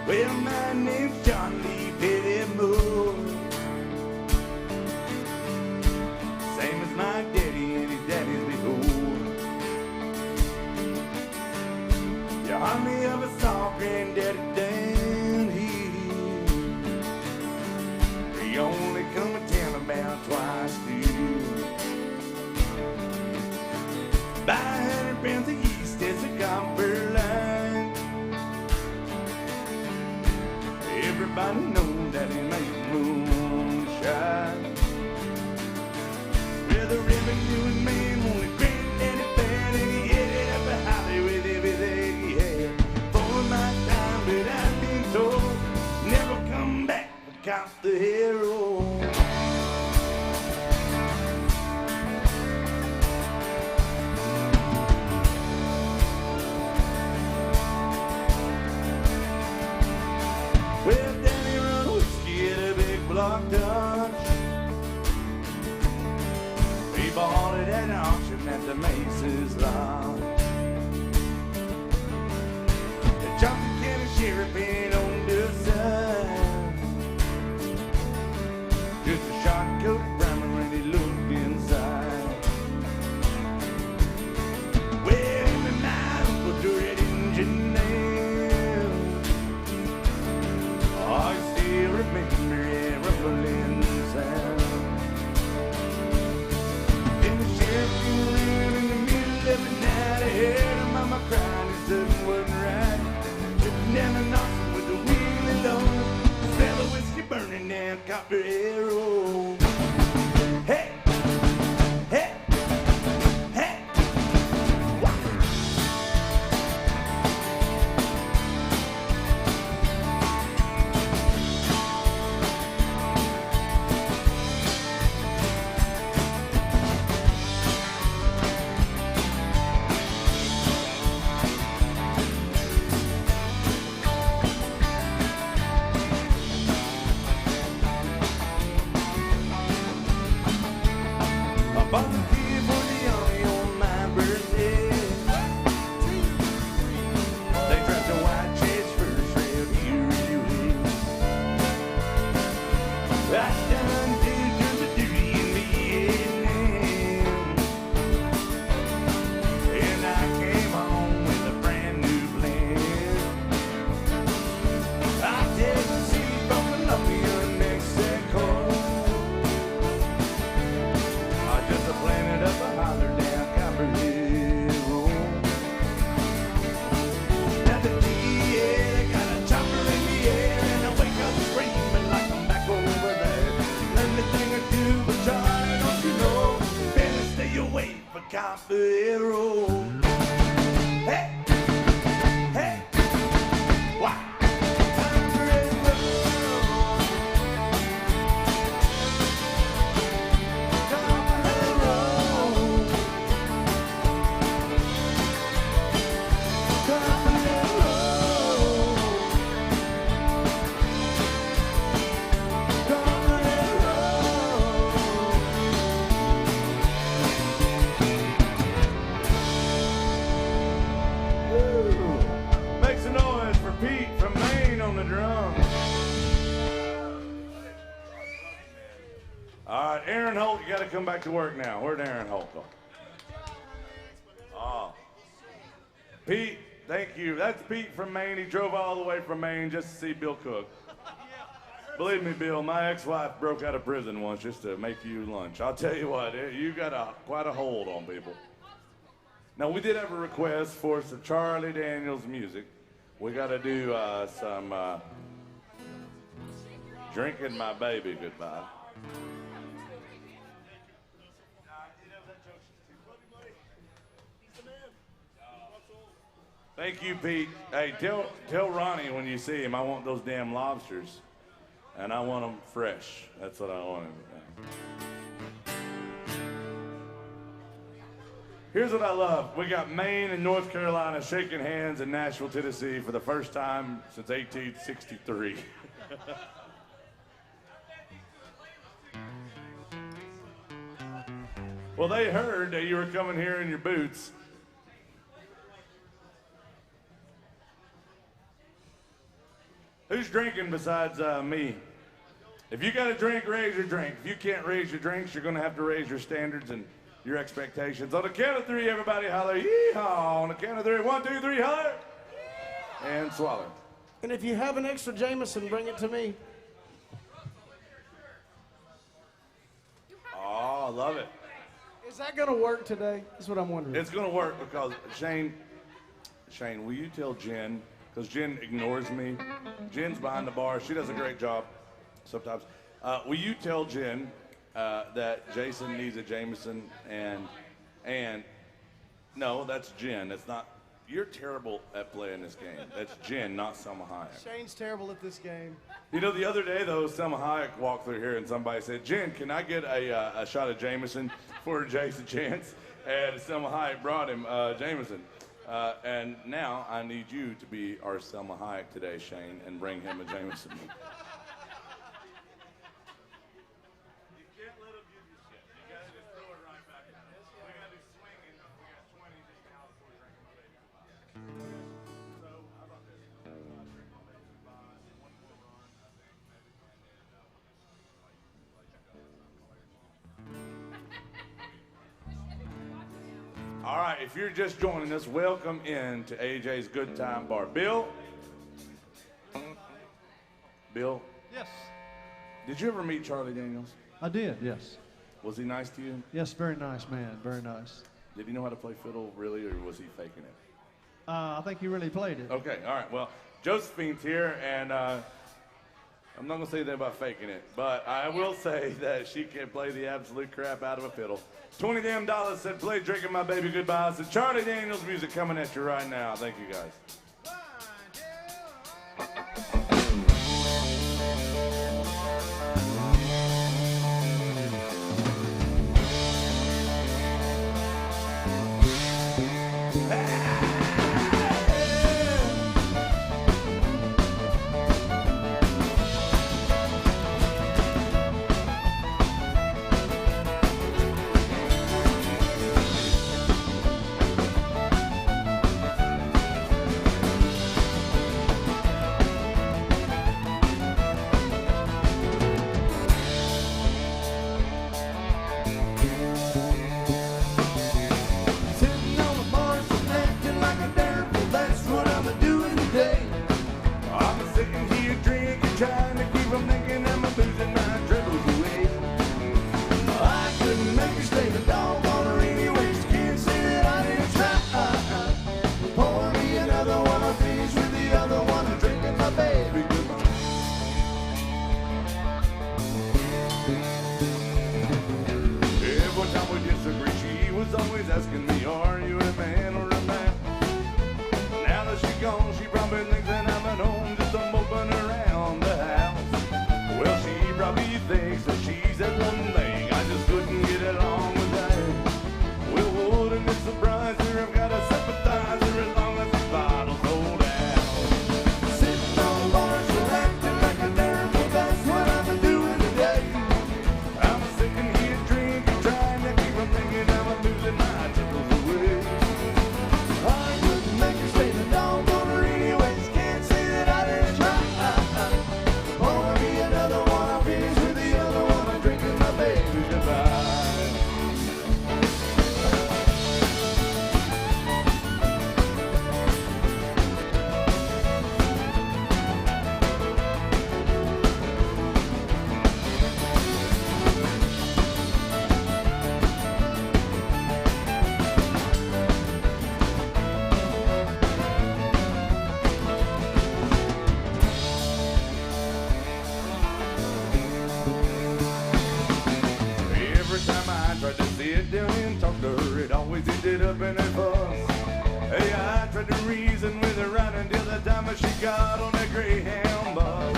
Well, my name's John Lee Pettimore. Same as my daddy and his daddy's before. You hardly ever saw Granddaddy down here. He only come to town about twice a year. Buy 100 pounds of yeast as a copper line. Everybody knows that he makes moonshine. With a revenue man on a granddaddy fan, and he headed up a highway with everything he had. For my time, but I've been told, never come back because the hero. Well, Danny run whiskey at a big block Dodge. He bought it at an auction at the Macy's Lodge. The Johnson County Sheriff ain't on the side. Just a shot-coated primer when he looked inside. Well, every night Uncle Dirty Engine nail. I still remember that rumbling sound. Then the sheriff came around in the middle of the night. I heard her mama crying and something wasn't right. Sitting down and knocking with the wheelie low. Smell of whiskey burning down Copperhead Road. Hey! Hey! Hey! Confident road. Hey, hey, wow. Confident road. Confident road. Confident road. Confident road. Woo. Make some noise for Pete from Maine on the drums. All right, Aaron Holt, you got to come back to work now. Where'd Aaron Holt go? Oh. Pete, thank you. That's Pete from Maine. He drove all the way from Maine just to see Bill Cook. Believe me, Bill, my ex-wife broke out of prison once just to make you lunch. I'll tell you what, you got quite a hold on people. Now, we did have a request for some Charlie Daniels music. We got to do some Drinking My Baby Goodbye. Thank you, Pete. Hey, tell Ronnie when you see him, I want those damn lobsters. And I want them fresh. That's what I want. Here's what I love. We got Maine and North Carolina shaking hands in Nashville, Tennessee for the first time since 1863. Well, they heard that you were coming here in your boots. Who's drinking besides me? If you got a drink, raise your drink. If you can't raise your drinks, you're going to have to raise your standards and your expectations. On the count of three, everybody holler, yeehaw. On the count of three, 1, 2, 3, holler. And swallow. And if you have an extra Jameson, bring it to me. Oh, I love it. Is that going to work today? That's what I'm wondering. It's going to work because, Shane, will you tell Jen, because Jen ignores me. Jen's behind the bar. She does a great job sometimes. Will you tell Jen that Jason needs a Jameson and no, that's Jen. That's not, you're terrible at playing this game. That's Jen, not Selma Hayek. Shane's terrible at this game. You know, the other day, though, Selma Hayek walked through here and somebody said, Jen, can I get a shot of Jameson for Jason Chance? And Selma Hayek brought him Jameson. And now I need you to be our Selma Hayek today, Shane, and bring him a Jameson. You can't let him give you shit. You gotta just throw it right back at him. We gotta do swinging. We got 20 just now before drinking my baby goodbye. So, how about this? Drinking my baby goodbye. One more run, I think, maybe. And then all right, if you're just joining us, welcome in to AJ's Good Time Bar. Bill? Bill? Yes, Did you ever meet Charlie Daniels? I did, yes. Was he nice to you? Yes, very nice man, very nice. Did he know how to play fiddle, really, or was he faking it? I think he really played it. Okay, all right. Well, Josephine's here, and I'm not going to say anything about faking it, but I will say that she can play the absolute crap out of a fiddle. $20 damn said, play Drinking My Baby Goodbye. So Charlie Daniels music coming at you right now. Thank you, guys. probably thinks that I'm at home just a moping around the house. Well, she probably thinks that she's that one thing I just couldn't get along with that. Well, wouldn't it surprise her? I've got a sympathizer as long as the bottle's sold out. Sitting on bars and acting like a nerd, well, that's what I'm doing today. I'm sitting here drinking, trying to keep from thinking I'm losing my tickles away. I couldn't make her stay the dog on her anyways. Can't say that I didn't try. Wanna be another one, I'll finish with the other one. I'm drinking my baby goodbye. Every time I tried to sit down and talk to her, it always ended up in a fuss. Hey, I tried to reason with her right until the time that she got on a Greyhound bus.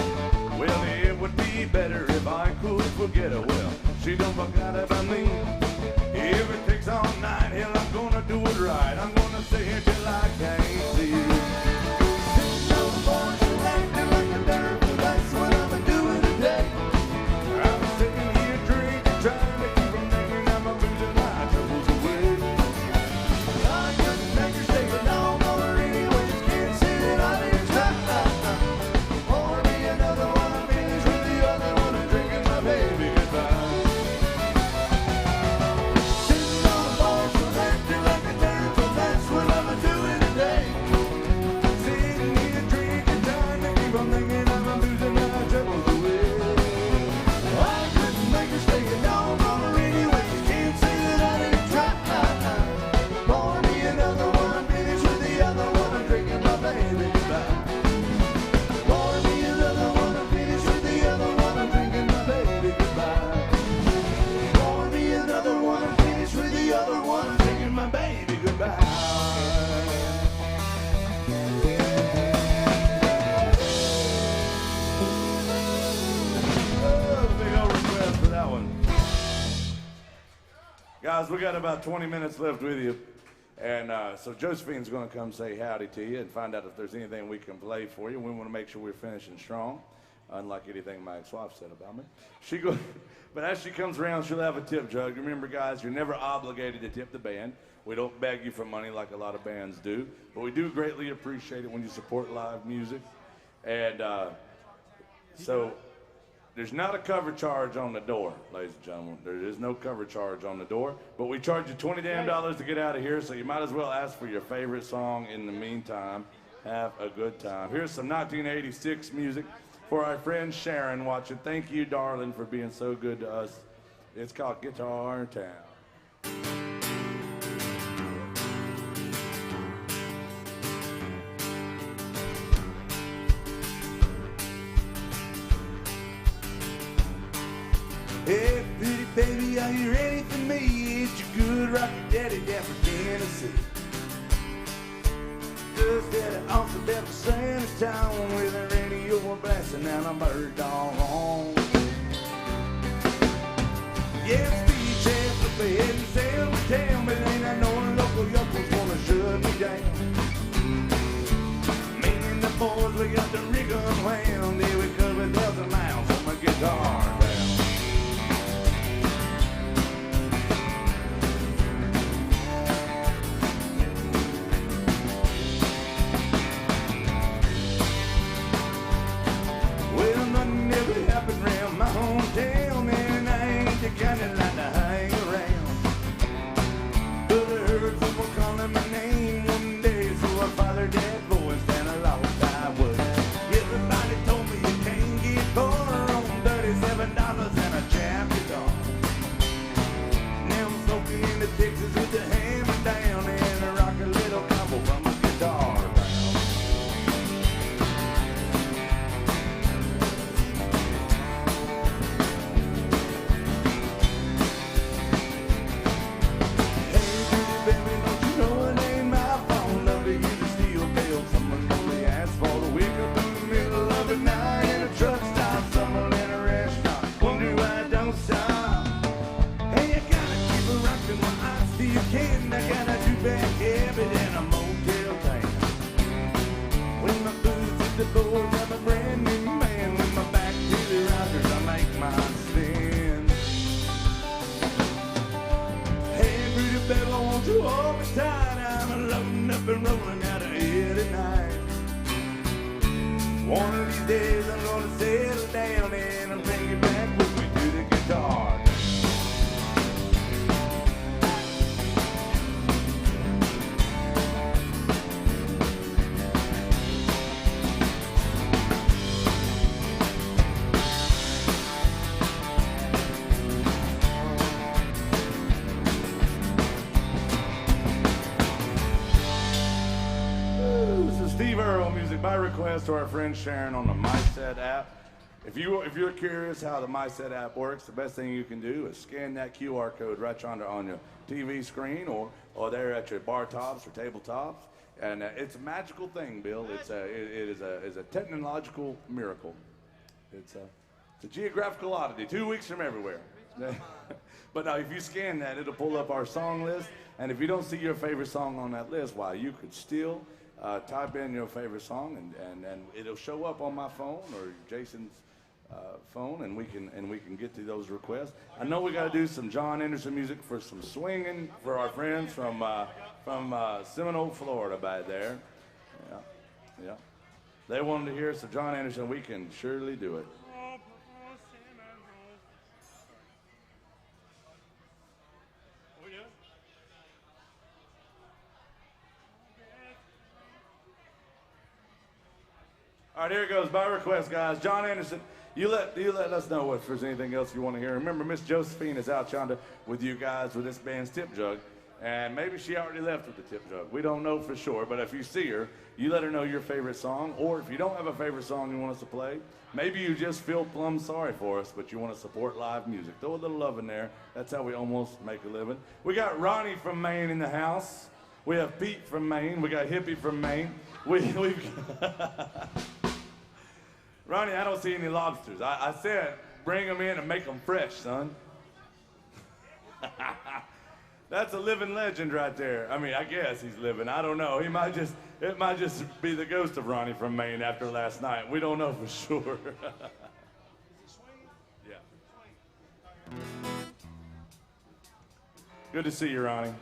Well, it would be better if I could forget her. Well, she don't forget about me. If it takes all night, hell, I'm gonna do it right. I'm gonna stay here till I can't see. Sitting on the porch and acting like a nerd, well, that's what I'm doing today. I'm sitting here drinking, trying to keep from thinking I'm losing my troubles away. I couldn't make her stay, but no more anyways. Can't say that I didn't try. Wanna be another one, I'm finished with the other one. I'm drinking my baby goodbye. Sitting on the porch and acting like a nerd, well, that's what I'm doing today. Sitting here drinking, trying to keep from thinking I'm losing my troubles away. I couldn't make her stay a dog on her anyways. Can't say that I didn't try. Wanna be another one, I'm finished with the other one. I'm drinking my baby goodbye. Wanna be another one, I'm finished with the other one. I'm drinking my baby goodbye. Wanna be another one, I'm finished with the other one. I'm drinking my baby goodbye. Oh, big old request for that one. Guys, we got about 20 minutes left with you. And so Josephine's going to come say howdy to you and find out if there's anything we can play for you. We want to make sure we're finishing strong, unlike anything my ex-wife said about me. But as she comes around, she'll have a tip jug. Remember, guys, you're never obligated to tip the band. We don't beg you for money like a lot of bands do. But we do greatly appreciate it when you support live music. And so there's not a cover charge on the door, ladies and gentlemen. There is no cover charge on the door, but we charge you $20 damn to get out of here, so you might as well ask for your favorite song in the meantime. Have a good time. Here's some 1986 music for our friend Sharon watching. Thank you, darling, for being so good to us. It's called Guitar Town. Hey, pretty baby, are you ready for me? It's your good rocky daddy down from Tennessee. Just headed off the bed for Santa's Town with a radio blasting and a bird dog on. Yeah, speed chance up ahead and sail to town, but ain't I knowing local yokels wanna shut me down. Me and the boys, we got the rig unwound. Yeah, we covered 1,000 miles on my guitar down. Well, nothing ever happened round my hometown, man. I ain't the kind that like to hang around. But I heard someone calling my name one day, so I followed that voice and I lost I was. Everybody told me you can't get far on 37 the boards, I'm a brand new man. With my back to the rockers, I make my stand. Hey, pretty baby, won't you hold me tight? I'm loading up and rolling out of here tonight. One of these days I'm gonna settle down and I'll bring you back with me to the guitar. Steve Earle music by request to our friend Sharon on the MySet app. If you're curious how the MySet app works, the best thing you can do is scan that QR code right on your TV screen or there at your bar tops or tabletops. And it's a magical thing, Bill. It is a technological miracle. It's a geographical oddity. 2 weeks from everywhere. But now, if you scan that, it'll pull up our song list. And if you don't see your favorite song on that list, why, you could still type in your favorite song, and it'll show up on my phone or Jason's phone, and we can get to those requests. I know we got to do some John Anderson music for some swinging for our friends from Seminole, Florida, back there. Yeah. They wanted to hear some John Anderson. We can surely do it. All right, here it goes, by request, guys. John Anderson, you let us know if there's anything else you want to hear. Remember, Miss Josephine is out yonder with you guys with this band's tip jug, and maybe she already left with the tip jug. We don't know for sure, but if you see her, you let her know your favorite song, or if you don't have a favorite song you want us to play, maybe you just feel plumb sorry for us, but you want to support live music. Throw a little love in there. That's how we almost make a living. We got Ronnie from Maine in the house. We have Pete from Maine. We got Hippie from Maine. We've Ronnie, I don't see any lobsters. I said, bring them in and make them fresh, son. That's a living legend right there. I mean, I guess he's living. I don't know. It might just be the ghost of Ronnie from Maine after last night. We don't know for sure. Yeah. Good to see you, Ronnie.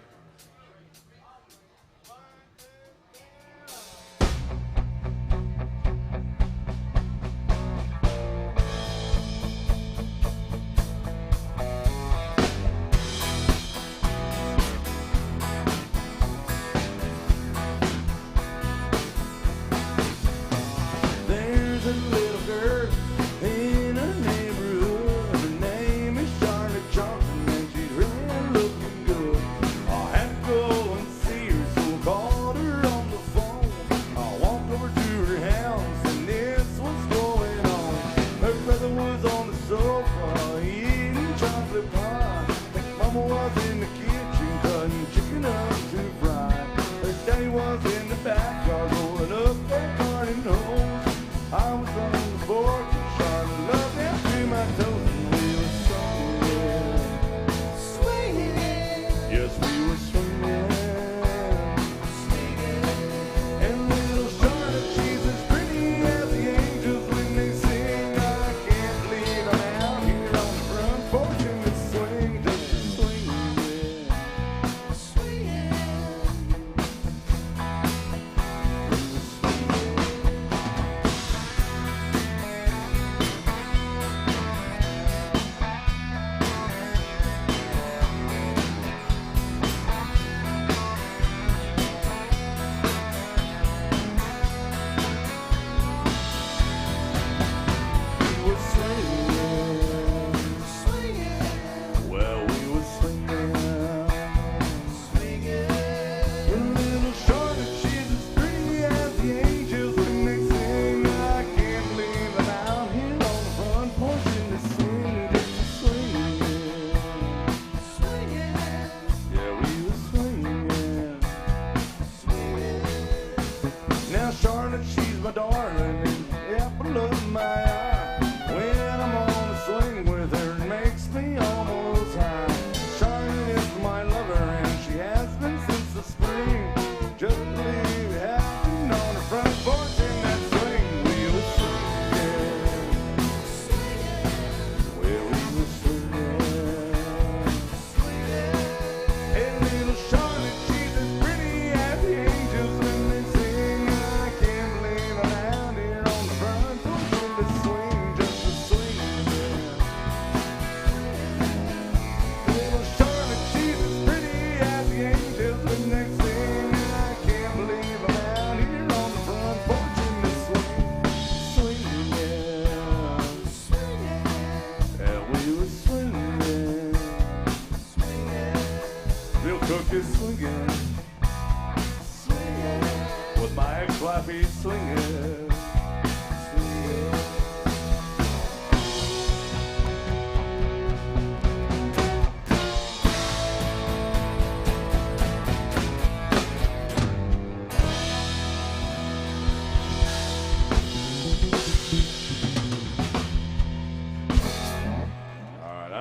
Just believe it happened on the front porch in that swing.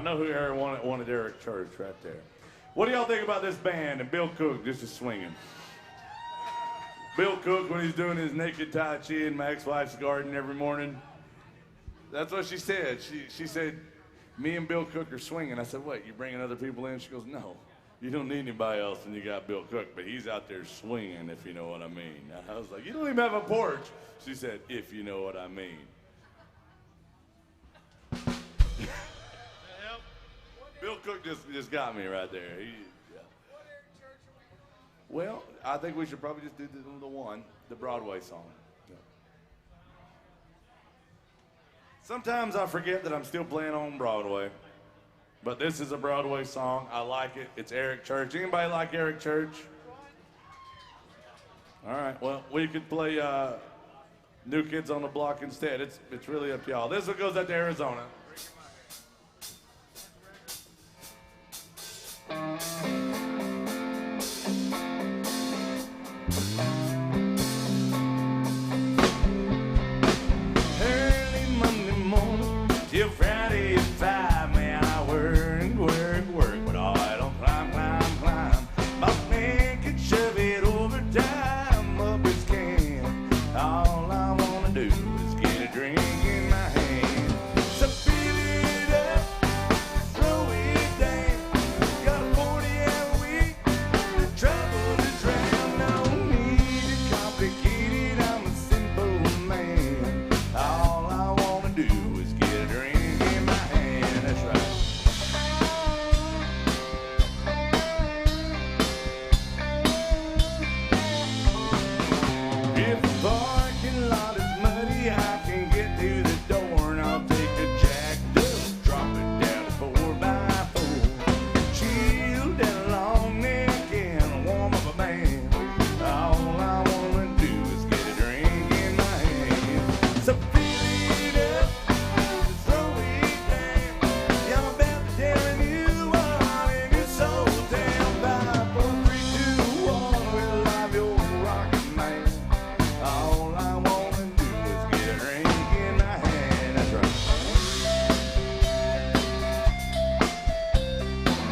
know who Eric wanted Eric Church right there. What do y'all think about this band and Bill Cook just is swinging? Bill Cook when he's doing his naked Tai Chi in my ex-wife's garden every morning. That's what she said. She said, me and Bill Cook are swinging. I said, what, you bringing other people in? She goes, no, you don't need anybody else when you got Bill Cook, but he's out there swinging, if you know what I mean. I was like, you don't even have a porch. She said, if you know what I mean. Bill Cook just got me right there. Yeah. Well, I think we should probably just do the Broadway song. Yeah. Sometimes I forget that I'm still playing on Broadway, but this is a Broadway song. I like it. It's Eric Church. Anybody like Eric Church? All right. Well, we could play New Kids on the Block instead. It's really up to y'all. This one goes out to Arizona. Early Monday morning till Friday at 5, man, I work, but I don't climb. My man can shove it overtime up his can. All I wanna do is get a drink in my hand. So fill it up, throw it down. Got a 40-hour week, the trouble is round. No need to complicate it, I'm a simple man. All I wanna do is get a drink in my hand. That's right. If the parking lot is muddy, I can get to the door and I'll take a Jack Dove, drop it down to 4x4. Chill down a long neck and warm up a band. All I wanna do is get a drink in my hand. So fill it up, throw it down. Yeah, I'm about to tell you all in your soul down. 5, 4, 3, 2, 1, we'll live your rockin' man. All I wanna do is get a drink in my hand. That's right.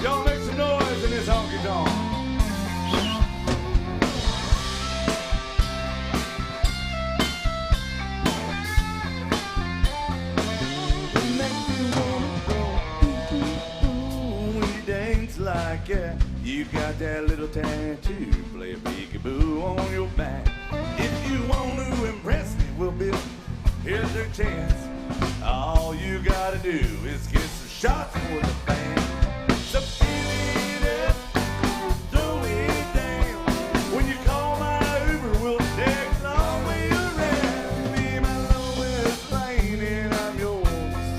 Y'all make some noise in this honky tonk. It makes me wanna go ooh, when you dance like that. You got that little tattoo, play a peekaboo on your back. If you want to impress me, well, Bill, here's your chance. All you gotta do is get some shots for the band. So fill it up, throw it down. When you call my Uber, we'll take the long way around. Be my Lois Lane and I'm your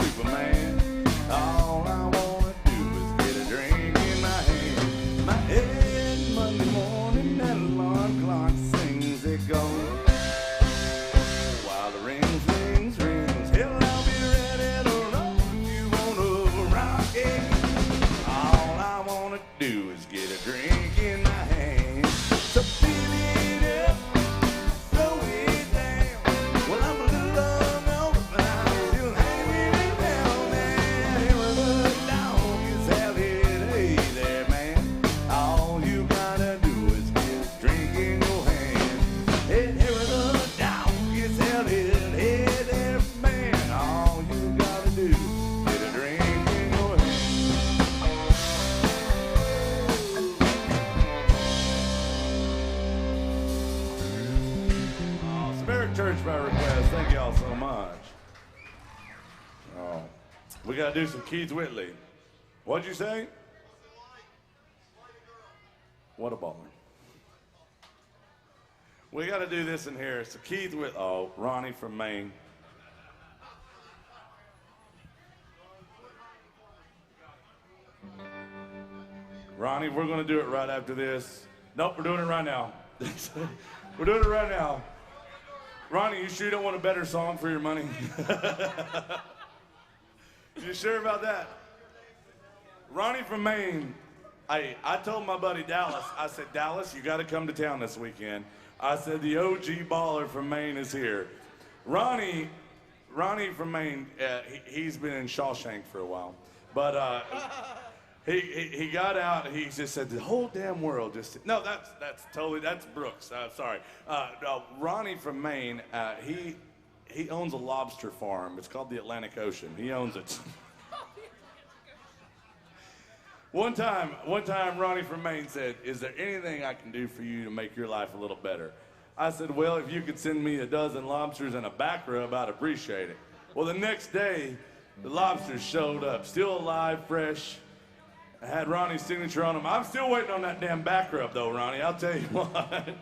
Superman. All I wanna do is get a drink in my hand. My head Monday morning, that alarm clock sings it goes. While the rings. Hell, I'll be ready to roll. You wanna rock it? All I wanna do is get a drink in my hand. So fill it up, throw it down. Well, I'm a little hungover, but I'm still hanging down there. Here with the dog is out here. Hey there, man. All you gotta do is get a drink in your hand. Hey, here with the dog is out here. Hey there, man. All you gotta do is get a drink in your hand. Oh, Spirit Church by request. Thank y'all so much. Oh, we gotta do some Keith Whitley. What'd you say? What a baller. We gotta do this in here. So Keith Whitley. Oh, Ronnie from Maine. Ronnie, we're gonna do it right after this. Nope, we're doing it right now. We're doing it right now. Ronnie, you sure you don't want a better song for your money? You sure about that? Ronnie from Maine. I told my buddy Dallas, I said, Dallas, you gotta come to town this weekend. I said, the OG baller from Maine is here. Ronnie from Maine, he's been in Shawshank for a while. But he got out. He just said the whole damn world just. No, that's Brooks. Sorry. No, Ronnie from Maine. He owns a lobster farm. It's called the Atlantic Ocean. He owns it. One time, Ronnie from Maine said, "Is there anything I can do for you to make your life a little better?" I said, "Well, if you could send me a dozen lobsters and a back rub, I'd appreciate it." Well, the next day, the lobsters showed up, still alive, fresh. I had Ronnie's signature on them. I'm still waiting on that damn back rub, though, Ronnie. I'll tell you what.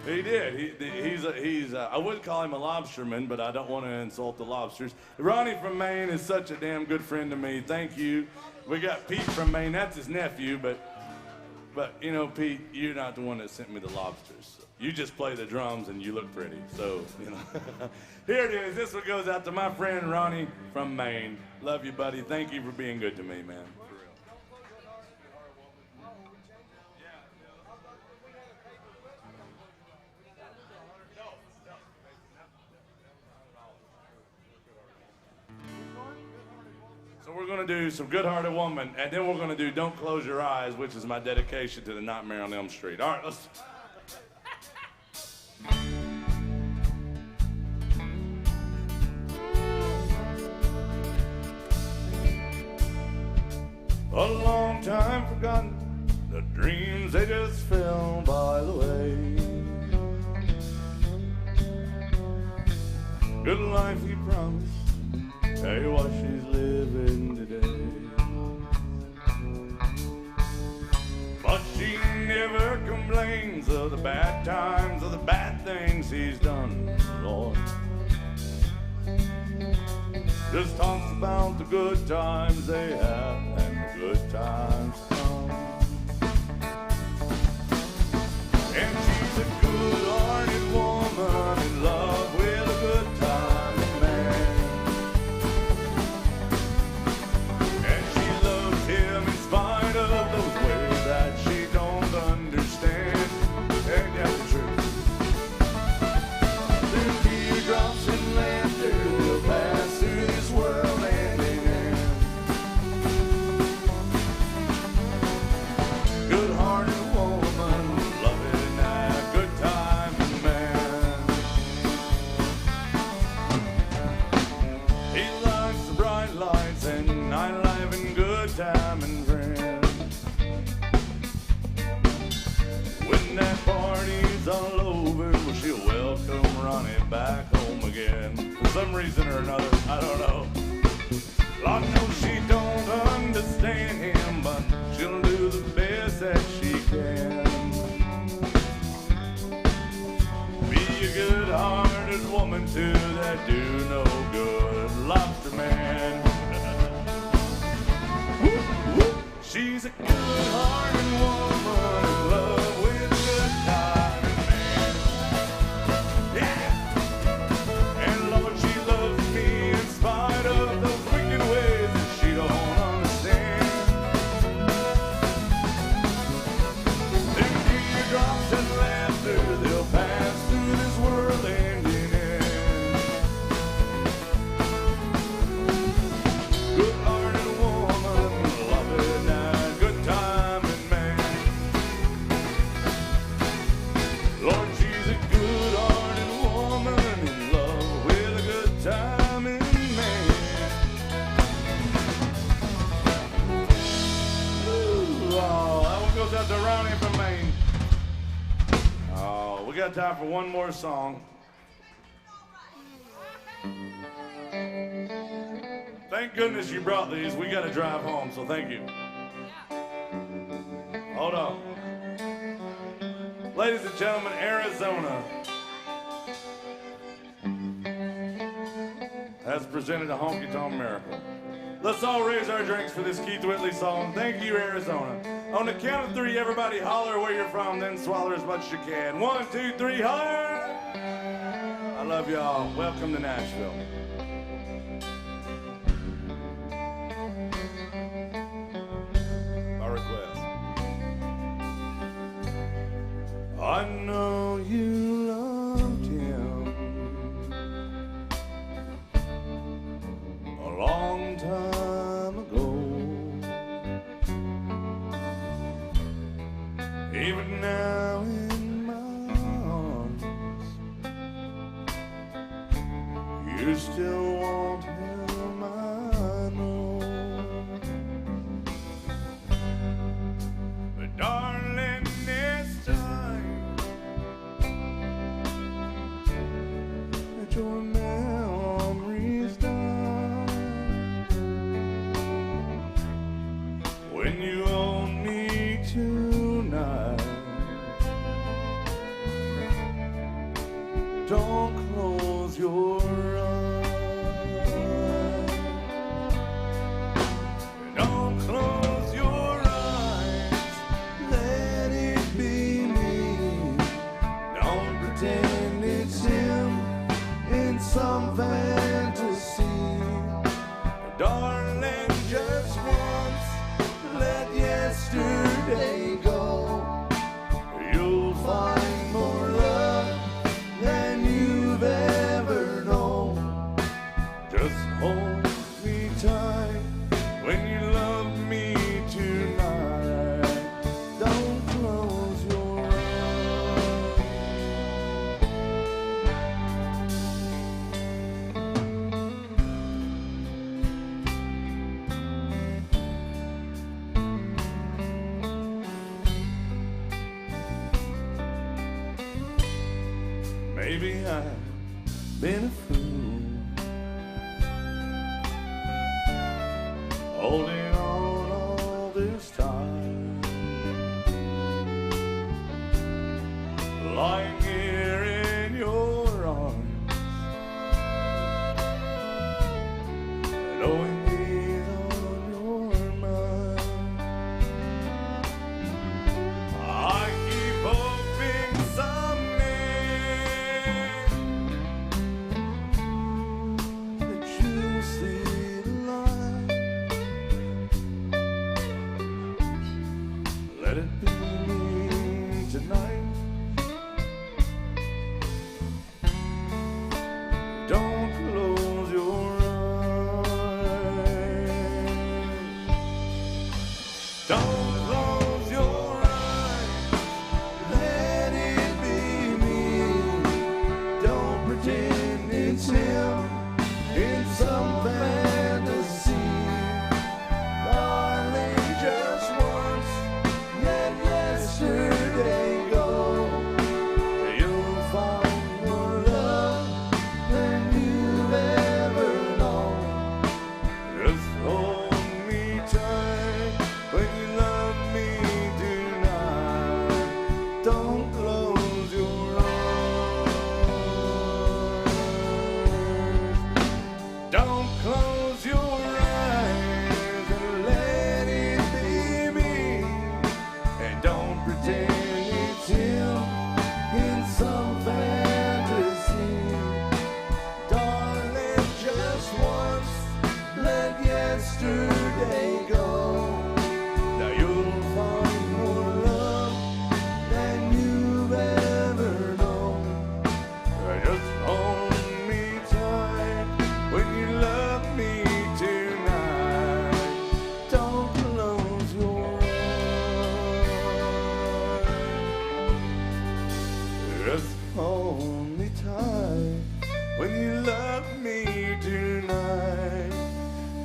He did. He's I wouldn't call him a lobsterman, but I don't want to insult the lobsters. Ronnie from Maine is such a damn good friend to me. Thank you. We got Pete from Maine. That's his nephew, but you know, Pete, you're not the one that sent me the lobsters. You just play the drums and you look pretty. So, you know. Here it is. This one goes out to my friend Ronnie from Maine. Love you, buddy. Thank you for being good to me, man. So we're going to do some Good-Hearted Woman, and then we're going to do Don't Close Your Eyes, which is my dedication to the Nightmare on Elm Street. All right, let's... A long time forgotten, the dreams they just fell by the way. Good life he promised, tell you what she's living today. But she never complains of the bad times, of the bad things he's done, Lord. Just talks about the good times they have and the good times come. And she's a good-hearted woman in love with a good-timing man. And she loves him in spite of those ways that she don't understand. Ain't that the truth? Through teardrops and laughter we'll pass through this world hand in hand. Good-hearted woman, loving that good-timing man. He likes the bright lights and nightlife and good-timing friends. When that party's all over, well, she'll welcome Ronnie back home again. For some reason or another, I don't know. Lord knows she don't understand him, but she'll do the best that she can. Be a good-hearted woman too that do no good, lobster man. She's a good-hearted woman in love with a good-timing man. Yeah! And Lord, she loves me in spite of those wicked ways that she don't understand. Them teardrops and laughter, they'll pass through this world hand in hand. Good-hearted woman, loving that good-timing man. Lord, she's a good-hearted woman in love with a good-timing man. Ooh, oh, that one goes out to Ronnie from Maine. Oh, we got time for one more song. Thank goodness you brought these. We got to drive home, so thank you. Hold on. Ladies and gentlemen, Arizona has presented a honky-tonk miracle. Let's all raise our drinks for this Keith Whitley song. Thank you, Arizona. On the count of three, everybody holler where you're from, then swallow as much as you can. 1, 2, 3, holler! I love y'all. Welcome to Nashville. By request. I know you loved him a long time ago. even now in my arms, you still won't hear my no. But darling, this time that your memory's done, when you own me tonight, don't close your eyes. Don't close your eyes. Let it be me. Don't pretend it's him in some fantasy. Darling, just once, let yesterday go. You'll find more love than you've ever known. Just hold me tight when you love me tonight. Don't close your eyes. Maybe I've been a fool, holding on all this time, lying here in your arms, knowing he's on your mind. I keep hoping someday that you see the light. Let it be me tonight. Don't close your eyes. Don't close your eyes. Let it be me. Don't pretend it's him in some fantasy. Darling, just once, let yesterday go. You'll find more love than you've ever known. Just hold me tight when you love me tonight. Don't close your eyes. Don't close your eyes and let it be me. And don't pretend it's him in some fantasy. Darling, just once, let yesterday go. Now you'll find more love than you've ever known. Just hold me tight when you love me tonight. Don't close your eyes. Just hold me tight when you love me tonight.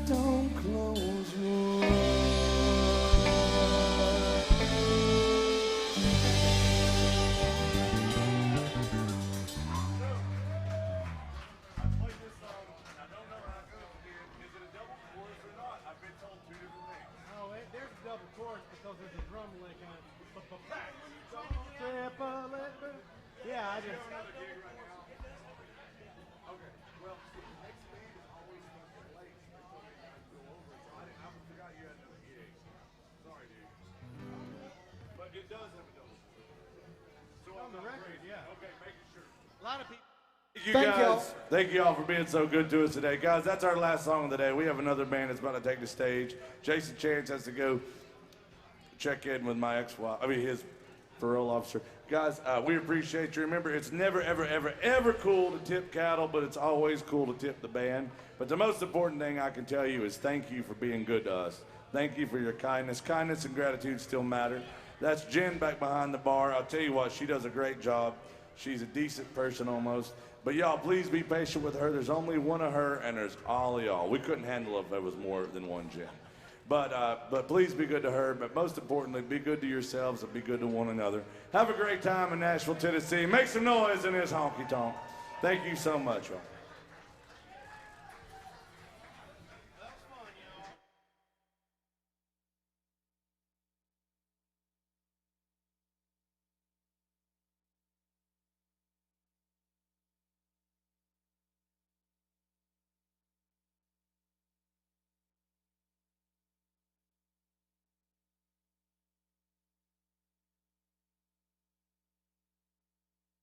Don't close your eyes. I played this song, and I don't know how good it is. Is it a double chorus or not? I've been told two different things. Oh, there's a double chorus because there's a drum lick on it. Yeah, I just. Okay, well, next band is always fucking late. They told me I'd go over it, so I forgot you had another gig. Sorry, dude. But it does have a double chorus. So On the record, yeah. Okay, making sure. A lot of people. You guys, thank you all for being so good to us today. Guys, that's our last song of the day. We have another band that's about to take the stage. Jason Chance has to go check in with my ex-wife, his parole officer. Guys, we appreciate you. Remember, it's never, ever, ever, ever cool to tip cattle, but it's always cool to tip the band. But the most important thing I can tell you is thank you for being good to us. Thank you for your kindness. Kindness and gratitude still matter. That's Jen back behind the bar. I'll tell you what, she does a great job. She's a decent person almost. But y'all, please be patient with her. There's only one of her, and there's all of y'all. We couldn't handle it if there was more than one Jen. But please be good to her. But most importantly, be good to yourselves and be good to one another. Have a great time in Nashville, Tennessee. Make some noise in this honky tonk. Thank you so much, y'all.